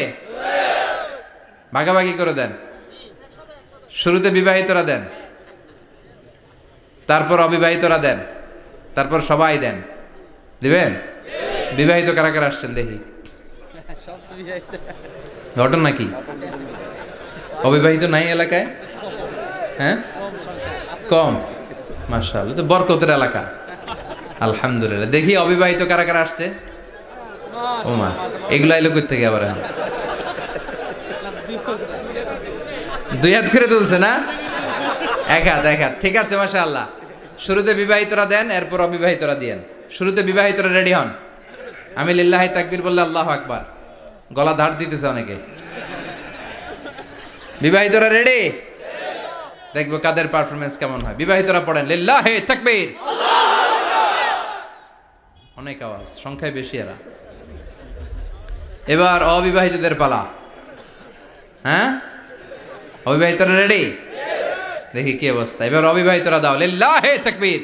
ভাগাভাগি করে দেন। শুরুতে বিবাহিতরা দেন, তারপর অবিবাহিতরা দেন, তারপর সবাই দেন। দিবেন? বিবাহিত কারা কারা আসছেন দেখি? ঘটনা কি? অবিবাহিত নাই এলাকায়? হ্যাঁ কম। মাশাআল্লাহ, তো বরকতের এলাকা। আলহামদুলিল্লাহ। দেখি অবিবাহিত কারা কারা আসছে? ওমা, এগুলো আইলো কই থেকে আবার? 2 হাত করে তুলছে না? 1 হাত, 1 হাত। ঠিক আছে, মাশাআল্লাহ। শুরুতে বিবাহিতরা দেন, এরপর অবিবাহিতরা দিয়েন। শুরুতে বিবাহিতরা রেডি হন। আমি লিল্লাহি তাকবীর বললে আল্লাহু আকবার, গলা ধার দিতেছে অনেকে। বিবাহিতরা রেডি? দেখবো কাদের পারফরমেন্স কেমন হয়। বিবাহিতরা পড়েন লিল্লাহি তাকবীর। অনেক আওয়াজ, সংখ্যায় বেশি এরা। এবার অবিবাহিতদের পালা। হ্যাঁ, অবিবাহিতরা রেডি? দেখি কি অবস্থা। এবার অবিবাহিতরা দাও লিল্লাহি তাকবীর।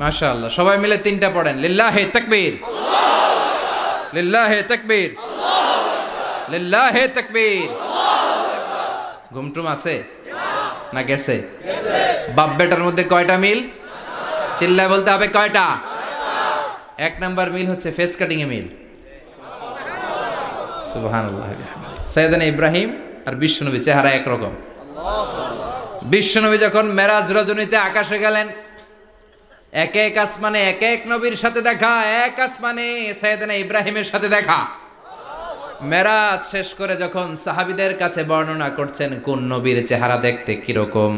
মাশাআল্লাহ, সবাই মিলে তিনটা পড়েন লিল্লাহি তাকবীর, লিল্লাহি তাকবীর, লিল্লাহি তাকবীর। ঘুমটুম আছে না গেছে? বাপ বেটার মধ্যে কয়টা মিল? চিল্লায় বলতে হবে কয়টা? এক নাম্বার মিল হচ্ছে ফেস কাটিং এ মিল। সুবহানাল্লাহ। সাইয়েদনা ইব্রাহিম আর বিশ্বনবী চেহারা একরকম। বিশ্বনবী যখন মেরাজ রজনীতে আকাশে গেলেন, এক এক আসমানে এক এক নবীর সাথে দেখা, এক আসমানে সাইয়েদনা ইব্রাহিমের সাথে দেখা। মেরাজ শেষ করে যখন সাহাবীদের কাছে বর্ণনা করছেন কোন নবীর চেহারা দেখতে কিরকম,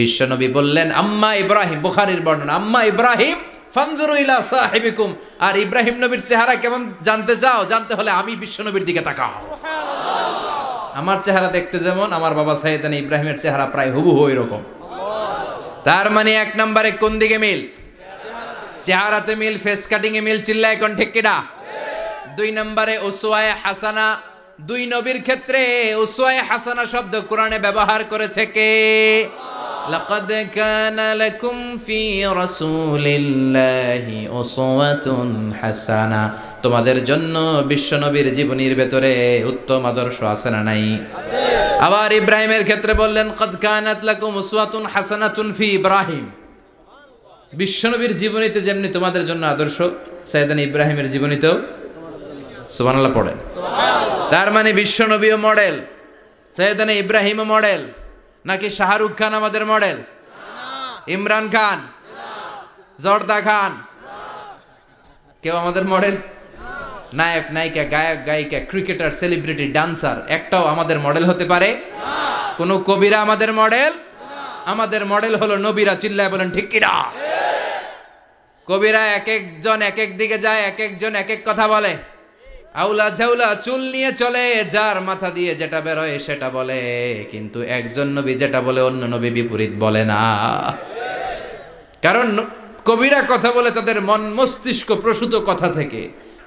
বিশ্বনবী বললেন আম্মা ইব্রাহিম, বুখারীর বর্ণনা, আম্মা ইব্রাহিম ফানজুরু ইলা সাহিবিকুম। আর ইব্রাহিম নবীর চেহারা কেমন জানতে চাও? জানতে হলে আমি বিশ্বনবীর দিকে তাকাও। আমার চেহারা দেখতে যেমন, আমার বাবা সাইয়েদনা ইব্রাহিমের চেহারা প্রায় হুবহু এরকম। তার মানে এক নম্বরে কোন দিকে মিল? চেহারাতে মিল, ফেস কাটিং এ মিল। চিল্লায় কোন ঠিক কিনা? দুই নম্বরে উসওয়ায়ে হাসানা। দুই নবীর ক্ষেত্রে উসওয়ায়ে হাসানা শব্দ কোরআনে ব্যবহার করেছে কে? লাকাদ কানা লাকুম ফি রাসূলিল্লাহি উসওয়াতুন হাসানা। তোমাদের জন্য বিশ্বনবীর জীবনীর ভেতরে উত্তম আদর্শ আছে না নাই? আছে। আবার ইব্রাহিমের ক্ষেত্রে বললেন কাদ কানাত লাকুম উসওয়াতুন হাসানাতুন ফি ইব্রাহিম। বিশ্বনবীর জীবনীতে যেমনি তোমাদের জন্য আদর্শ, সাইয়েদনা ইব্রাহিমের জীবনীতেও। সুবহানাল্লাহ পড়েন। তার মানে বিশ্বনবীও মডেল, সাইয়েদনা ইব্রাহিমও মডেল। নাকি শাহরুখ খান আমাদের মডেল? ইমরান খান, জর্দা খান, কেউ আমাদের মডেল? নায়ক নায়িকা, গায়ক গায়িকা, ক্রিকেটার, সেলিব্রিটি, ডান্সার একটাও আমাদের মডেল হতে পারে? কোন কবিরা আমাদের মডেল? আমাদের মডেল হলো নবীরা। চিল্লায় বলেন ঠিক কিনা? কবিরা এক একজন এক এক দিকে যায়, এক একজন এক এক কথা বলে। আউলা ঝাউলা চুল নিয়ে চলে, যার মাথা দিয়ে যেটা বের হয় সেটা বলে। কিন্তু একজন নবী যেটা বলে অন্য নবী বিপরীত বলে না। কারণ কবিরা কথা বলে তাদের মন মস্তিষ্ক প্রসূত কথা থেকে,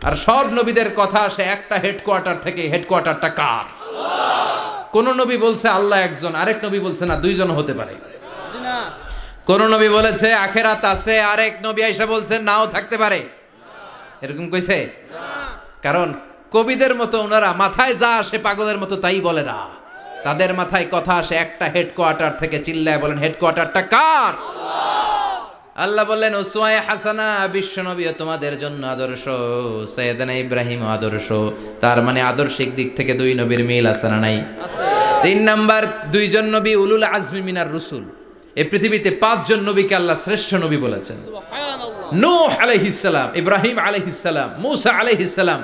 আর সব নবীদের কথা আসে একটা হেডকোয়ার্টার থেকে। হেডকোয়ার্টারটা কার? কোন নবী বলছে আল্লাহ একজন, আরেক নবী বলছে না দুইজন হতে পারে। কোন নবী বলেছে আখেরাত আছে, আরেক নবী আইসা বলছে নাও থাকতে পারে। এরকম কইছে? কারণ কবিদের মতো ওনারা মাথায় যা আসে পাগলের মতো তাই বলে না। তাদের মাথায় কথা আসে একটা হেডকোয়ার্টার থেকে। চিল্লায় বলেন হেডকোয়ার্টারটা কার? আল্লাহ বললেন উসওয়ায়ে হাসানা, বিশ্বনবীও তোমাদের জন্য আদর্শ, সাইয়েদনা ইব্রাহিম আদর্শ। তার মানে আদর্শিক দিক থেকে দুই নবীর মিল আছে না নাই? তিন নাম্বার, দুইজন নবী উলুল আজমি মিনার রসুল। এই পৃথিবীতে পাঁচজন নবীকে আল্লাহ শ্রেষ্ঠ নবী বলেছেন। নূহ আলাইহিস সালাম, ইব্রাহিম আলাইহিস সালাম, মূসা আলাইহিস সালাম,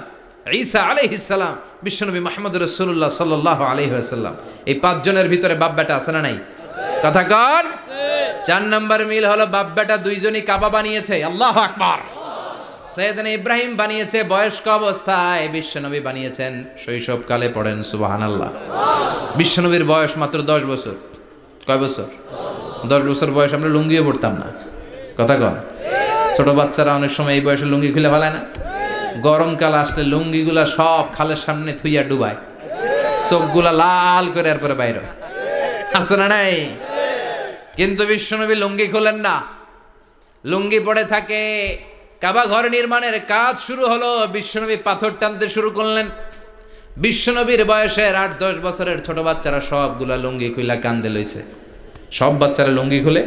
ঈসা আলাইহিস সালাম, বিশ্বনবী মুহাম্মদ রাসূলুল্লাহ সাল্লাল্লাহু আলাইহি ওয়াসাল্লাম। এই পাঁচজনের ভিতরে বাপ বেটা আছে না নাই? কথা কন। চার নাম্বার মিল হলো বাপ বেটা দুইজনই কাবা বানিয়েছে। আল্লাহু আকবার। সাইয়েদনা ইব্রাহিম বানিয়েছে বয়স্ক অবস্থায়, বিশ্বনবী বানিয়েছেন শৈশবকালে। পড়েন সুবহানাল্লাহ। বিশ্বনবীর বয়স মাত্র 10 বছর। কয় বছর? 10 বছর বয়স আমরা লুঙ্গিও পড়তাম না। কথা কন। ছোট বাচ্চারা অনেক সময় এই বয়সে লুঙ্গি খুলে ফেলায় না? গরমকাল আসলে লুঙ্গিগুলা সব খালের সামনে থুইয়া ডুবায়, চোখগুলা লাল করে এরপরে বাইরে আছে না নাই? কিন্তু বিশ্বনবী লুঙ্গি খোলেন না, লুঙ্গি পড়ে থাকে। কাবা ঘর নির্মাণের কাজ শুরু হলো, বিশ্বনবী পাথর টানতে শুরু করলেন। বিশ্বনবীর বয়সের 8-10 বছরের ছোট বাচ্চারা সবগুলা লুঙ্গি খুইলা কান্দে লইছে। সব বাচ্চারা লুঙ্গি খুলে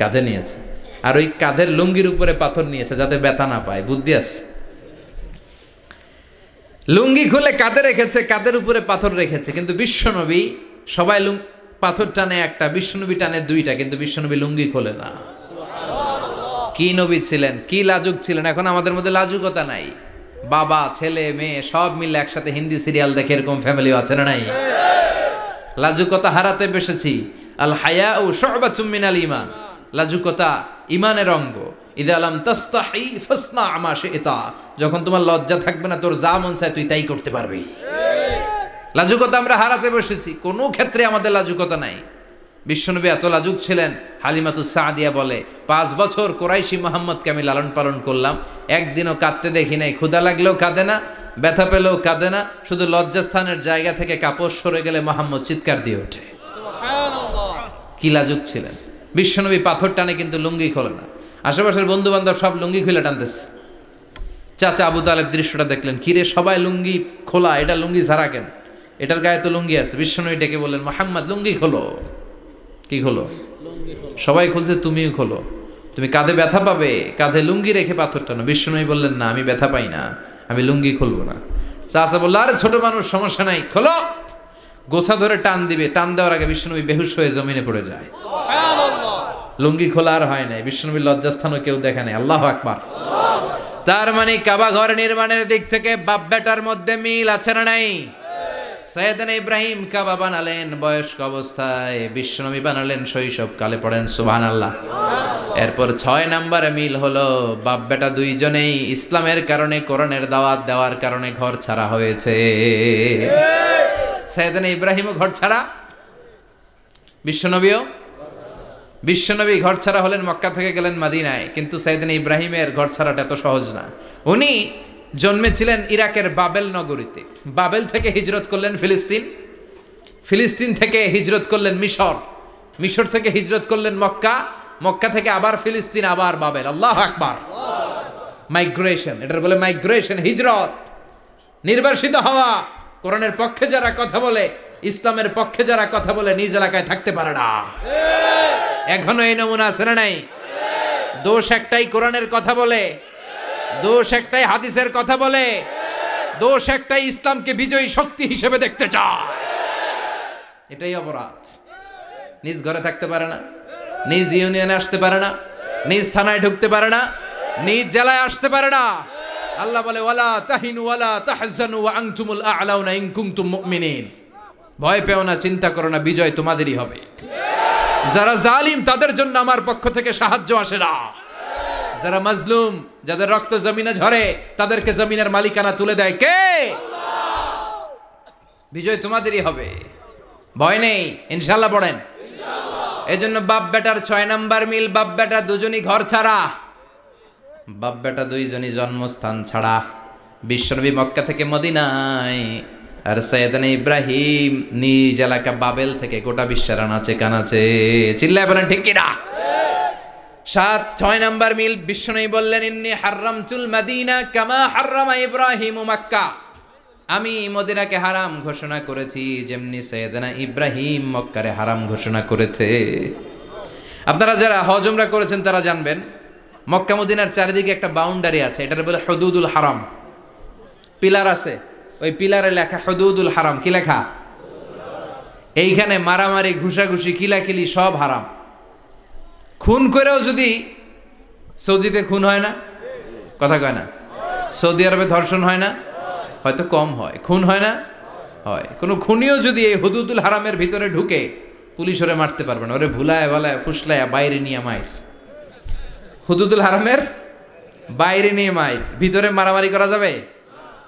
কাঁধে নিয়েছে, আর ওই কাঁধের লুঙ্গির উপরে পাথর নিয়েছে যাতে ব্যথা না পায়। বুদ্ধি আছে। লুঙ্গি খুলে কাঁধে রেখেছে, কাঁধের উপরে পাথর রেখেছে, কিন্তু বিশ্বনবী সবাই পাথর টানে একটা, বিশ্বনবী টানে দুইটা, কিন্তু বিশ্বনবী লুঙ্গি খোলে না। কি নবী ছিলেন, কি লাজুক ছিলেন। এখন আমাদের মধ্যে লাজুকতা নাই, বাবা ছেলে মেয়ে সব মিলে একসাথে হিন্দি সিরিয়াল দেখে এরকম ফ্যামিলিও আছে না নাই? লাজুকতা হারাতে বসেছি। আল হায়াউ শু'বাতুম মিনাল ঈমান, লাজুকতা ঈমানের অঙ্গ। ইযা লাম তাস্তাহি ফাসনা মা শি'তা, যখন তোমার লজ্জা থাকবে না, তোর যা মন চায় তুই তাই করতে পারবি। লাজুকতা আমরা হারাতে বসেছি, কোনো ক্ষেত্রে আমাদের লাজুকতা নাই। বিশ্বনবী এত লাজুক ছিলেন, হালিমাতুস সাদিয়া বলে 5 বছর কোরাইশি মুহাম্মদকে আমি লালন পালন করলাম, একদিনও কাঁদতে দেখি নাই। ক্ষুধা লাগলেও কাঁদে না, ব্যথা পেলেও কাঁদে না, শুধু লজ্জাস্থানের জায়গা থেকে কাপড় সরে গেলে মুহাম্মদ চিৎকার দিয়ে ওঠে। সুবহানাল্লাহ, কি লাজুক ছিলেন। বিশ্বনবী পাথর টানে কিন্তু লুঙ্গি খোলে না। আশেপাশের বন্ধু বান্ধব সব লুঙ্গি খুলে টানতেছে। চাচা আবু তালেব দৃশ্যটা দেখলেন, কিরে সবাই লুঙ্গি খোলা, এটা লুঙ্গি ছাড়া কেন? এটার গায়ে তো লুঙ্গি আছে। বিশ্বনবী ডেকে বললেন, মুহাম্মদ লুঙ্গি খোলো। কি খোলো? সবাই খুলছে, তুমিও খোলো, তুমি কাঁধে ব্যথা পাবে, কাঁধে লুঙ্গি রেখে পাথর টানো। বিশ্বনবী বললেন, না আমি ব্যথা পাই না, আমি লুঙ্গি খুলবো না। চাচা বলল, আরে ছোট মানুষ, সমস্যা নাই, খোলো। গোছা ধরে টান দিবে, টান দেওয়ার আগে বিশ্বনবী বেহুশ হয়ে জমিনে পড়ে যায়। লুঙ্গি খোলা আর হয় নাই। বিশ্বনবীর লজ্জাস্থানও কেউ দেখে নাই। আল্লাহু আকবার। তার মানে কাবা ঘর নির্মাণের দিক থেকে বাপ বেটার মধ্যে মিল আছে না নাই? সাইয়েদনা ইব্রাহিম কাবা বানালেন বয়স্ক অবস্থায়, বিশ্বনবী বানালেন শৈশবকালে। পড়েন সুবহানাল্লাহ। এরপর 6 নম্বরে মিল হলো, বাপ বেটা দুইজনেই ইসলামের কারণে, কোরআনের দাওয়াত দেওয়ার কারণে ঘর ছাড়া হয়েছে। সাইয়েদনা ইব্রাহিমও ঘর ছাড়া, বিশ্বনবী ঘর ছাড়া হলেন, মক্কা থেকে গেলেন মদিনায়। কিন্তু সাইয়েদনা ইব্রাহিমের ঘর ছাড়াটা এত সহজ না। উনি জন্মেছিলেন ইরাকের বাবেল নগরীতে। বাবেল থেকে হিজরত করলেন ফিলিস্তিন, ফিলিস্তিন থেকে হিজরত করলেন মিশর, মিশর থেকে হিজরত করলেন মক্কা, মক্কা থেকে আবার ফিলিস্তিন, আবার বাবেল। আল্লাহু আকবার। মাইগ্রেশন, এটার বলে মাইগ্রেশন, হিজরত, নির্বাসিত হওয়া। কোরআনের পক্ষে যারা কথা বলে, ইসলামের পক্ষে যারা কথা বলে, নিজ এলাকায় থাকতে পারে না। এখনো এই নমুনা আছে না নাই? দোষ একটাই, কোরআনের কথা বলে, দোষ একটাই, হাদিসের কথা বলে, দোষ একটাই, ইসলামকে বিজয়ী শক্তি হিসেবে দেখতে চায়। এটাই অপরাধ। নিজ ঘরে থাকতে পারে না, নিজ ইউনিয়নে আসতে পারে না, নিজ থানায় ঢুকতে পারে না, নিজ জেলায় আসতে পারে না। আল্লাহ বলে, ওয়ালা তাহিনু ওয়ালা তাহজানু ওয়া আনতুমুল আ'লাউনা ইন কুনতুম মুমিনিন। ভয় পেও না, চিন্তা করো না, বিজয় তোমাদেরই হবে। যারা জালিম তাদের জন্য আমার পক্ষ থেকে সাহায্য আসে না। যারা মাজলুম, যাদের রক্ত জমিনে ঝরে, তাদেরকে জমিনের মালিকানা তুলে দেয় কে? আল্লাহ। বিজয় তোমাদেরই হবে, ভয় নেই, ইনশাআল্লাহ। পড়েন ইনশাআল্লাহ। এজন্য বাপ বেটার 6 নাম্বার মিল, বাপ বেটা দুজনই ঘর ছাড়া, বাপ বেটা দুইজনই জন্মস্থান ছাড়া। বিশ্বনবী মক্কা থেকে মদিনায়, আর সাইয়েদনা ইব্রাহিম নিজ এলাকা বাবেল থেকে গোটা বিশ্বের আনাচে কানাচে। চিল্লায় বলেন ঠিক কিনা? 6 নাম্বার মিল, বিশ্বনবী বললেন, ইন্নী হারামতুল মাদিনা কামা হারামা ইব্রাহিম মক্কা। আমি মদিনাকে হারাম ঘোষণা করেছি যেমনি সাইয়েদনা ইব্রাহিম মক্কারে হারাম ঘোষণা করেছে। আপনারা যারা হজ উমরা করেছেন তারা জানবেন, মক্কা মদিনার চারিদিকে একটা বাউন্ডারি আছে, এটার বলে হুদুদুল হারাম। পিলার আছে, ওই পিলারে লেখা হুদুদুল হারাম। কি লেখা? এইখানে মারামারি, ঘুষাঘুষি, কিলাকিলি সব হারাম। খুন করেও যদি, সৌদিতে খুন হয় না, কথা কয় না? সৌদি আরবে ধর্ষণ হয় না? হয়তো কম হয়, খুন হয় না? হয়। কোনো খুনিও যদি এই হুদুদুল হারামের ভিতরে ঢুকে, পুলিশ ওরে মারতে পারবে না, ওরে ভুলায় ভালায় ফুসলায় বাইরে নিয়ে মায়ের। হুদুদুল হারামের বাইরে নিয়ে মায়ের, ভিতরে মারামারি করা যাবে?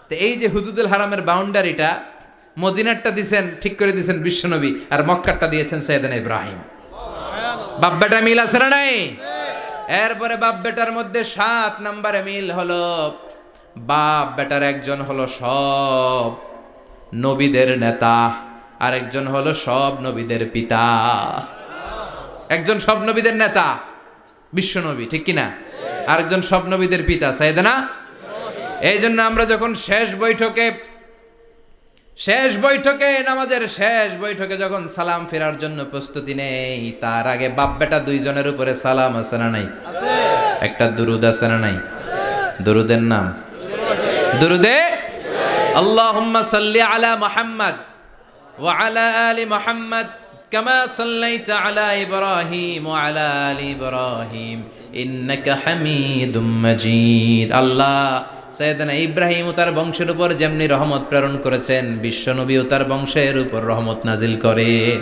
তো এই যে হুদুদুল হারামের বাউন্ডারিটা, মদিনারটা দিয়েছেন, ঠিক করে দিয়েছেন বিশ্বনবী, আর মক্কারটা দিয়েছেন সাইয়েদনা ইব্রাহিম। বাপ বেটা মিল আছে না নাই? এরপরে বাপ বেটার মধ্যে 7 নম্বরে মিল হলো, বাপ বেটার একজন হলো সব নবীদের নেতা, আর একজন হলো সব নবীদের পিতা। একজন সব নবীদের নেতা বিশ্বনবী, ঠিক কিনা? আরেকজন সব নবীদের পিতা সাইয়েদনা। এই জন্য আমরা যখন শেষ বৈঠকে শেষ বৈঠকে, নামাজের শেষ বৈঠকে যখন সালাম ফেরার জন্য প্রস্তুতি নেই, তার আগে বাপ বেটা দুইজনের উপরে সালাম আছে না নাই? একটা দুরুদ আছে না নাই? দুরুদের নাম দুরুদে আল্লাহুম্মা সাল্লি আলা মুহাম্মদ ওয়া আলা আলি মুহাম্মদ কামা সাল্লাইতা আলা ইব্রাহিম ওয়া আলা আলি ইব্রাহিম ইন্নাকা হামিদুম মাজিদ। আল্লাহ সাইয়েদনা ইব্রাহিম ও তার বংশের উপর যেমনি রহমত প্রেরণ করেছেন, বিশ্বনবী ও তার বংশের উপর রহমত নাজিল করেন।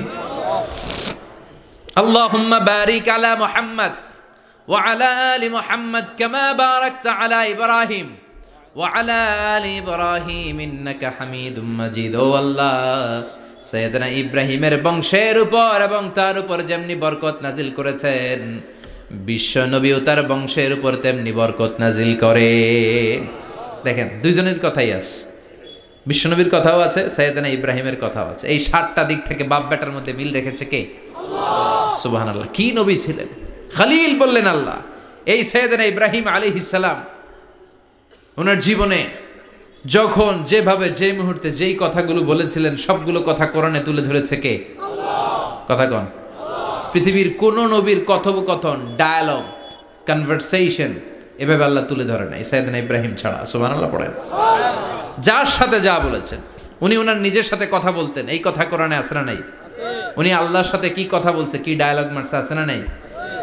আল্লাহুম্মা বারিক আলা মুহাম্মদ ওয়া আলা আলি মুহাম্মদ কামা বারাকতা আলা ইব্রাহিম ওয়া আলা আলি ইব্রাহিম ইন্নাকা হামিদুম মাজিদ। ও আল্লাহ, সাইয়েদনা ইব্রাহিমের বংশের উপর এবং তার উপর যেমনি বরকত নাজিল করেছেন, বিশ্বনবী ও তার বংশের উপর তেমনি বরকত নাজিল করেন। দেখেন, দুইজনের কথাই আছে, বিশ্বনবীর কথাও আছে, সাইয়েদনা ইব্রাহিমের কথাও আছে। এই 7টা দিক থেকে বাপ বেটার মধ্যে মিল রেখেছে কে? আল্লাহ। সুবহানাল্লাহ। কি নবী ছিলেন! খলিল বললেন আল্লাহ। এই সাইয়েদনা ইব্রাহিম আলাইহিস সালাম ওনার জীবনে যখন যেভাবে যে মুহূর্তে যেই কথাগুলো বলেছিলেন, সবগুলো কথা কোরআনে তুলে ধরেছে কে? আল্লাহ। কথা কোন? পৃথিবীর কোন নবীর কথোপকথন, ডায়ালগ, কনভারসেশন এভাবে আল্লাহ তুলে ধরে নাই সাইয়েদনা ইব্রাহিম ছাড়া। সুবহানাল্লাহ পড়েন। যার সাথে যা বলেছেন, উনি ওনার নিজের সাথে কথা বলতেন, এই কথা কোরআনে আছে না নাই? উনি আল্লাহর সাথে কি কথা বলছে, কি ডায়ালগ মারছে, আছে না নাই?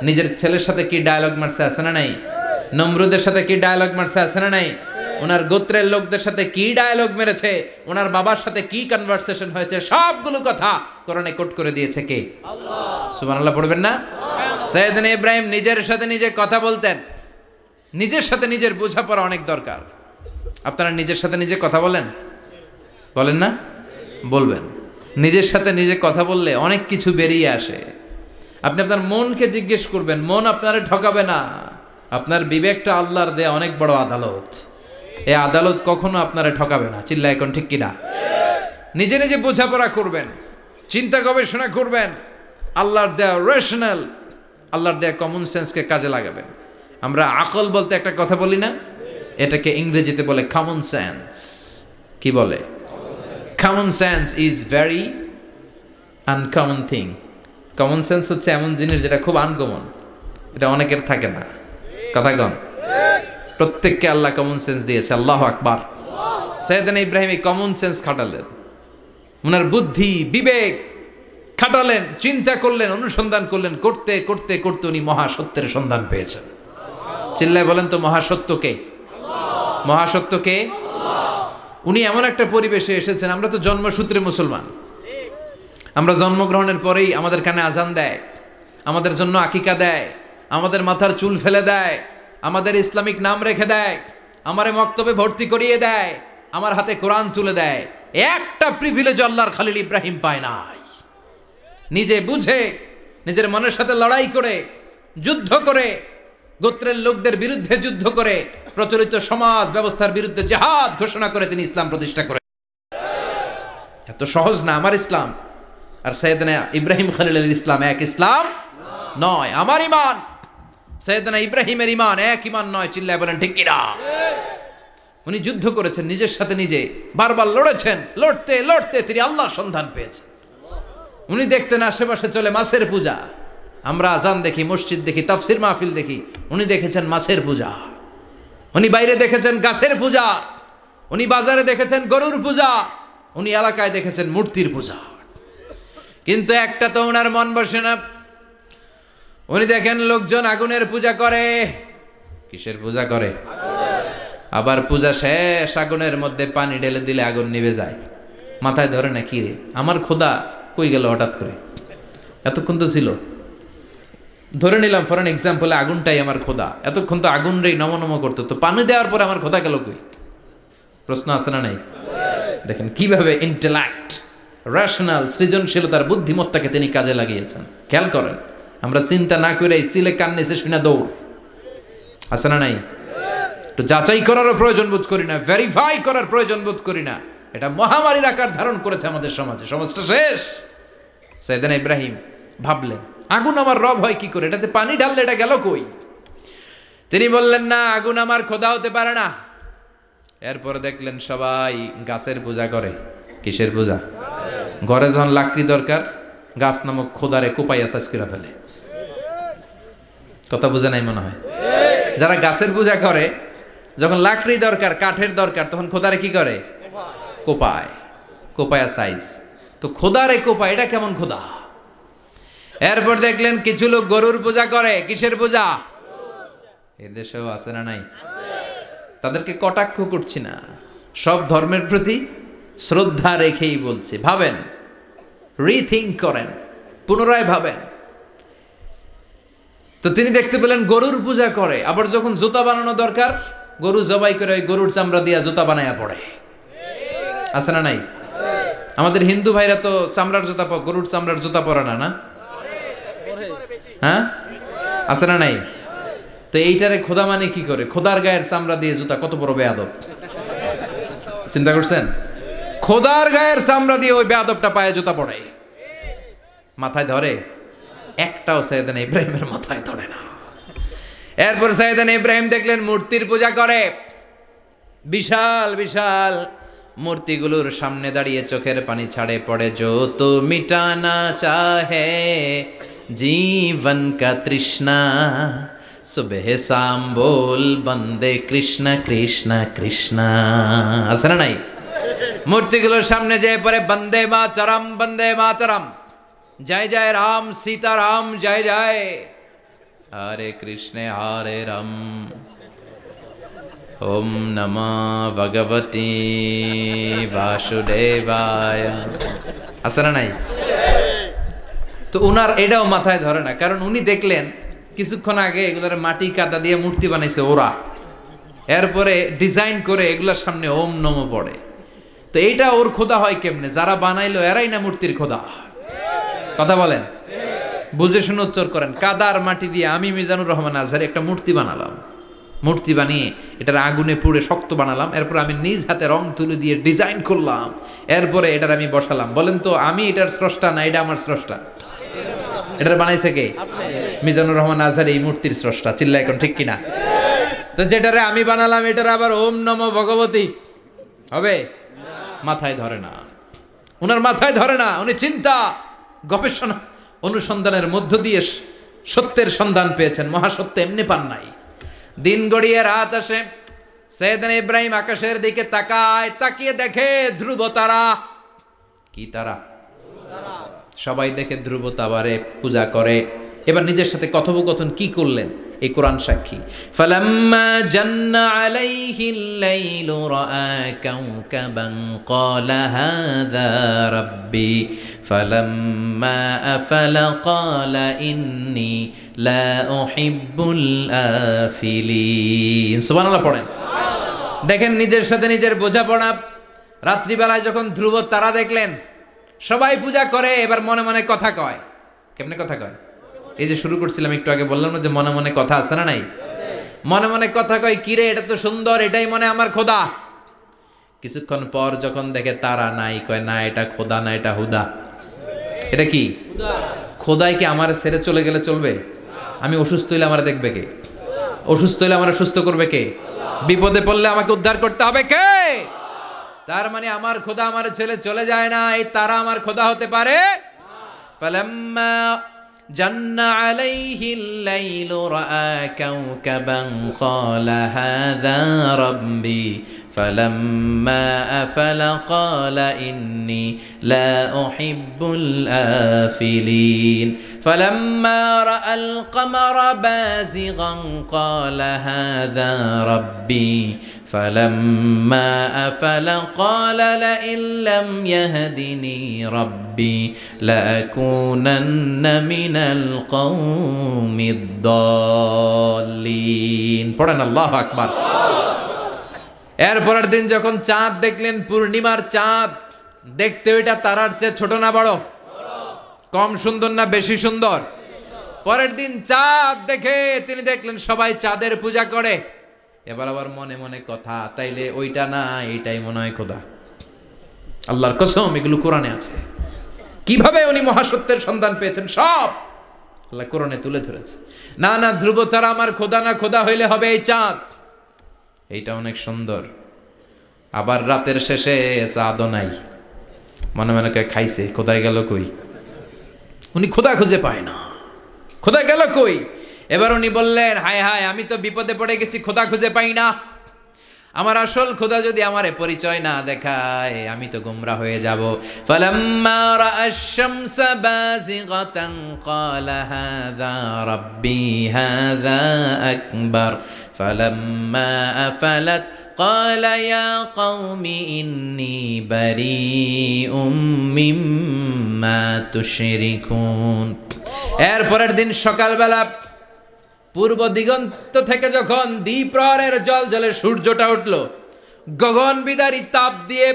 নিজের ছেলের সাথে কি ডায়ালগ মারছে, আছে না নাই? নমরুদের সাথে কি ডায়ালগ মারছে, আছে না নাই? ওনার গোত্রের লোকদের সাথে কি ডায়ালগ মেরেছে, ওনার বাবার সাথে কি কনভারসেশন হয়েছে, সবগুলো কথা কোরআনে কোট করে দিয়েছে কে? আল্লাহ। সুবহানাল্লাহ পড়বেন না? সাইয়েদনা ইব্রাহিম নিজের সাথে নিজে কথা বলতেন। নিজের সাথে নিজের বোঝাপড়া অনেক দরকার। আপনারা নিজের সাথে নিজে কথা বলেন? বলেন না? বলবেন। নিজের সাথে নিজে কথা বললে অনেক কিছু বেরিয়ে আসে। আপনি আপনার মনকে জিজ্ঞেস করবেন, মন আপনারে ঠকাবে না। আপনার বিবেকটা আল্লাহর দেয়া অনেক বড় আদালত। এই আদালত কখনো আপনারে ঠকাবে না। চিল্লায় এখন ঠিক কিনা? নিজে নিজে বোঝাপড়া করবেন, চিন্তা গবেষণা করবেন, আল্লাহর দেয়া রেশনাল, আল্লাহর দেয়া কমন সেন্সকে কাজে লাগাবেন। আমরা আকল বলতে একটা কথা বলি না, এটাকে ইংরেজিতে বলে কমন সেন্স। কি বলে? Common sense is very uncommon thing. Common sense হচ্ছে এমন জিনিস যেটা খুব আনকমন, এটা অনেকের থাকে না। কথা কন? প্রত্যেককে আল্লাহ কমন সেন্স দিয়েছে। আল্লাহু আকবার। সাইয়েদনা ইব্রাহিম এই কমন সেন্স খাটালেন, ওনার বুদ্ধি বিবেক খাটালেন, চিন্তা করলেন, অনুসন্ধান করলেন, করতে করতে করতে উনি মহাসত্যের সন্ধান পেয়েছেন। চিল্লায় বলেন তো, মহাসত্যকে? মহাসত্যকে? উনি এমন একটা পরিবেশে এসেছেন, আমরা তো জন্মসূত্রে মুসলমান। আমরা জন্মগ্রহণের পরেই আমাদের কানে আজান দেয়, আমাদের জন্য আকিকা দেয়, আমাদের মাথার চুল ফেলে দেয়, আমাদের ইসলামিক নাম রেখে দেয়, আমারে মক্তবে ভর্তি করিয়ে দেয়, আমার হাতে কোরআন তুলে দেয়। একটা প্রিভিলেজ আল্লাহর খলিল ইব্রাহিম পায় নাই। নিজে বুঝে, নিজের মনের সাথে লড়াই করে, যুদ্ধ করে, গোত্রের লোকদের বিরুদ্ধে যুদ্ধ করে, প্রচলিত সমাজ ব্যবস্থার বিরুদ্ধে জিহাদ ঘোষণা করে তিনি ইসলাম প্রতিষ্ঠা করেন। এত সহজ না আমার ইসলাম আর সাইয়েদনা ইব্রাহিম খলিলের ইসলাম এক ইসলাম নয়। আমার ঈমান সাইয়েদনা ইব্রাহিমের ঈমান এক ঈমান নয়। চিল্লায় বলেন ঠিক কিনা? উনি যুদ্ধ করেছেন, নিজের সাথে নিজে বারবার লড়েছেন, লড়তে লড়তে তিনি আল্লাহর সন্ধান পেয়েছেন। উনি দেখতেন আশেপাশে চলে মাছের পূজা। আমরা আজান দেখি, মসজিদ দেখি, তাফসির মাহফিল দেখি, উনি দেখেছেন মাছের পূজা। উনি বাইরে দেখেছেন গাছের পূজা, উনি বাজারে দেখেছেন গরুর পূজা, উনি এলাকায় দেখেছেন মূর্তির পূজা। কিন্তু একটা তো ওনার মন বসে না। উনি দেখেন লোকজন আগুনের পূজা করে। কিসের পূজা করে? আবার পূজা শেষ, আগুনের মধ্যে পানি ঢেলে দিলে আগুন নিভে যায়। মাথায় ধরে না, কি রে আমার খোদা কই গেল হঠাৎ করে, এতক্ষণ তো ছিল। ধরে নিলাম ফর অ্যান এক্সাম্পল, আগুনটাই আমার খোদা, এতক্ষণ তো আগুন রেই নম নম করতো, তো পানি দেওয়ার পরে আমার খোদা গেল কই? প্রশ্ন আছে না নাই? দেখেন কিভাবে ইন্টেলেক্ট, রেশনাল, সৃজনশীলতার বুদ্ধিমত্তাকে তিনি কাজে লাগিয়েছেন। খেয়াল করেন, আমরা চিন্তা না করে সিলে কান্নেছে শুনে দৌড়। আছে না নাই? একটু যাচাই করারও প্রয়োজন বোধ করি না, ভেরিফাই করার প্রয়োজন বোধ করি না। এটা মহামারীর আকার ধারণ করেছে আমাদের সমাজে, সমাজটা শেষ। সাইয়েদনা ইব্রাহিম ভাবলেন, আগুন আমার রব হয় কি করে, এটাতে পানি ঢাললে এটা গেল কই? তিনি বললেন, না, আগুন আমার খোদা হতে পারে না। এরপর দেখলেন সবাই গাছের পূজা করে। কিসের পূজা? ঘরে যখন লাকড়ি দরকার গাছ নামক খোদারে কোপাইয়া সাজ করে ফেলে। কথা বুঝে নাই মনে হয়? যারা গাছের পূজা করে যখন লাকড়ি দরকার কাঠের দরকার তখন খোদারে কি করে? কোপায়, কোপায়া সাইজ। তো খোদারে কোপায়, এটা কেমন খোদা? এরপর দেখলেন কিছু লোক গরুর পূজা করে। কিসের পূজা? এদেশেও আছে না নাই? তাদেরকে কটাক্ষ করছি না, সব ধর্মের প্রতি শ্রদ্ধা রেখেই বলছি। ভাবেন, রিথিঙ্ক করেন, পুনরায় ভাবেন। তো তিনি দেখতে পেলেন গরুর পূজা করে, আবার যখন জুতা বানানো দরকার গরু জবাই করে ওই গরুর চামড়া দিয়া জুতা বানায়া পড়ে। আছে না নাই? আমাদের হিন্দু ভাইরা তো চামড়ার জুতা, গরুর চামড়ার জুতা পরে না, না? হ্যাঁ, আছে না নাই? তো এইটারে খোদা মানে কি করে? খোদার গায়ের চামড়া দিয়ে জুতা, কত বড় বেয়াদব! চিন্তা করছেন? খোদার গায়ের চামড়া দিয়ে ওই বেয়াদবটা পায়ে জুতা পড়ে, মাথায় ধরে? একটাও সাইয়েদনা ইব্রাহিমের মাথায় ধরে না। এরপর সাইয়েদনা ইব্রাহিম দেখলেন মূর্তির পূজা করে। বিশাল বিশাল মূর্তিগুলোর সামনে দাঁড়িয়ে চোখের পানি ছাড়ে পড়ে। যো তো মিটানা চাহে জীবন কা তৃষ্ণা, সুবহ শাম বল বন্দে কৃষ্ণ কৃষ্ণ কৃষ্ণ। আছে না নাই? মূর্তিগুলোর সামনে যেয়ে পড়ে বন্দে মাতরম, বন্দে মাতরম, জয় জয় রাম সীতারাম, জয় জয় হরে কৃষ্ণ হরে রাম, ওম নমঃ ভগবতে বাসুদেবায়। আছে না নাই? তো উনার এটাও মাথায় ধরে না, কারণ উনি দেখলেন কিছুক্ষণ আগে এগুলোর মাটি কাদা দিয়ে মূর্তি বানাইছে ওরা, এরপরে ডিজাইন করে এগুলোর সামনে ওম নমঃ পড়ে। তো এইটা ওর খোদা হয় কেমনে? যারা বানাইলো এরাই না মূর্তির খোদা। কথা বলেন, বুঝে শুনে উচ্চার করেন। কাদার মাটি দিয়ে আমি মিজানুর রহমান আজহারি একটা মূর্তি বানালাম, মূর্তি বানিয়ে এটার আগুনে পুড়ে শক্ত বানালাম, এরপর আমি নিজ হাতে রং তুলি দিয়ে ডিজাইন করলাম, এরপরে এটার আমি বসালাম। বলেন তো আমি এটার স্রষ্টা না এটা আমার স্রষ্টা? এটার বানাইছে কে? মিজানুর রহমান আজহারি এই মূর্তির স্রষ্টা। চিল্লা এখন ঠিক কিনা? তো যেটারে আমি বানালাম এটার আবার ওম নমঃ ভগবতী হবে? মাথায় ধরে না, উনার মাথায় ধরে না। উনি চিন্তা গবেষণা অনুসন্ধানের মধ্য দিয়ে সত্যের সন্ধান পেয়েছেন। মহাসত্য এমনি পান নাই। দিন গড়িয়ে রাত আসে, সাইয়েদনা ইব্রাহিম আকাশের দিকে তাকায়, তাকিয়ে দেখে ধ্রুব তারা। কি তারা? সবাই দেখে ধ্রুব তারারে পূজা করে। এবার নিজের সাথে কথোপকথন কি করলেন এই কোরআন সাক্ষী। ফালাম্মা জান্না আলাইহিল লাইলু রাআ কাওকাবান ক্বালা হাযা রাব্বি ফালাম্মা আফালা ক্বালা ইন্নী লা উহিব্বুল আফিলিন। সুবহানাল্লাহ পড়েন। দেখেন নিজের সাথে নিজের বোঝাপড়া। রাত্রিবেলায় যখন ধ্রুব তারা দেখলেন সবাই পূজা করে, এবার মনে মনে কথা কয়। কেমনে কথা কয়? এই যে শুরু করছিলাম একটু আগে, বললাম না যে মনে মনে কথা আছে না নাই? মনে মনে কথা কয়, কিরে এটা তো সুন্দর, এটাই মনে আমার খোদা। কিছুক্ষণ পর যখন দেখে তারা নাই, কয় না এটা খোদা না, এটা হুদা। এটা কি? খোদাই কি আমার ছেড়ে চলে গেলে চলবে? আমি অসুস্থ হইলে আমার দেখবে কে? অসুস্থ হইলে আমার সুস্থ করবে কে? বিপদে পড়লে আমাকে উদ্ধার করতে হবে কে? তার মানে আমার খোদা আমার ছেলে চলে যায় না, এই তারা আমার খোদা হতে পারে? ফালাম্মা জান্না আলাইহিল লাইলু রাআ কাওকাবান ক্বালা হাযা রাব্বি ফালাম্মা আফালা ক্বালা ইন্নী লা উহিব্বুল আফিলিন ফালাম্মা রাআল কমারা বাযিগান ক্বালা হাযা রাব্বি فلما أفل قال لئن لم يهدني ربي لأكونن من القوم الضالين পড়েন আল্লাহু আকবার। এরপরের দিন যখন চাঁদ দেখলেন, পূর্ণিমার চাঁদ, দেখতে ওইটা তারার চেয়ে ছোট না বড়? কম সুন্দর না বেশি সুন্দর? পরের দিন চাঁদ দেখে তিনি দেখলেন সবাই চাঁদের পূজা করে। এবার আবার মনে মনে কথা, তাইলে ওইটা না এইটাই মনে হয় খোদা। আল্লাহর কসম এগুলো কোরআনে আছে। কিভাবে উনি মহাসত্যের সন্ধান পেয়েছেন সব আল্লাহ কোরআনে তুলে ধরেছে। না না ধ্রুব তারা আমার খোদা না, খোদা হইলে হবে এই চাঁদ। এইটা অনেক সুন্দর। আবার রাতের শেষে চাঁদও নাই, মনে মনে খাইছে, কোথায় গেল কই? উনি খোদা খুঁজে পায় না, খোদা গেল কই? এবার উনি বললেন, হায় হায়, আমি তো বিপদে পড়ে গেছি, খোদা খুঁজে পাই না। আমার আসল খোদা যদি আমারে পরিচয় না দেখায়, আমি তো গোমরা হয়ে যাব। ফালাম্মা রাআশ শামসা বাযিগাতান ক্বালা হাযা রাব্বি হাযা আকবার ফালাম্মা আফালাত ক্বালা ইয়া কওমি ইন্নী বারীউম মিম্মা তুশরিকুন। এর পরের দিন সকালবেলা পূর্ব দিগন্ত থেকে যখন দ্বিপ্রহরের জলে সূর্যটা উঠল, গগন বিদারী তাপ দিয়ে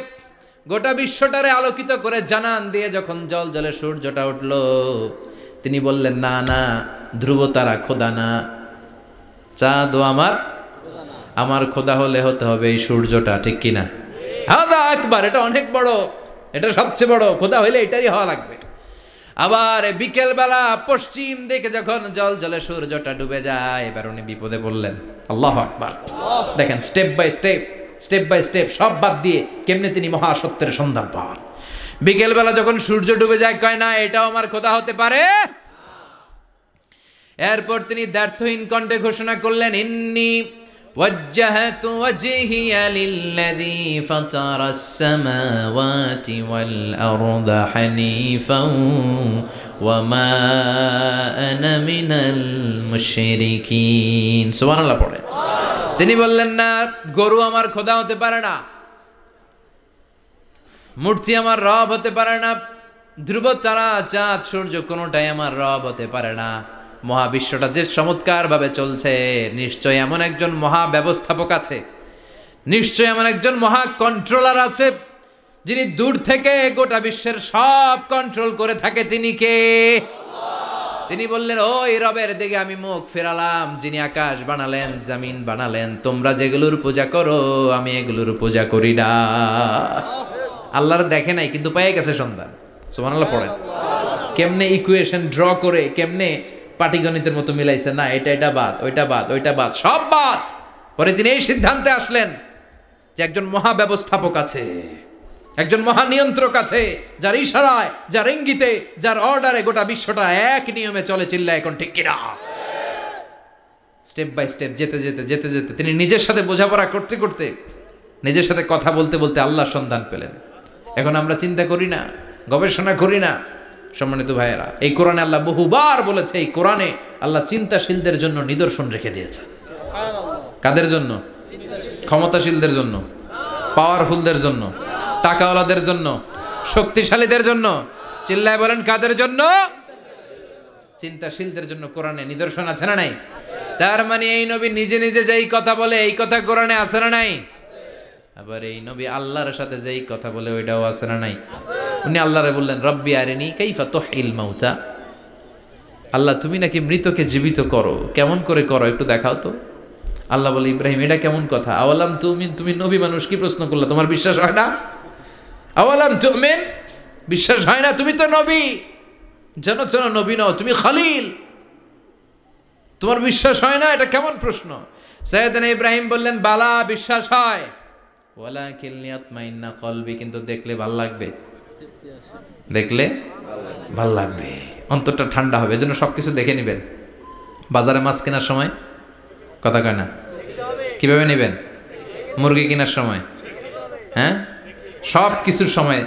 গোটা বিশ্বটারে আলোকিত করে জানান দিয়ে যখন জলে সূর্যটা উঠল, তিনি বললেন, না না, ধ্রুব তারা খোদা না, চাঁদও আমার খোদা হলে হতে হবে এই সূর্যটা, ঠিক কিনা? হাদা আকবার, এটা অনেক বড়, এটা সবচেয়ে বড়, খোদা হইলে এটারই হওয়া লাগবে। আবার বিকেল বেলা পশ্চিম দিকে যখন জলে সূর্যটা ডুবে যায়, এবার উনি বিপদে পড়লেন। আল্লাহু আকবার। দেখেন, স্টেপ বাই স্টেপ সব বাদ দিয়ে কেমনে তিনি মহাসত্যের সন্ধান পান। বিকেল বেলা যখন সূর্য ডুবে যায়, কয় না এটাও আমার খোদা হতে পারে। এরপর তিনি দ্ব্যর্থহীন কণ্ঠে ঘোষণা করলেন, ইন্নী وجهت وجهي للذي فطر السماوات والأرض حنيفا وما أنا من المشركين। সুবহানাল্লাহ পড়ে। তিনি বললেন, না, গরু আমার খোদা হতে পারে না, মূর্তি আমার রব হতে পারে না, ধ্রুব তারা চাঁদ সূর্য কোনোটাই আমার রব হতে পারে না। মহাবিশ্বটা যে চমৎকার ভাবে চলছে, নিশ্চয় এমন একজন মহা ব্যবস্থাপক আছে, নিশ্চয় এমন একজন মহা কন্ট্রোলার আছে, যিনি দূর থেকে গোটা বিশ্বের সব কন্ট্রোল করে থাকে। তিনি কে? তিনি বললেন, ওই রবের দিকে আমি মুখ ফেরালাম, যিনি আকাশ বানালেন, জমিন বানালেন। তোমরা যেগুলোর পূজা করো, আমি এগুলোর পূজা করি না। আল্লাহর দেখে নাই, কিন্তু পেয়ে গেছে সন্ধান। সুবহানাল্লাহ পড়েন। কেমনে ইকুয়েশন ড্র করে, কেমনে পাটিগণিতের মতো মিলাইছে, না এটা বাদ, ওইটা বাদ, সব বাদ। পরে তিনি এই সিদ্ধান্তে আসলেন যে একজন মহা ব্যবস্থাপক আছে, একজন মহা নিয়ন্ত্রক আছে, যার ইশারায়, যার ইঙ্গিতে, যার অর্ডারে গোটা বিশ্বটা এক নিয়মে চলে। চিল্লা এখন ঠিক কিনা? স্টেপ বাই স্টেপ যেতে যেতে তিনি নিজের সাথে বোঝাপড়া করতে করতে, নিজের সাথে কথা বলতে বলতে আল্লাহর সন্ধান পেলেন। এখন আমরা চিন্তা করি না, গবেষণা করি না। সম্মানিত ভাইয়েরা, এই কোরআনে আল্লাহ বহুবার বলেছে, এই কোরআনে আল্লাহ চিন্তাশীলদের জন্য নিদর্শন রেখে দিয়েছেন। কাদের জন্য? ক্ষমতাশীলদের জন্য, পাওয়ারফুলদের জন্য, টাকাওয়ালাদের জন্য, শক্তিশালীদের জন্য। চিল্লায় বলেন, কাদের জন্য? চিন্তাশীলদের জন্য কোরআনে নিদর্শন আছে না নাই? তার মানে এই নবী নিজে নিজে যেই কথা বলে, এই কথা কোরআনে আছে না নাই? আবার এই নবী আল্লাহর সাথে যেই কথা বলে, ওইটাও আছে না নাই? উনি আল্লাহরে বললেন, রব্বি আরিনি কাইফা তুহিল মাউতা। আল্লাহ, তুমি নাকি মৃতকে জীবিত করো, কেমন করে করো একটু দেখাও তো। আল্লাহ বলে, ইব্রাহিম, এটা কেমন কথা? আওয়ালাম তুমিন, তুমি নবী মানুষ, কি প্রশ্ন করলা? তোমার বিশ্বাস হয় না? আওয়ালাম তুমিন, বিশ্বাস হয় না? তুমি তো নবী, জানো নবী নও, তুমি খলিল, তোমার বিশ্বাস হয় না? এটা কেমন প্রশ্ন? সাইয়েদনা ইব্রাহিম বললেন, বালা, বিশ্বাস হয়, ওয়ালাকিন লিয়াতমাইন্না কলবি, কিন্তু দেখলে ভাল লাগবে, দেখলে ভাল লাগবে, অন্তরটা ঠান্ডা হবে। এজন্য সবকিছু দেখে নেবেন। বাজারে মাছ কেনার সময় কথা কয় না, কিভাবে নেবেন? মুরগি কেনার সময়, হ্যাঁ, সব কিছুর সময়,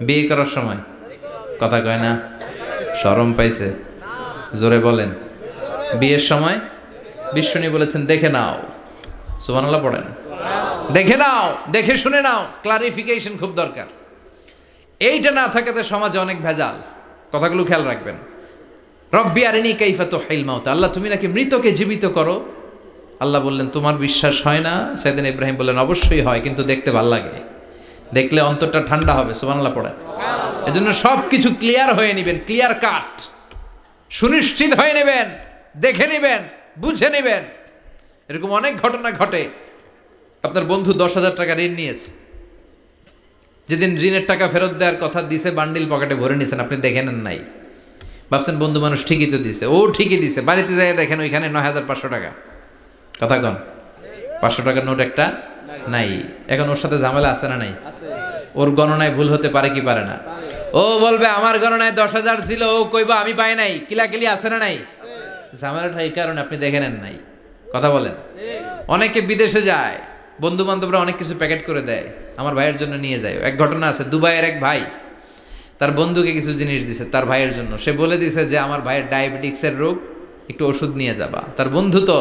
বিয়ে করার সময় কথা কয় না, শরম পাইছে, জোরে বলেন। বিয়ের সময় বিশ্বনী বলেছেন, দেখে নাও। সুবহানাল্লাহ পড়েন। দেখে নাও, দেখে শুনে নাও, ক্লারিফিকেশন খুব দরকার। এইটা না থাকাতে সমাজে অনেক ভেজাল। কথাগুলো খেয়াল রাখবেন। রব্বি আরিনি কাইফা তুহিল মাউতা, আল্লাহ, তুমি নাকি মৃতকে জীবিত করো। আল্লাহ বললেন, তোমার বিশ্বাস হয় না? সাইয়েদনা ইব্রাহিম বললেন, অবশ্যই হয়, কিন্তু দেখতে ভাল লাগে, দেখলে অন্তরটা ঠান্ডা হবে। সুবহানাল্লাহ পড়ে। এজন্য সব কিছু ক্লিয়ার হয়ে নেবেন, ক্লিয়ার কাট, সুনিশ্চিত হয়ে নেবেন, দেখে নেবেন, বুঝে নেবেন। এরকম অনেক ঘটনা ঘটে। আপনার বন্ধু 10,000 টাকা ঋণ নিয়েছে, যেদিন ঋণের টাকা ফেরত দেওয়ার কথা দিছে, বান্ডিল পকেটে ভরে নিয়েছেন, আপনি দেখে নেন নাই। ভাবছেন বন্ধু মানুষ, ঠিকই তো দিছে, ও ঠিকই দিছে। বাড়িতে যাই দেখেন ওইখানে 9,500 টাকা। কথা কন, 500 টাকার নোট একটা নাই। এখন ওর সাথে ঝামেলা আছে না নাই? ওর গণনায় ভুল হতে পারে কি পারে না? ও বলবে আমার গণনায় 10,000 ছিল, ও কইবা আমি পাই নাই, কিলাকিলি আছে না নাই? ঝামেলাটা এই কারণে আপনি দেখে নেন নাই। কথা বলেন। অনেকে বিদেশে যায়, বন্ধু বান্ধবরা অনেক কিছু প্যাকেট করে দেয়, আমার ভাইয়ের জন্য নিয়ে যায়। এক ঘটনা আছে, দুবাইয়ের এক ভাই তার বন্ধুকে কিছু জিনিস দিছে তার ভাইয়ের জন্য। সে বলে দিছে যে আমার ভাইয়ের ডায়াবেটিক্সের রোগ, একটু ওষুধ নিয়ে যাবা। তার বন্ধু তো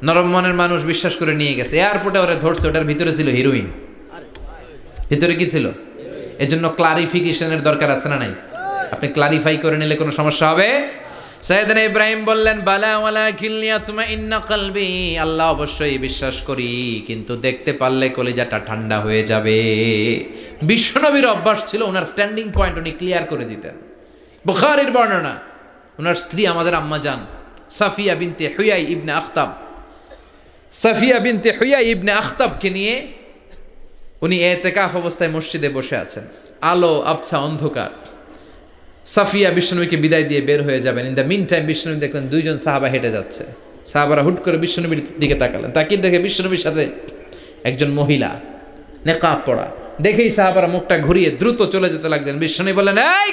নরম মনের মানুষ, বিশ্বাস করে নিয়ে গেছে। এয়ারপোর্টে ওরা ধরছে, ওটার ভিতরে ছিল হিরোইন। ভিতরে কি ছিল? এজন্য ক্লারিফিকেশনের দরকার আছে না নাই? আপনি ক্লারিফাই করে নিলে কোনো সমস্যা হবে? সাইয়েদনা ইব্রাহিম বললেন বালা ওয়ালাকিন লিয়াতমাইন্না কলবি, আল্লাহ অবশ্যই বিশ্বাস করি, কিন্তু দেখতে পারলে কলিজাটা ঠান্ডা হয়ে যাবে। বিশ্বনবীর অভ্যাস ছিল, ওনার স্ট্যান্ডিং পয়েন্ট উনি ক্লিয়ার করে দিতেন। বুখারীর বর্ণনা, ওনার স্ত্রী আমাদের আম্মা জান সাফিয়া বিনতে হুয়াই ইবনে আখতাব, সাফিয়া বিনতে হুয়াই ইবনে আখতাবকে নিয়ে উনি ইতিকাফ অবস্থায় মসজিদে বসে আছেন। আলো আবছা অন্ধকার। সাফিয়া বিশ্বনবীকে বিদায় দিয়ে বের হয়ে যাবেন। ইন দ্য মিন টাইম বিশ্বনবী দেখলেন দুইজন সাহাবা হেঁটে যাচ্ছে। সাহাবারা হুট করে বিশ্বনবীর দিকে তাকালেন। তাকিয়ে দেখে বিশ্বনবীর সাথে একজন মহিলা, নেকাব পড়া। দেখেই সাহাবারা মুখটা ঘুরিয়ে দ্রুত চলে যেতে লাগলেন। বিশ্বনবী বললেন, এই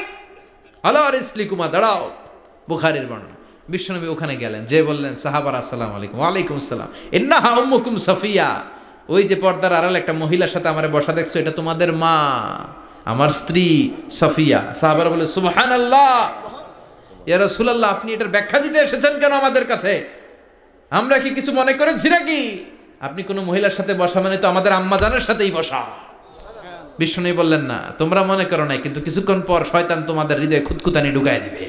আলা রিসলিকুমা, দাঁড়াও। বুখারীর বর্ণনা। বিশ্বনবী ওখানে গেলেন, যে বললেন সাহাবারা আসসালামু আলাইকুম। ওয়ালাইকুম আসসালাম। ইন্নাহা উম্মুকুম সাফিয়া, ওই যে পর্দার আড়ালে একটা মহিলার সাথে আমারে বসা দেখছো, এটা তোমাদের মা, আমার স্ত্রী সাফিয়া। সাহাবারা বলে সুবহানাল্লাহ, ইয়া রাসূলুল্লাহ, আপনি এটার ব্যাখ্যা দিতে এসেছেন কেন আমাদের কাছে? আমরা কি কিছু মনে করেছি নাকি? আপনি কোনো মহিলার সাথে বসা মানে তো আমাদের আম্মা জানের সাথেই বসা। বিষ্ণু বললেন, না তোমরা মনে করো নাই, কিন্তু কিছুক্ষণ পর শয়তান তোমাদের হৃদয়ে খুঁতখুতানি ঢুকায় দিবে।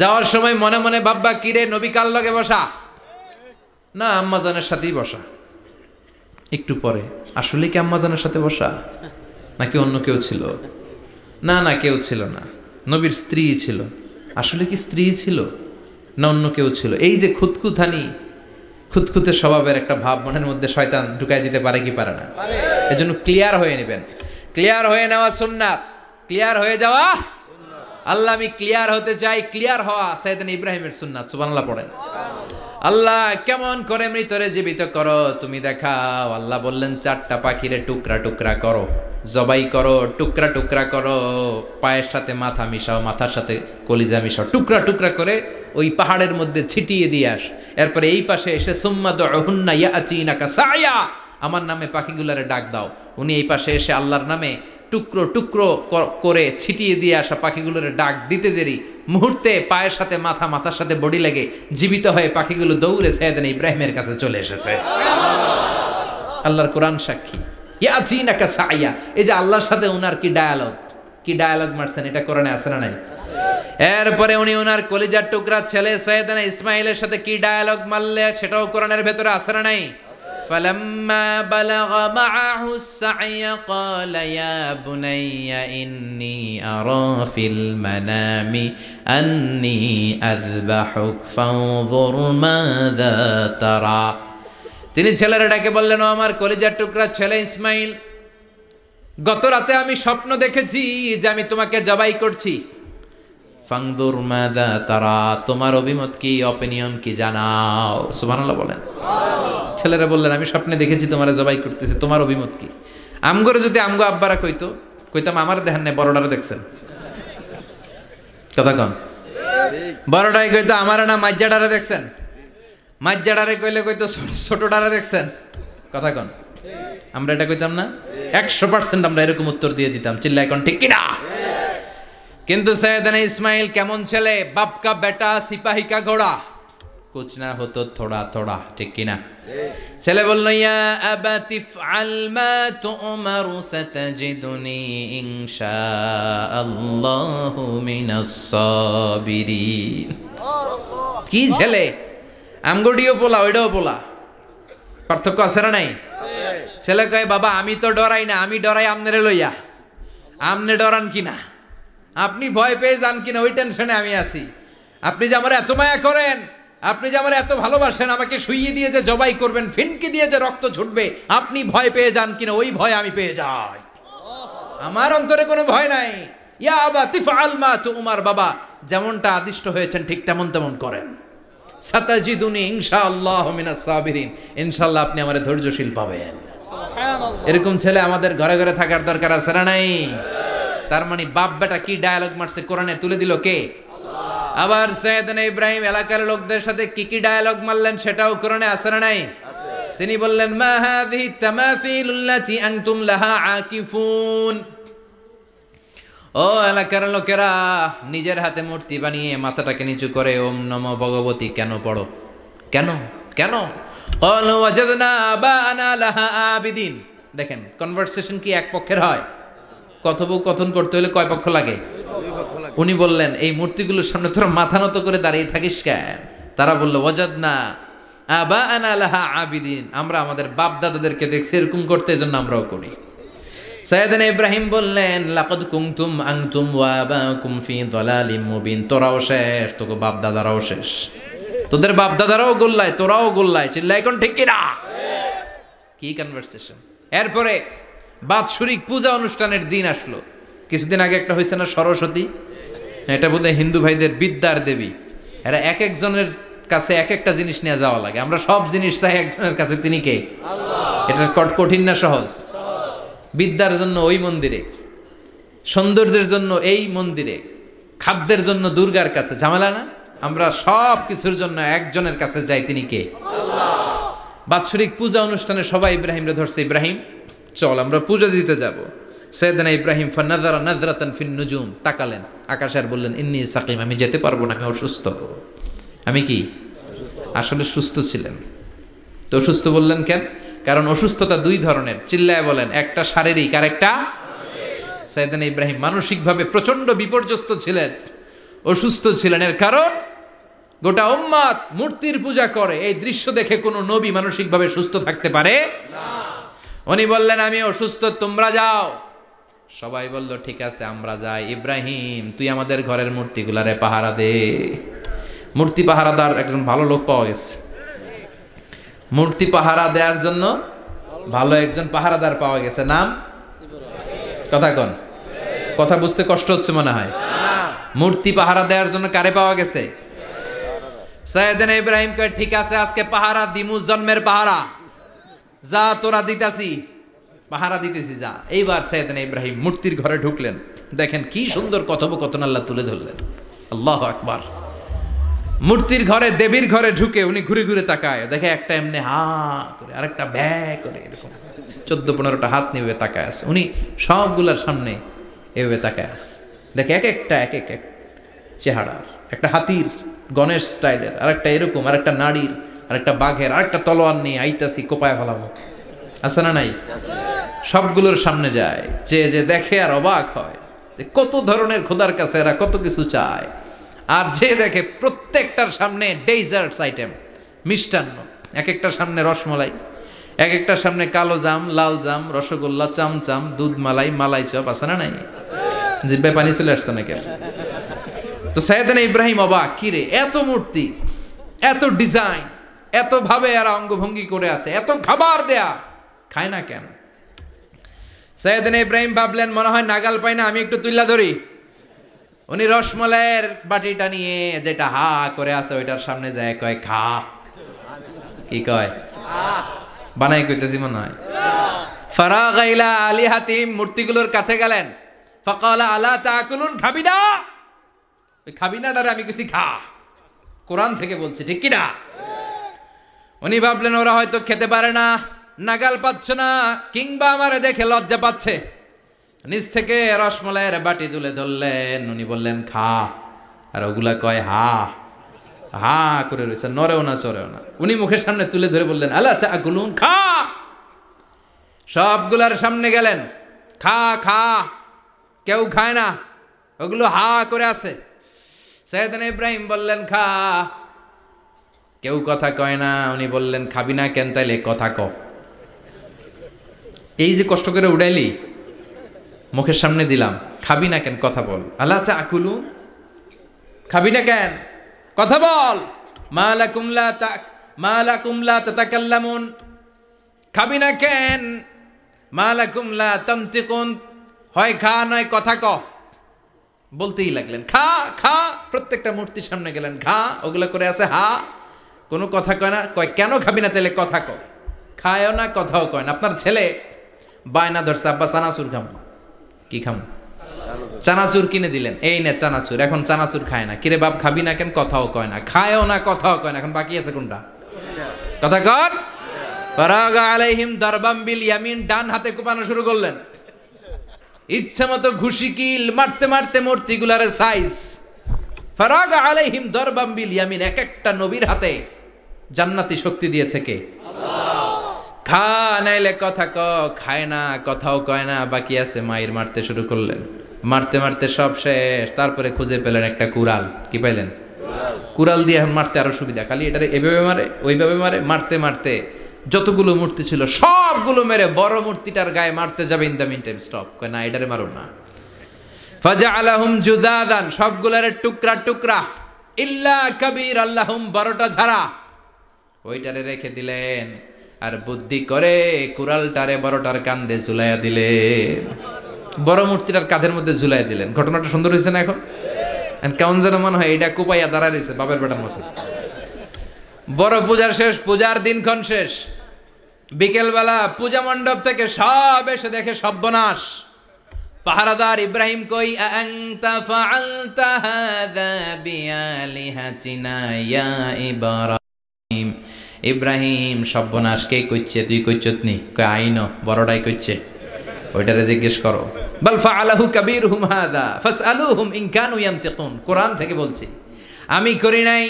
যাওয়ার সময় মনে মনে ভাববা, কিরে নবী কার লগে বসা? না, আম্মা জানের সাথেই বসা। একটু পরে, আসলে কি আম্মা জানের সাথে বসা নাকি অন্য কেউ ছিল? না না, কেউ ছিল না, নবীর স্ত্রী ছিল। আসলে কি স্ত্রী ছিল না অন্য কেউ ছিল? এই যে খুঁতখুতানি, খুঁতখুতে স্বভাবের একটা ভাব মনের মধ্যে শয়তান ঢুকাই দিতে পারে কি পারে না? এজন্য ক্লিয়ার হয়ে নেবেন। ক্লিয়ার হয়ে নেওয়া সুন্নাত, ক্লিয়ার হয়ে যাওয়া। আল্লাহ আমি ক্লিয়ার হতে চাই, ক্লিয়ার হওয়া সাইয়েদনা ইব্রাহিমের সুন্নাত। সুবহানাল্লাহ পড়েন। আল্লাহ কেমন করে মৃতরে জীবিত করো তুমি দেখাও। আল্লাহ বললেন, 4টা পাখিরে টুকরা টুকরা করো, জবাই করো, টুকরা টুকরা করো, পায়ের সাথে মাথা মিশাও, মাথার সাথে কলিজা মিশাও, টুকরা টুকরা করে ওই পাহাড়ের মধ্যে ছিটিয়ে দিয়ে আস। এরপরে এই পাশে এসে সুম্মা দুহুন্না ইয়াতিনাকা সায়া, আমার নামে পাখিগুলারে ডাক দাও। উনি এই পাশে এসে আল্লাহর নামে টুকরো টুকরো করে ছিটিয়ে দিয়ে আসা পাখিগুলোর ডাক দিতে দেরি, মুহূর্তে পায়ের সাথে মাথা, মাথার সাথে বডি লেগে জীবিত হয়ে পাখিগুলো দৌড়ে সাইয়েদনা ইব্রাহিমের কাছে চলে এসেছে। আল্লাহর কোরআন সাক্ষী। ইয়াতিনাকা সায়া, এই যে আল্লাহর সাথে উনার কি ডায়ালগ মারছেন, এটা কোরআনে আছে না নাই? এরপরে উনি ওনার কলিজার টুকরা ছেলে সাইয়েদনা ইসমাইলের সাথে কি ডায়ালগ মারলে, সেটাও কোরআনের ভেতরে আছে না নাই? فلما بلغ معه السعي قال يا بني إني أرى في المنام أني أذبحك فانظر ماذا ترى। তিনি ছেলেরা ডাকে বললেন, ও আমার কলিজার টুকরা ছেলে ইসমাইল, গত রাতে আমি স্বপ্ন দেখেছি যে আমি তোমাকে জবাই করছি। ফাংদুর মাযা তারা, তোমার অভিমত কি, অপিনিয়ন কি জানাও। সুবহানাল্লাহ বলেন। ছেলেরা বললেন, আমি স্বপ্নে দেখেছি তোমারে জবাই করতেছি, তোমার অভিমত কি? আমগরে যদি আমগো আব্বারা কইতাম আমার দেখেন না, বড়ডারে দেখছেন। কথা কন। বড়ডাই কইতো আমার না মাজ্জাডারে দেখছেন, মাজ্জাডারে কইলে কইতো ছোটডারে দেখছেন। কথা কন। আমরা এটা কইতাম না? 100% আমরা এরকম উত্তর দিয়ে দিতাম। চিল্লায় কোন ঠিক কিনা? কিন্তু সাইয়েদনা ইসমাইল কেমন ছেলে, বাপ কা বেটা সিপাহি কা ঘোড়া, কুছ না হতো থোড়া থোড়া, ঠিক কিনা? ছেলে বলল, ইয়া আবাতি ফআল মা তুমারু সাতাজিদুনি ইনশাআল্লাহু মিনাস সাবিরিন। কি ছেলে, আমগডিও পোলা ওইটাও পোলা, পার্থক্য আছে না নাই? ছেলে কয়, বাবা আমি তো ডরাই না, আমি ডরাই আমনেরে লইয়া। আমনে ডরান কিনা, আপনি ভয় পেয়ে যান কিনা, ওই টেনশনে আমি আছি। আপনি যে আমার এত মায়া করেন, আপনি যে আমার এত ভালোবাসেন, আমাকে শুইয়ে দিয়ে যে জবাই করবেন, ফিনকি দিয়ে যে রক্ত ছুটবে, আপনি ভয় পেয়ে যান কিনা, ওই ভয় আমি পেয়ে যাই। আমার অন্তরে কোনো ভয় নাই। ইয়া আবাতি ফাআল মা তুমার, বাবা যেমনটা আদিষ্ট হয়েছেন ঠিক তেমন তেমন করেন। সাতাজিদুনি ইনশাআল্লাহু মিনাস সাবিরিন, ইনশাআল্লাহ আপনি আমারে ধৈর্যশীল পাবেন। এরকম ছেলে আমাদের ঘরে ঘরে থাকার দরকার আছে না নাই? তার মানে বাপ বেটা কি ডায়ালগ মারছে কোরআনে তুলে দিল কে? আবার সাইয়েদনা ইব্রাহিম এলাকার লোকদের সাথে কি কি ডায়ালগ মারলেন সেটাও কোরআনে আছে না নাই? তিনি বললেন মা হাযিহি তামাসিলুল্লাতি আনতুম লাহা আকিফুন। ও এলাকার লোকেরা, নিজের হাতে মূর্তি বানিয়ে মাথাটাকে নিচু করে ওম নমো ভগবতী কেন পড়ো? কেন কেন? ক্বালু ওয়াজাদনা আবাআনা লাহা আবিদিন। দেখেন কনভারসেশন কি এক পক্ষের হয়? কথোপকথন করতে হলে কয় পক্ষ লাগে? উনি বললেন এই মূর্তিগুলোর সামনে তোরা মাথা নত করে দাঁড়িয়ে থাকিস কেন? তারা বলল ওয়াজাদনা আবাআনা লাহা আবিদিন, আমরা আমাদের বাপ দাদাদেরকে দেখছি এরকম করতে, এজন্য আমরাও করি। সাইয়েদনা ইব্রাহিম বললেন লাকাদ কুনতুম আনতুম ওয়া আবাকুম ফি দালালিম মুবিন। তোরাও শেষ, তোকে বাপ দাদারাও শেষ, তোদের বাপ দাদারাও গোল্লায়, তোরাও গোল্লায়। চিল্লাই কোন ঠিক কিনা? কি কনভারসেশন! এরপরে বাৎসরিক পূজা অনুষ্ঠানের দিন আসলো। কিছুদিন আগে একটা হয়েছে না সরস্বতী, এটা বোধহয় হিন্দু ভাইদের বিদ্যার দেবী। এরা এক একজনের কাছে এক একটা জিনিস নিয়ে যাওয়া লাগে। আমরা সব জিনিস চাই একজনের কাছে, তিনি কে? আল্লাহ। এটা কঠিন না সহজ? বিদ্যার জন্য ওই মন্দিরে, সৌন্দর্যের জন্য এই মন্দিরে, খাদ্যের জন্য দুর্গার কাছে, ঝামেলা না? আমরা সব কিছুর জন্য একজনের কাছে যাই, তিনি কে? আল্লাহ। বাৎসরিক পূজা অনুষ্ঠানে সবাই ইব্রাহিমরে ধরছে, ইব্রাহিম চল আমরা পূজা দিতে যাব। সাইয়েদনা ইব্রাহিম ফানাযারা নাযরাতান ফিন নুজুম, তাকালেন আকাশে আর বললেন ইন্নী সাকিম, আমি যেতে পারবো না, আমি অসুস্থ। আমি কি? আসলে সুস্থ ছিলেন তো অসুস্থ বললেন কেন? কারণ অসুস্থতা দুই ধরনের, চিল্লায় বলেন। একটা শারীরিক আর একটা মানসিক। সাইয়েদনা ইব্রাহিম মানসিকভাবে প্রচন্ড বিপর্যস্ত ছিলেন, অসুস্থ ছিলেন। এর কারণ গোটা উম্মত মূর্তির পূজা করে, এই দৃশ্য দেখে কোনো নবী মানসিকভাবে সুস্থ থাকতে পারে না। উনি বললেন আমি অসুস্থ, তোমরা যাও। সবাই বলল ঠিক আছে আমরা যাই। ইব্রাহিম তুই আমাদের ঘরের মূর্তিগুলারে পাহারা দে। মূর্তি পাহারাদার একজন ভালো লোক পাওয়া গেছে, মূর্তি পাহারা দেওয়ার জন্য ভালো একজন পাহারাদার পাওয়া গেছে। নাম? কথা কন, কথা বুঝতে কষ্ট হচ্ছে মনে হয়। মূর্তি পাহারা দেওয়ার জন্য কারে পাওয়া গেছে? সাইয়েদনা ইব্রাহিম কয় ঠিক আছে আজকে পাহারা দিমু, জন্মের পাহারা। যা তোরা দিতাছি, পাহারা দিতেছি যা। এইবার সাইয়েদনা ইব্রাহিম মূর্তির ঘরে ঢুকলেন। দেখেন কি সুন্দর কথোপকথন আল্লাহ তুলে ধরলেন। আল্লাহু আকবার। মূর্তির ঘরে, দেবীর ঘরে ঢুকে উনি ঘুরে ঘুরে তাকায়, দেখে একটা এমনি হা করে, আরেকটা ব্যা করে, এরকম 14-15টা হাত নিয়ে তাকায় আছে। উনি সবগুলার সামনে এভাবে তাকায় আছে, দেখে এক একটা এক এক চেহারার, একটা হাতির গণেশ স্টাইলের, আরেকটা এরকম, আরেকটা নারীর, আরেকটা বাঘের, আরেকটা তলোয়ার নিয়ে আইতাছি কোপায় ফেলাবো, আছে না নাই? সবগুলোর সামনে যায়, যে দেখে আর অবাক হয় কত ধরনের খোদার কাছে এরা কত কিছু চায়। আর যে দেখে প্রত্যেকটার সামনে ডেজার্টস আইটেম, মিষ্টান্ন, এক একটার সামনে রসমলাই, এক একটার সামনে কালো জাম, লাল জাম, রসগোল্লা, চামচাম, দুধ মালাই, মালাই চপ, আছে না নাই? জিব্বে পানি চলে আসছে নাকি? তো সাইয়েদনা ইব্রাহিম অবাক, কি রে এত মূর্তি, এত ডিজাইন, এত ভাবে এরা অঙ্গভঙ্গি করে আছে, এত খাবার দেয়া, খায় না কেন? সাইয়েদনা ইব্রাহিম ভাবলেন মনে হয় নাগাল পাই না, আমি একটু তুইলা ধরি। উনি রসমলাইয়ের বাটিটা নিয়ে, যেটা হা করে আছে ওইটার সামনে যায়, কয় খা। কি কয়? বানাই কইতেছি মনে হয়। ফারাগা ইলা আলিহাতিম, মূর্তিগুলোর কাছে গেলেন। ফাকালা আলা তাকুলুন, খাবি না? ওই খাবি না ডারে আমি কইছি খা, কোরআন থেকে বলছে, ঠিক কি না? উনি ভাবলেন ওরা হয়তো খেতে পারে না, নাগাল পাচ্ছে না, কিংবা আমারে দেখে লজ্জা পাচ্ছে। নিজ থেকে রসমলাইয়ের বাটি তুলে ধরলেন, উনি বললেন খা, আর ওগুলা কয় হা হা করে রয়েছে, নরেও না চড়েও না। উনি মুখের সামনে তুলে ধরে বললেন আলা তাকুলুন, খা। সবগুলার সামনে গেলেন, খা খা, কেউ খায় না, ওগুলো হা করে আছে। সাইয়েদনা ইব্রাহিম বললেন খা, কেউ কথা কয় না। উনি বললেন খাবি না কেন? তাইলে কথা ক। এই যে কষ্ট করে উড়াইলি, মুখের সামনে দিলাম, খাবি না কেন? কথা বল। আলা তাকুলুন, খাবি না কেন? কথা বল। মা লাকুম লা তাতাকাল্লামুন, খাবি না কেন? মা লাকুম লা তানতিকুন, হয় খা নয় কথা ক। বলতেই লাগলেন খা খা, প্রত্যেকটা মূর্তির সামনে গেলেন, খা, ওগুলা করে আছে হা, কোনো কথা কয় না। কয় কেন খাবি না? তাহলে কথা ক। খায়ও না, কথাও কয় না। আপনার ছেলে বায়না ধরছে, আব্বা চানাচুর খাম। কি খাম? চানাচুর কিনে দিলেন, এই নে চানাচুর। এখন চানাচুর খায় না। কিরে বাপ খাবি না কেন? কথাও কয় না। খায়ও না, কথাও কয় না। এখন বাকি আছে কোনটা? কথা কর। ফারাগা আলাইহিম দারবাম বিল ইয়ামিন, ডান হাতে কোপানো শুরু করলেন। ইচ্ছা মতো ঘুষি কিল মারতে মারতে মূর্তিগুলার সাইজ। ফারাগা আলাইহিম দারবাম বিল ইয়ামিন, এক একটা নবীর হাতে জান্নাতি শক্তি দিয়েছে কে? খা নাইলে কথা ক। খায় না, কথাও কয় না, বাকি আছে। মায়ের মারতে শুরু করলেন। মারতে মারতে সব শেষ। তারপরে খুঁজে পেলেন একটা কুড়াল। কি পাইলেন? কুড়াল দিয়ে এখন মারতে আরো সুবিধা। খালি এটারে এভাবে মারে, ওইভাবে মারে। মারতে মারতে যতগুলো মূর্তি ছিল সবগুলো মেরে বড় মূর্তিটার গায়ে মারতে যাবে। In the mean time stop, কয় না এটারে মারুন না। ফাজআলাহুম জুদাদান, সবগুলারে টুকরা টুকরা। ইল্লা কাবীর আল্লাহুম, বড়টা ছাড়া ওইটারে রেখে দিলেন। আর বুদ্ধি করে কুড়ালটারে বড়টার কাঁধে ঝুলাইয়া দিলেন। বড় মূর্তিটার কাঁধের মধ্যে ঝুলাইয়া দিলেন। ঘটনাটা সুন্দর হয়েছে না? এখন কেমন যেন মনে হয় এটা কোপাইয়া দাঁড়ায় রয়েছে বাপের বেটার মতো। বড় পূজার শেষ, পূজার দিনক্ষণ শেষ। বিকেলবেলা পূজা মণ্ডপ থেকে সব এসে দেখে সর্বনাশ। পাহারাদার ইব্রাহিম কই, আনতা ফাআলতা হাযা বিআলিহাতিনা ইয়া ইব্রাহিম। ইব্রাহিম সর্বনাশ কে কইছে? তুই কইছত নি? কই আইনো, বড়টাই কইছে। ওইটারে জিজ্ঞেস করো। বাল ফাআলাহু কাবীরুহুম হাযা ফাসআলুহুম ইন কানু ইয়ানতিকুন। কোরআন থেকে বলছি, আমি করি নাই।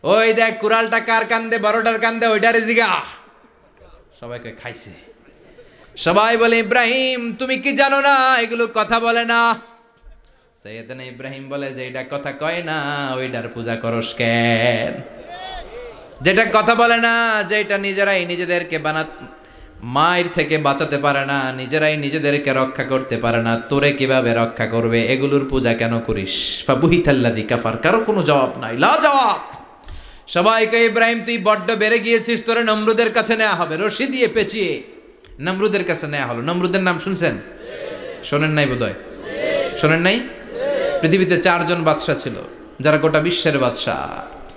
ওই দেখ কুড়ালটা কার কান্দে? বড়টার কান্দে, ওইটারে জিগা। সবাইকে খাইছে। সবাই বলে, ইব্রাহিম তুমি কি জানো না এগুলো কথা বলে না? সাইয়েদনা ইব্রাহিম বলে যে এটা কথা কয় না, ওইটার পূজা করস কেন? যেটা কথা বলে না, যেটা নিজেরাই নিজেদেরকে মায়ের থেকে বাঁচাতে পারে না, নিজেরাই নিজেদেরকে রক্ষা করতে পারে না, তোরে কিভাবে রক্ষা করবে? এগুলোর পূজা কেন করিস? ফাবুহিতাল্লাযী কাফার। কারো কোনো জবাব নাই, লা জবাব। সবাইকে, ইব্রাহিম তুই বড্ড বেড়ে গিয়েছিস, তোরে নমরুদের কাছে নেওয়া হবে। রশি দিয়ে পেঁচিয়ে নমরুদের কাছে নেওয়া হলো। নমরুদের নাম শুনছেন? শোনেন নাই বোধহয়? শোনেন নাই? পৃথিবীতে 4 জন বাদশা ছিল, যারা গোটা বিশ্বের বাদশা।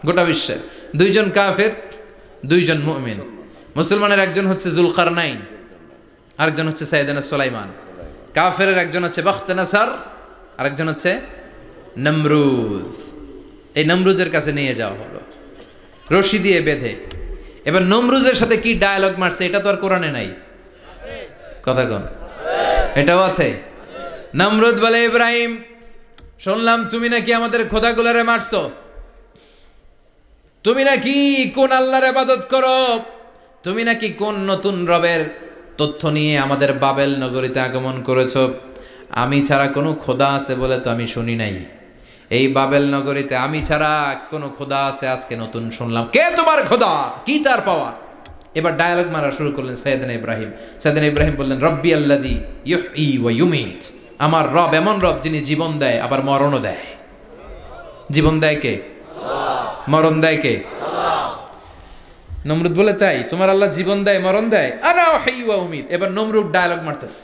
গোটা বিশ্বের 2 জন কাফের, 2 জন মুমিন। মুসলমানের একজন হচ্ছে জুলকারনাইন, আরেকজন হচ্ছে সাইয়েদনা সুলাইমান। কাফেরের একজন হচ্ছে বাখতানাসার, আরেকজন হচ্ছে নমরুদ। এই নমরুদের কাছে নিয়ে যাওয়া হলো রশি দিয়ে বেঁধে। এবার নমরুদের সাথে কি ডায়ালগ মারছে এটা তো আর কোরআনে নাই। কথা কন, এটাও আছে। নমরুদ বলে, ইব্রাহিম শুনলাম তুমি নাকি আমাদের খোদাগুলারে মারছো। তুমি নাকি কোন আল্লাহর ইবাদত করো। তুমি নাকি কোন নতুন রবের তথ্য নিয়ে আমাদের বাবেল নগরীতে আগমন করেছো। আমি ছাড়া কোনো খোদা আছে বলে তো আমি শুনি নাই। এই বাবেল নগরীতে আমি ছাড়া কোনো খোদা আছে আজকে নতুন শুনলাম। কে তোমার খোদা? কি তার পাওয়া? এবার ডায়ালগ মারা শুরু করলেন সাইয়েদনা ইব্রাহিম। সাইয়েদনা ইব্রাহিম বললেন, রব্বি আল্লাযী ইউহয়ী ওয়া ইউমীত। আমার রব এমন রব যিনি জীবন দেয় আবার মরণও দেয়। জীবন দেয় কে? আল্লাহ। মরণ দেয় কে? আল্লাহ। নমরুদ বলে, তাই তোমার আল্লাহ জীবন দেয় মরণ দেয়? আনা উহয়ী ওয়া উমীত। এবার নমরুদ ডায়ালগ মারতেছে,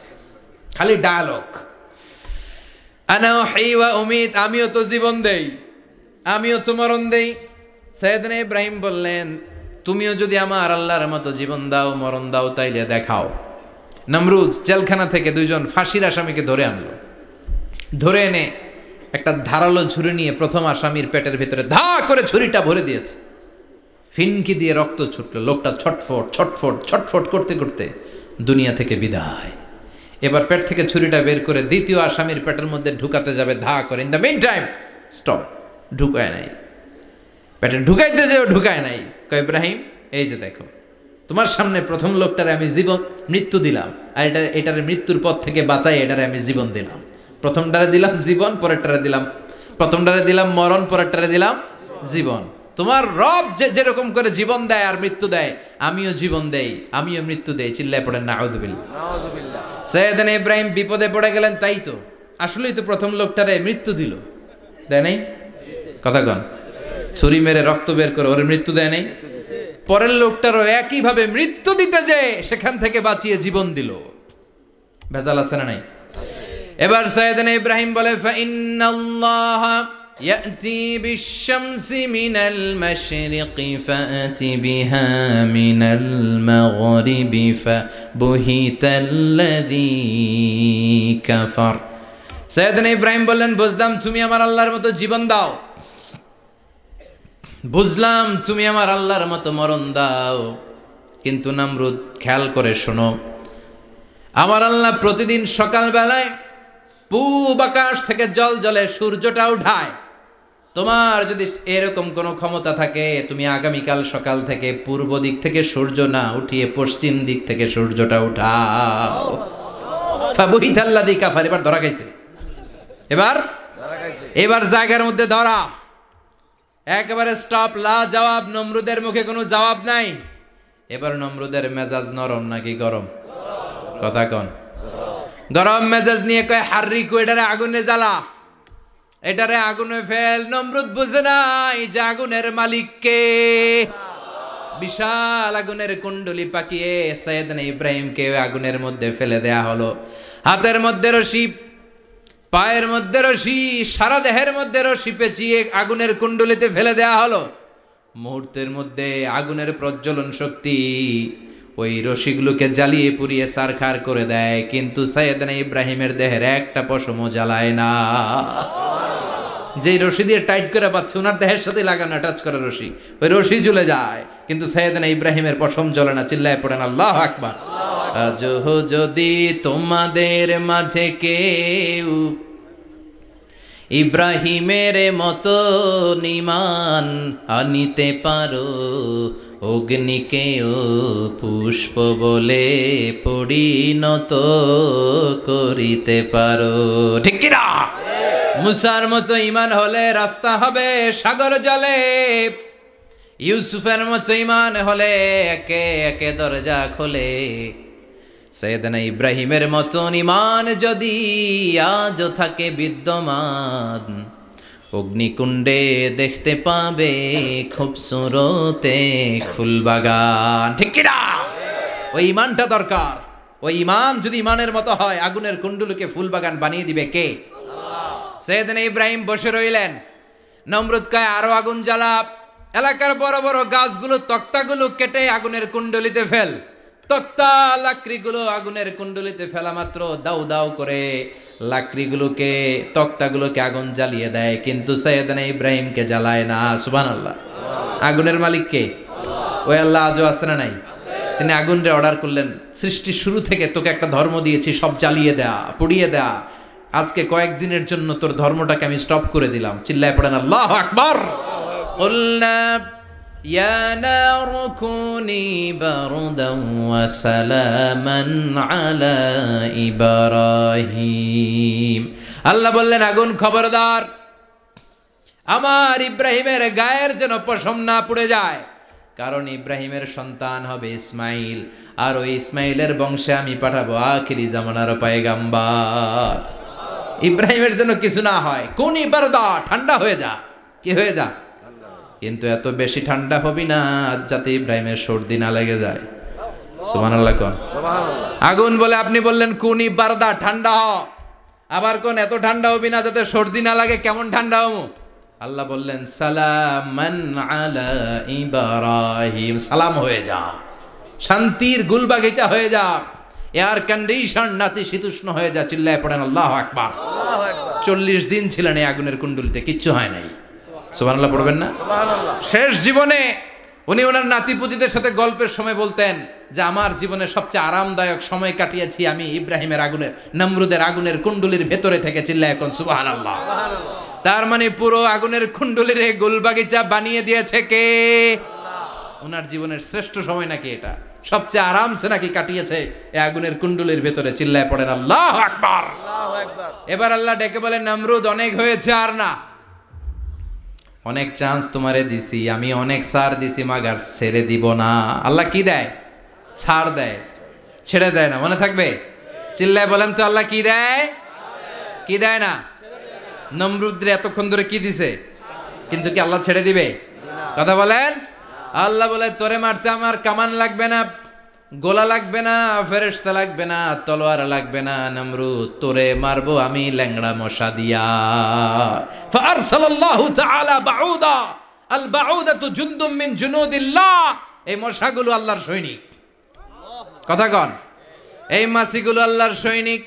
খালি ডায়ালগ। আনা উহয়ী ওয়া উমীত, আমিও তো জীবন দেই, আমিও তো মরণ দেই। সাইয়েদনা ইব্রাহিম বললেন, তুমিও যদি আমার আল্লাহর মতো জীবন দাও মরণ দাও তাইলে দেখাও। নমরুদ জেলখানা থেকে 2 জন ফাঁসির আসামিকে ধরে আনলো। ধরে এনে একটা ধারালো ছুরি নিয়ে প্রথম আসামির পেটের ভিতরে ধা করে ছুরিটা ভরে দিয়েছে। ফিনকি দিয়ে রক্ত ছুটলো। লোকটা ছটফট ছটফট ছটফট করতে করতে দুনিয়া থেকে বিদায়। এবার পেট থেকে ছুরিটা বের করে দ্বিতীয় আসামির পেটের মধ্যে ঢুকাতে যাবে ধা করে। In the mean time stop, ঢুকায় নাই। পেটে ঢুকাইতে যেও ঢুকায় নাই। কয়, ইব্রাহিম এই যে দেখো, তোমার সামনে প্রথম লোকটারে আমি মৃত্যু দিলাম, আর এটারে মৃত্যুর পথ থেকে বাঁচাই এটারে আমি জীবন দিলাম। প্রথমটারে দিলাম জীবন, পরেরটারে দিলাম, প্রথমটারে দিলাম মরণ, পরেরটারে দিলাম জীবন। তোমার রব যেরকম করে জীবন দেয় আর মৃত্যু দেয়, আমিও জীবন দেই, আমিও মৃত্যু দেই। চিল্লায় পড়েন নাউযুবিল্লাহ। সাইয়েদনা ইব্রাহিম বিপদে পড়ে গেলেন। তাই তো, আসলেই তো প্রথম লোকটারে মৃত্যু দিল, দেয় নাই? কথা কন, ছুরি মেরে রক্ত বের করে ওর মৃত্যু দেয় নাই? পরের লোকটারও একইভাবে মৃত্যু দিতে যে সেখান থেকে বাঁচিয়ে জীবন দিল। ভেজাল আছে না নাই? এবার সাইয়েদনা ইব্রাহিম বলে, ফাইন্নাল্লাহা ইয়াতি বিশ-শামসি মিনাল মাশরিকি ফাতি বিহা মিনাল মাগরিবি ফাবুহিতাল্লাযী কাফার। সাইয়েদনা ইব্রাহিম বললেন, বুঝলাম তুমি আমার আল্লাহর মতো জীবন দাও, বুঝলাম তুমি আমার আল্লাহর মতো মরণ দাও, কিন্তু নমরুদ খেয়াল করে শোনো, আমার আল্লাহ প্রতিদিন সকালবেলায় পূব আকাশ থেকে জল জলে সূর্যটা উঠায়। তোমার যদি এরকম কোনো ক্ষমতা থাকে, তুমি আগামীকাল সকাল থেকে পূর্ব দিক থেকে সূর্য না উঠিয়ে পশ্চিম দিক থেকে সূর্যটা উঠাও। ফাবুহিতাল্লাযী কাফার। এবার ধরা খাইছে, এবার জায়গার মধ্যে ধরা, একেবারে স্টপ, লা জবাব। নমরুদের মুখে কোনো জবাব নাই। এবার নমরুদের মেজাজ নরম নাকি গরম? কথা কন। গরম মেজাজ নিয়ে কয়, হাররিকু, এটারে আগুনে জ্বালা, এটারে আগুনে ফেল। নমরুদ বুঝে নাই যে আগুনের মালিক কে। বিশাল আগুনের কুণ্ডলি পাকিয়ে সাইয়েদনা ইব্রাহিমকে আগুনের মধ্যে ফেলে দেয়া হলো। হাতের মধ্যে রশি, পায়ের মধ্যে রশি, সারা দেহের মধ্যে রশি পেঁচিয়ে আগুনের কুণ্ডলিতে ফেলে দেয়া হলো। মুহূর্তের মধ্যে আগুনের প্রজ্বলন শক্তি ওই রশিগুলোকে জ্বালিয়ে পুড়িয়ে সারখার করে দেয়, কিন্তু সাইয়েদনা ইব্রাহিমের দেহের একটা পশমও জ্বালায় না। যেই রশি দিয়ে টাইট করে পাচ্ছে, ওনার দেহের সাথে লাগানো টাচ করে রশি, ওই রশি জ্বলে যায়, কিন্তু সাইয়েদনা ইব্রাহিমের পশম জ্বলে না। চিল্লায় পড়েন আল্লাহু আকবার। আজ যদি তোমাদের মাঝে কেউ ইব্রাহিমের মতো ঈমান আনিতে পারো, অগ্নিকেও পুষ্প বলে পরিণত করিতে পারো। ঠিক কি না? মুসার মতো ঈমান হলে রাস্তা হবে সাগর জলে, ইউসুফের মতো ঈমান হলে একে একে দরজা খোলে। সাইয়েদনা ইব্রাহিমের মতন ঈমান যদি আজও থাকে বিদ্যমান, অগ্নিকুণ্ডে দেখতে পাবে খুবসুরতে ফুলবাগান। ঠিক কি না? ওই ঈমানটা দরকার। ওই ঈমান যদি ঈমানের মতো হয়, আগুনের কুণ্ডলকে ফুলবাগান বানিয়ে দিবে কে? সাইয়েদনা ইব্রাহিম বসে রইলেন। নমরুদ কয়, আরো আগুন জ্বালা, এলাকার বড় বড় গাছগুলো, তক্তাগুলো কেটে আগুনের কুণ্ডলিতে ফেল। তক্তা লাকড়িগুলো আগুনের কুণ্ডলিতে ফেলা মাত্র দাউ দাউ করে লাকড়িগুলোকে, তক্তাগুলোকে আগুন জ্বালিয়ে দেয়, কিন্তু সাইয়েদনা ইব্রাহিমকে জ্বালায় না। সুবহানাল্লাহ। আগুনের মালিক কে? ওই আল্লাহ আজও আছে না নাই? তিনি আগুনরে অর্ডার করলেন, সৃষ্টির শুরু থেকে তোকে একটা ধর্ম দিয়েছি, সব জ্বালিয়ে দেয়া, পুড়িয়ে দেয়া, আজকে কয়েকদিনের জন্য তোর ধর্মটাকে আমি স্টপ করে দিলাম। চিল্লায় পড়েন আল্লাহু আকবার। কুলনা ইয়া নারু কুনি বারদান ওয়া সালামান আলা ইব্রাহিম। আল্লাহ বললেন, আগুন খবরদার, আমার ইব্রাহিমের গায়ের যেন পশম না পুড়ে যায়, কারণ ইব্রাহিমের সন্তান হবে ইসমাইল, আর ওই ইসমাইলের বংশে আমি পাঠাবো আখিরি জামানার পয়গাম্বার। ইব্রাহিমের যেন কিছু না হয়। কোন ইবারদা, ঠান্ডা হয়ে যা। কি হয়ে যা? কিন্তু এত বেশি ঠান্ডা হবি না যাতে ইব্রাহিমের সর্দি না লেগে যায়। সুবহানাল্লাহ কোন। আগুন বলে আপনি বললেন কোন ইবারদা, ঠান্ডা হ, আবার কোন এত ঠান্ডা হবি না যাতে সর্দি না লাগে। কেমন ঠান্ডা হবো? আল্লাহ বললেন সালামান আলা ইব্রাহিম, সালাম হয়ে যা, শান্তির গুলবাগিচা হয়ে যা, এয়ার কন্ডিশন নাতিশীতোষ্ণ হয়ে যা। চিল্লায় পড়েন আল্লাহু আকবার। 40 দিন ছিলেন এই আগুনের কুণ্ডলিতে, কিচ্ছু হয় নাই। সুবহানাল্লাহ পড়বেন না? শেষ জীবনে উনি ওনার নাতিপুতিদের সাথে গল্পের সময় বলতেন যে আমার জীবনে সবচেয়ে আরামদায়ক সময় কাটিয়েছি আমি ইব্রাহিমের আগুনের, নমরুদের আগুনের কুণ্ডলির ভেতরে থেকে। চিল্লায় এখন সুবহানাল্লাহ। তার মানে পুরো আগুনের কুণ্ডলির গোলবাগিচা বানিয়ে দিয়েছে কে? ওনার জীবনের শ্রেষ্ঠ সময় নাকি এটা, সবচেয়ে আরামসে নাকি কাটিয়েছে এই আগুনের কুণ্ডলির ভেতরে। চিল্লায় পড়েন আল্লাহু আকবার। এবার আল্লাহ ডেকে বলেন, নমরুদ অনেক হয়েছে, আর না, অনেক চান্স তোমারে দিছি আমি, অনেক ছাড় দিছি, মাগার ছেড়ে দিব না। আল্লাহ কি দেয়? ছাড় দেয়, ছেড়ে দেয় না। মনে থাকবে? চিল্লায় বলেন তো, আল্লাহ কি দেয়? কি দেয় না? নমরুদরে এতক্ষণ ধরে কি দিছে, কিন্তু কি আল্লাহ ছেড়ে দিবে? কথা বলেন। আল্লাহ বলে, তোরে মারতে আমার কামান লাগবে না, গোলা লাগবে না, ফেরেশতা লাগবে না, তলোয়ার লাগবে না, নমরুদ তোরে মারবো আমি ল্যাংড়া মশা দিয়া। ফারসালাল্লাহু তাআলা বাউদা, আল বাউদাতু জুনদুম মিন জুনুদিল্লাহ। এই মশাগুলো আল্লাহর সৈনিক। কথা কন, এই মাছিগুলো আল্লাহর সৈনিক,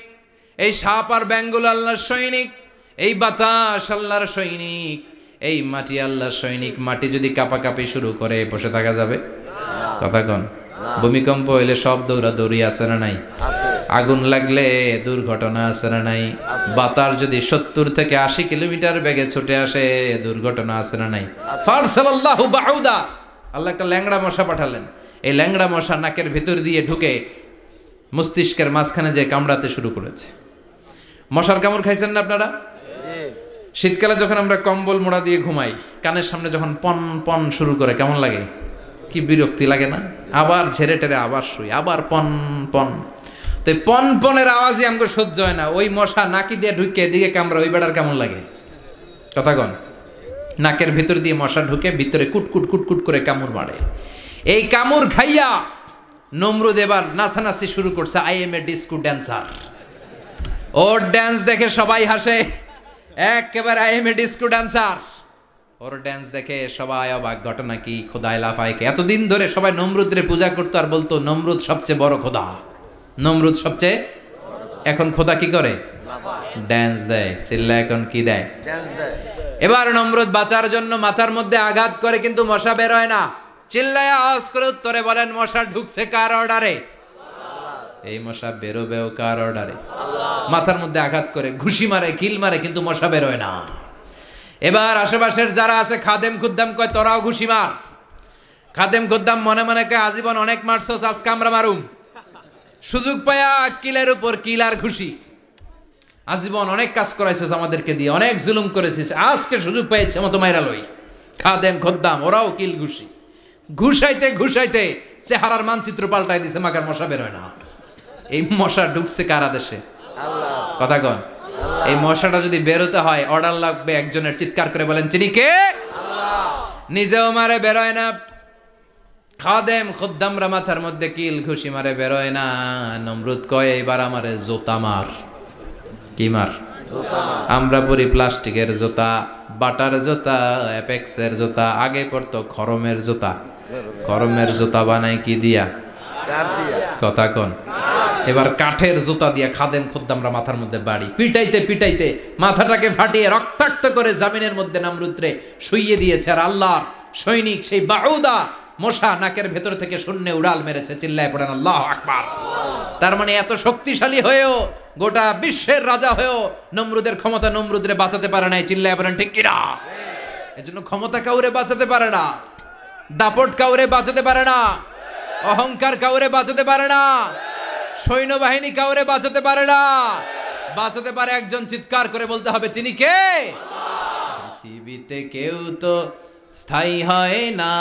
এই সাপ আর ব্যাঙগুলো আল্লাহর সৈনিক, এই বাতাস আল্লাহর সৈনিক, এই মাটি আল্লাহর সৈনিক। মাটি যদি কাঁপাকাঁপি শুরু করে বসে থাকা যাবে? কথা কন। ভূমিকম্প হইলে সব দৌড়াদৌড়ি আছে না নাই? আগুন লাগলে দুর্ঘটনা আছে না নাই? বাতাস যদি 70 থেকে 80 কিলোমিটার বেগে ছুটে আসে দুর্ঘটনা আছে না নাই? ফারসালাল্লাহু বাউদা, আল্লাহ একটা ল্যাংড়া মশা পাঠালেন। এই ল্যাংড়া মশা নাকের ভিতর দিয়ে ঢুকে মস্তিষ্কের মাঝখানে যে কামড়াতে শুরু করেছে। মশার কামড় খাইছেন না আপনারা? শীতকালে যখন আমরা কম্বল মোড়া দিয়ে ঘুমাই, কানের সামনে যখন পন পন শুরু করে কেমন লাগে? কি বিরক্তি লাগে না? আবার ঝেড়ে টেরে আবার শুই, আবার পন পন। তো পন পনের আওয়াজই আমাকে সহ্য হয় না। ওই মশা নাকি দিয়ে ঢুকে এদিকে কামড়া, ওই বেড়ার কেমন লাগে? কথা কন। নাকের ভিতর দিয়ে মশা ঢুকে ভিতরে কুটকুট কুটকুট করে কামড় মারে। এই কামড় খাইয়া নমরুদ এবার নাচানাচি শুরু করছে। I M A disco dancer. Or dance দেখে সবাই হাসে, একেবারে I M A disco dancer. Or dance দেখে সবাই অবাক। ঘটনা কি? খোদাই লাফাইকে এতদিন ধরে সবাই নমরুদরে পূজা করতো আর বলতো নমরুদ সবচেয়ে বড় খোদা, নমরুদ সবচেয়ে। এখন খোদা কি করে? ড্যান্স দেয়। চিল্লা এখন কি দেয়? এবার নমরুদ বাঁচার জন্য মাথার মধ্যে আঘাত করে, কিন্তু মশা বের হয় না। চিল্লায় আওয়াজ করে উত্তরে বলেন, মশা ঢুকছে কার অর্ডারে? এই মশা বেরোবেও কার অর্ডারে? মাথার মধ্যে আঘাত করে ঘুষি মারে, কিল মারে, কিন্তু মশা বের হয় না। এবার আশেপাশের যারা আছে খাদেম খুদ্দাম কয় তোরাও ঘুষি মার। খাদেম খুদ্দাম মনে মনে কয় আজীবন অনেক মারছস, আজকে আমরা মারুম। সুযোগ পায়া কিলের উপর কিল আর ঘুষি। আজীবন অনেক কাজ করাইছস আমাদেরকে দিয়ে, অনেক জুলুম করেছিস, আজকে সুযোগ পেয়েছে মতো মাইরা লই। খাদেম খুদ্দাম ওরাও কিল ঘুষি। ঘুষাইতে ঘুষাইতে চেহারার মানচিত্র পাল্টাই দিছে, মাগার মশা বের হয় না। এই মশা ঢুকছে কার আদেশে? কথা কন। এই মশাটা যদি বেরোতে হয় অর্ডার লাগবে একজনের। চিৎকার করে বলেন, চিনি কে? নিজেও মারে, বেরোয় না। খাদেম খুদ্দামরা মাথার মধ্যে কিল ঘুষি মারে, বেরোয় না। নমরুদ কয় এবার আমারে জোতা মার। কি মার? আমরা পরি প্লাস্টিকের জুতা, বাটার জুতা, অ্যাপেক্সের জুতা। আগে পড়তো খরমের জুতা। খরমের জুতা বানাই কি দিয়া? কথা কন। এবার কাঠের জুতা দিয়া খাদেম খুদ্দামরা মাথার মধ্যে বাড়ি। পিটাইতে পিটাইতে মাথাটাকে ফাটিয়ে রক্তাক্ত করে জামিনের মধ্যে নমরুদরে শুইয়ে দিয়েছে। আর আল্লাহর সৈনিক সেই বাউদা মশা নাকের ভেতর থেকে শূন্যে উড়াল মেরেছে। চিল্লায় পড়েন আল্লাহু আকবার। তার মানে এত শক্তিশালী হয়েও, গোটা বিশ্বের রাজা হয়েও নমরুদের ক্ষমতা নমরুদরে বাঁচাতে পারে নাই। চিল্লায় পড়েন ঠিক কিনা? এজন্য ক্ষমতা কাউরে বাঁচাতে পারে না, দাপট কাউরে বাঁচাতে পারে না, অহংকার কাউরে বাঁচাতে পারে না, সৈন্যবাহিনী কাউরে বাঁচাতে পারে না। বাঁচাতে পারে একজন। চিৎকার করে বলতে হবে, তিনি কে? পৃথিবীতে কেউ তো স্থায়ী হয় না,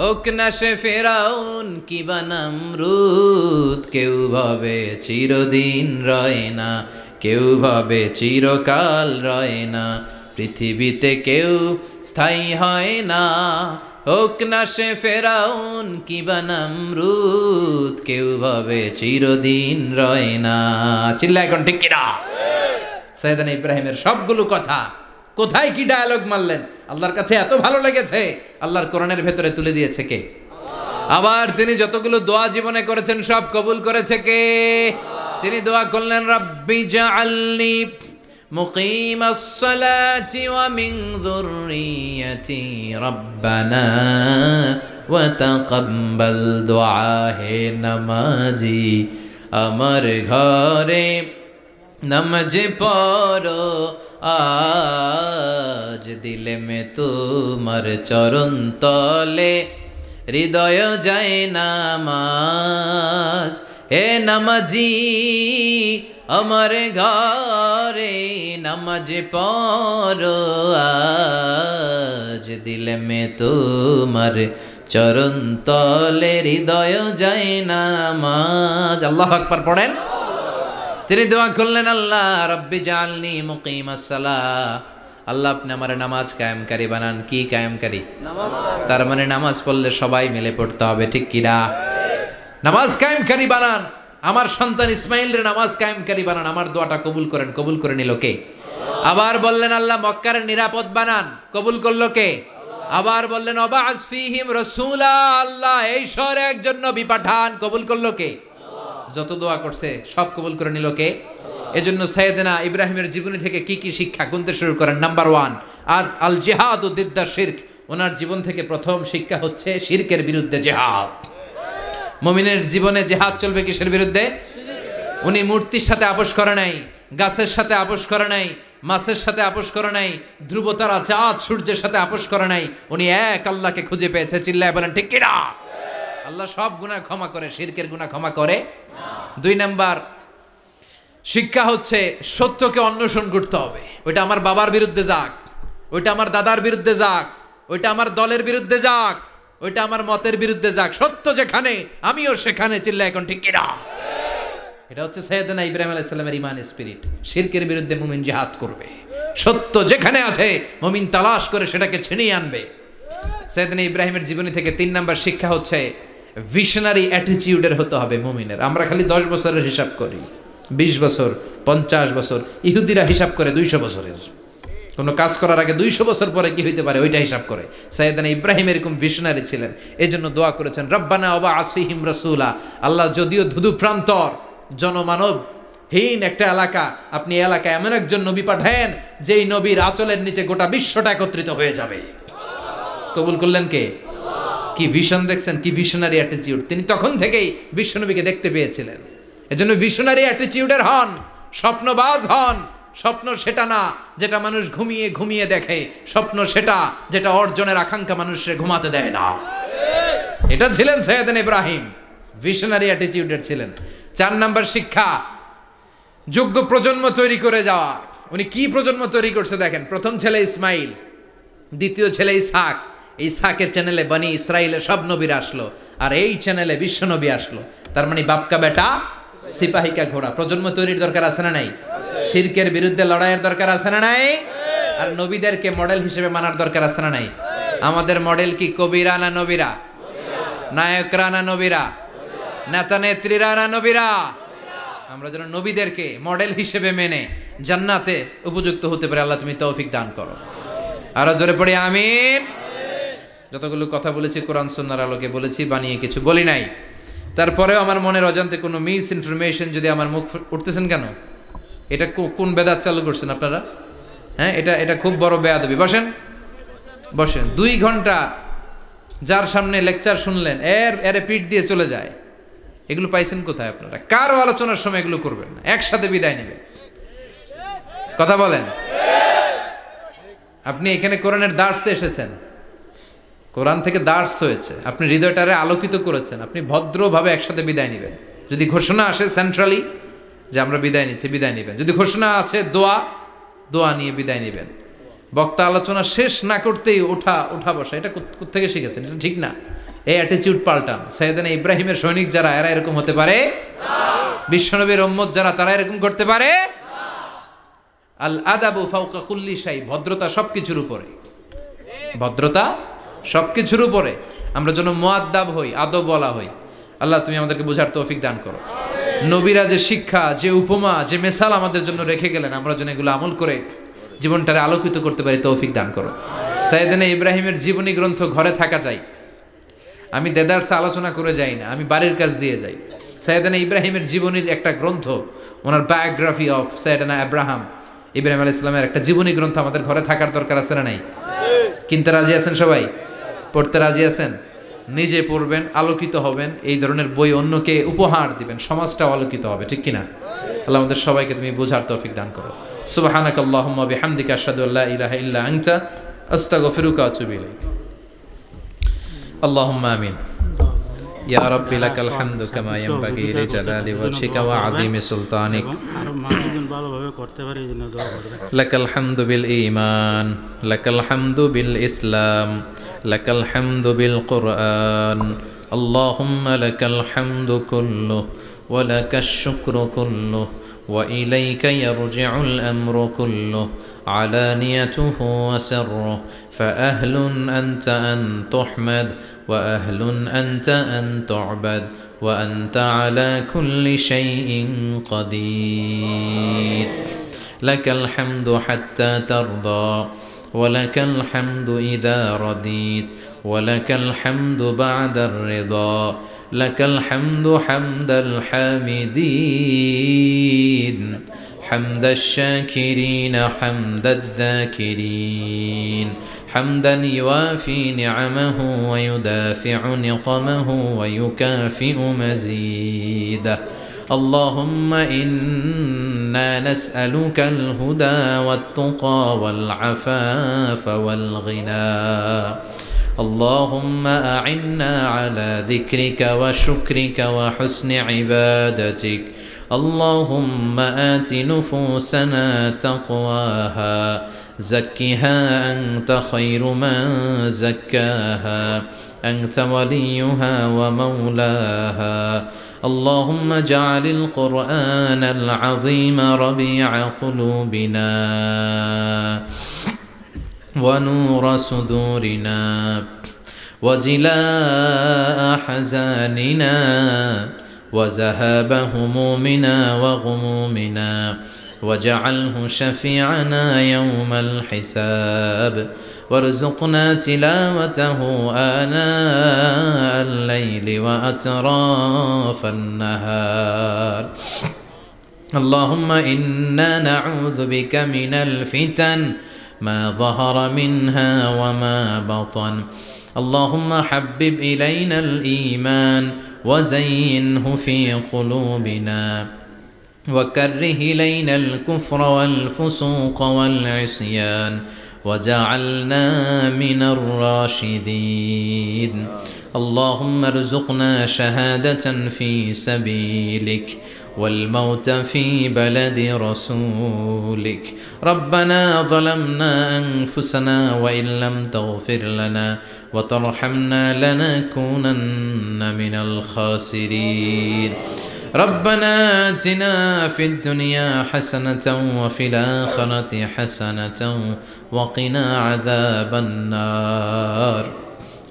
হোক না সে ফেরাউন কিবা নমরুদ। কেউ ভাবে চিরদিন রয় না, কেউ ভাবে চিরকাল রয় না। পৃথিবীতে কেউ স্থায়ী হয় না, হোক না সে ফেরাউন কিবা নমরুদ। কেউ ভাবে চিরদিন রয় না। চিল্লা এখন ঠিক কিনা? সাইয়েদনা ইব্রাহিমের সবগুলো কথা কোথায় কি ডায়ালগ মারলেন, আল্লাহর কাছে এত ভালো লেগেছে, আল্লাহর কোরআনের ভেতরে তুলে দিয়েছে কে? আবার তিনি যতগুলো দোয়া জীবনে করেছেন সব কবুল করেছে কে? তিনি দোয়া করলেন, রাব্বি জাআলনি মুকিমাস সালাতি ওয়া মিন যুররিয়াতি রাব্বানা ওয়া তাকাব্বাল দুআ। হে নামাজি আমার ঘরে নামাজ পড়ো আজ, দিলে মে তোমার চরণ তলে হৃদয় যায় নামাজ। হে নামাজি আমার ঘরে নামাজ পড়ো আজ, দিলে মে তোমার চরণ তলে হৃদয় যায় নামাজ। আল্লাহু আকবার পড়েন। তিনি দোয়া করলেন, আল্লাহ রব্বি জাআলনি মুকিমাস সালাহ, আল্লাহ আপনি আমার নামাজ কায়েমকারী বানান। কি কায়েমকারী? নামাজ। তার মানে নামাজ পড়লে সবাই মিলে পড়তে হবে, ঠিক কিনা? নামাজ কায়েমকারী বানান, আমার সন্তান ইসমাইলের নামাজ কায়েমকারী বানান, আমার দোয়াটা কবুল করেন। কবুল করে নিল কে? আবার বললেন আল্লাহ মক্কার নিরাপদ বানান, কবুল করলো কে? আবার বললেন ওয়াবা'আস ফীহিম রাসূলা, আল্লাহ এই শহরে একজন নবী পাঠান, কবুল করলো কে? যত দোয়া করছে সব কবুল করে নিল কে? এজন্য সাইয়েদনা ইব্রাহিমের জীবনী থেকে কি কি শিক্ষা গুনতে শুরু করেন। নাম্বার 1, আল জিহাদু দিদ্দা শিরক। ওনার জীবন থেকে প্রথম শিক্ষা হচ্ছে শিরকের বিরুদ্ধে জিহাদ। মুমিনের জীবনে জিহাদ চলবে কিসের বিরুদ্ধে? উনি মূর্তির সাথে আপোষ করে নাই, গাছের সাথে আপোষ করে নাই, মাছের সাথে আপোষ করে নাই, ধ্রুবতারা চাঁদ সূর্যের সাথে আপোষ করে নাই। উনি এক আল্লাহকে খুঁজে পেয়েছে। চিল্লায় বলেন ঠিক কিনা? আল্লাহ সব গুনাহ ক্ষমা করে, শিরকের গুনাহ ক্ষমা করে না। 2 নাম্বার শিক্ষা হচ্ছে সত্যকে অন্বেষণ করতে হবে। ওইটা আমার বাবার বিরুদ্ধে যাক, ওইটা আমার দাদার বিরুদ্ধে যাক, ওইটা আমার দলের বিরুদ্ধে যাক, ওইটা আমার মতের বিরুদ্ধে যাক, সত্য যেখানে আমিও সেখানে। চিল্লায় এখন ঠিক কিনা? এটা হচ্ছে সাইয়েদনা ইব্রাহিম আলাইহিস সালামের ঈমান স্পিরিট। শিরকের বিরুদ্ধে মুমিন জিহাদ করবে, সত্য যেখানে আছে মুমিন তালাশ করে সেটাকে ছিনিয়ে আনবে। সাইয়েদনা ইব্রাহিমের জীবনী থেকে 3 নাম্বার শিক্ষা হচ্ছে ভিশনারি অ্যাটিটিউডের হতে হবে মুমিনের। আমরা খালি 10 বছরের হিসাব করি, 20 বছর, 50 বছর। ইহুদিরা হিসাব করে 200 বছরের। কোনো কাজ করার আগে 200 বছর পরে কি হইতে পারে ওইটা হিসাব করে। সাইয়েদনা ইব্রাহিম এরকম ভিশনারি ছিলেন, এজন্য দোয়া করেছেন রব্বানা ওয়াবা'আস ফীহিম রাসূলা। আল্লাহ যদিও ধুধু প্রান্তর জনমানব হীন একটা এলাকা, আপনি এলাকায় এমন একজন নবী পাঠায়েন যেই নবীর আঁচলের নিচে গোটা বিশ্বটা একত্রিত হয়ে যাবে। কবুল করলেন কে? কি ভিশন দেখছেন, কি ভিশনারি অ্যাটিটিউড। তিনি তখন থেকেই বিশ্বনবীকে দেখতে পেয়েছিলেন। এজন্য ভিশনারি অ্যাটিটিউডের হন, স্বপ্নবাজ হন। স্বপ্ন সেটা না যেটা মানুষ ঘুমিয়ে ঘুমিয়ে দেখে, স্বপ্ন সেটা যেটা অর্জনের আকাঙ্ক্ষা মানুষের ঘুমাতে দেয় না। এটা ছিলেন সাইয়েদনা ইব্রাহিম, ভিশনারি অ্যাটিটিউডের ছিলেন। 4 নাম্বার শিক্ষা যোগ্য প্রজন্ম তৈরি করে যাওয়া। উনি কি প্রজন্ম তৈরি করছে দেখেন। প্রথম ছেলে ইসমাইল, দ্বিতীয় ছেলে ইসহাক। ইসহাকের চ্যানেলে বনি ইসরাইলের সব নবীরা আসলো, আর এই চ্যানেলে বিশ্ব নবী আসলো। তার মানে বাপকা বেটা সিপাহিকা ঘোড়া। প্রজন্ম তৈরির দরকার আছে না নাই? শিরকের বিরুদ্ধে লড়াইয়ের দরকার আছে না নাই? আর নবীদেরকে মডেল হিসেবে মানার দরকার আছে না নাই? আমাদের মডেল কি কবিরা না নবীরা? নায়করা না নবীরা? নেতা নেত্রীরা না নবীরা? আমরা যেন নবীদেরকে মডেল হিসেবে মেনে জান্নাতে উপযুক্ত হতে পারে। আল্লাহ তুমি তৌফিক দান করো। আরো জোরে পড়ি আমিন। যতগুলো কথা বলেছি কোরআন সুন্নাহর আলোকে বলেছি, বানিয়ে কিছু বলি নাই। তারপরেও আমার মনের অজান্তে কোনো মিস ইনফরমেশন যদি আমার মুখ উঠতেছেন কেন? এটা কোন বেদাত চালু করছেন আপনারা? হ্যাঁ, এটা খুব বড় বেয়াদবি। বসেন বসেন। 2 ঘন্টা যার সামনে লেকচার শুনলেন, এর পিঠ দিয়ে চলে যায়। এগুলো পাইছেন কোথায় আপনারা? কারো আলোচনার সময় এগুলো করবেন না, একসাথে বিদায় নেবেন। কথা বলেন। আপনি এখানে কোরআনের দার্সে এসেছেন, কোরআন থেকে দার্স হয়েছে, আপনি হৃদয়টারে আলোকিত করেছেন, আপনি ভদ্রভাবে একসাথে বিদায় নেবেন। যদি ঘোষণা আসে সেন্ট্রালি যে আমরা বিদায় নিচ্ছি, বিদায় নেবেন। যদি ঘোষণা আছে দোয়া নিয়ে বিদায় নেবেন। বক্তা আলোচনা শেষ না করতেই ওঠা বসা, এটা কোত্থেকে শিখেছেন? এটা ঠিক না। এই অ্যাটিটিউড পাল্টান। সাইয়েদনা ইব্রাহিমের সৈনিক যারা, এরা এরকম হতে পারে না। বিশ্বনবীর উম্মত যারা, তারা এরকম করতে পারে না। আল আদাবু ফাওকা কুল্লি শাই। ভদ্রতা সবকিছুর উপরে, ভদ্রতা সবকিছুর উপরে। আমরা যেন মুআদ্দাব হই, আদব বলা হই। আল্লাহ তুমি আমাদেরকে বোঝার তৌফিক দান করো। নবীরা যে শিক্ষা, যে উপমা, যে মেসাল আমাদের জন্য রেখে গেলেন, আমরা যেন এগুলো আমল করে জীবনটারে আলোকিত করতে পারি, তৌফিক দান করো। সাইয়েদনা ইব্রাহিমের জীবনী গ্রন্থ ঘরে থাকা চাই। আমি দেদারসে আলোচনা করে যাই না, আমি বাড়ির কাজ দিয়ে যাই। সাইয়েদনা ইব্রাহিমের জীবনীর একটা গ্রন্থ, ওনার বায়োগ্রাফি অফ সাইয়েদনা ইব্রাহিম আলাইহিস সালামের একটা জীবনী গ্রন্থ আমাদের ঘরে থাকার দরকার আছে না নাই? কিনতে রাজি আছেন সবাই? পড়তে রাজি আছেন? নিজে পড়বেন, আলোকিত হবেন, এই ধরনের বই অন্যকে উপহার দিবেন, সমাজটাও আলোকিত হবে। ঠিক কিনা? আল্লাহ আমাদের সবাইকে তুমি বোঝার তৌফিক দান করো। সুবহানাকাল্লাহুম্মা বিহামদিকা আশহাদু আল্লা ইলাহা ইল্লা আনতা আস্তাগফিরুকা ওয়া আতুবু ইলাইক। আল্লাহুম্মা আমিন। ইয়া রাব্বি লাকাল হামদু কামা ইয়ানবাগি লিজালালি ওয়াজহিকা ওয়া আযীমি সুলতানিক। ভালোভাবে করতে পারি এই জন্য দোয়া করবেন। লাকাল হামদু বিল ঈমান, লাকাল হামদু বিল ইসলাম, লাকাল হামদু বিল কুরআন। আল্লাহুম্মা লাকাল হামদু কুল্লু ওয়া লাকাশ শুকরু কুল্লু ওয়া ইলাইকা ইয়ারজিউল আমরু কুল্লু আলানিয়াতুহু ওয়া সিররুহু ফাআহলুন আনতা আন তুহমাদ وأهل أنت أن تعبد وأنت على كل شيء قدير لك الحمد حتى ترضى ولك الحمد إذا رضيت ولك الحمد بعد الرضا لك الحمد حمد الحامدين حمد الشاكرين حمد الذاكرين حمدا يوافي نعمه ويدافع نقمه ويكافئ مزيده اللهم إنا نسألك الهدى والتقى والعفاف والغنى اللهم أعنا على ذكرك وشكرك وحسن عبادتك اللهم آت نفوسنا تقواها زكها أنت خير من زكاها أنت وليها ومولاها اللهم اجعل القرآن العظيم ربيع قلوبنا ونور صدورنا وجلاء حزاننا وذهاب همومنا وغمومنا واجعله شفيعنا يوم الحساب وارزقنا تلاوته آناء الليل وأطراف النهار اللهم إنا نعوذ بك من الفتن ما ظهر منها وما بطن اللهم حبب إلينا الإيمان وزينه في قلوبنا وكره إلينا الكفر والفسوق والعصيان وجعلنا من الراشدين اللهم ارزقنا شهادة في سبيلك والموت في بلد رسولك ربنا ظلمنا أنفسنا وإن لم تغفر لنا وترحمنا لنكونن من الخاسرين ربنا آتنا في الدنيا حسنة وفي الآخرة حسنة وقنا عذاب النار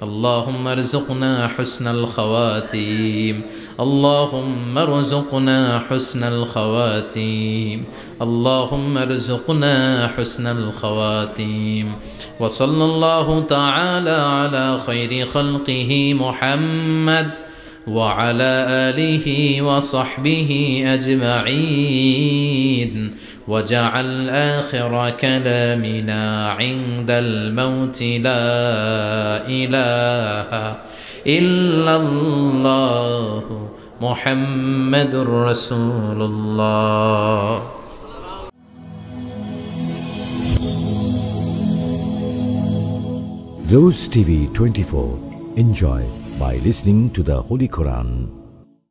اللهم ارزقنا حسن الخواتيم اللهم ارزقنا حسن الخواتيم اللهم ارزقنا حسن الخواتيم وصلى الله تعالى على خير خلقه محمد وعلى آله وصحبه أجمعين وجعل آخر كلامنا عند الموت لا إله إلا الله محمد رسول الله. Rose TV 24. Enjoy by listening to the Holy Quran.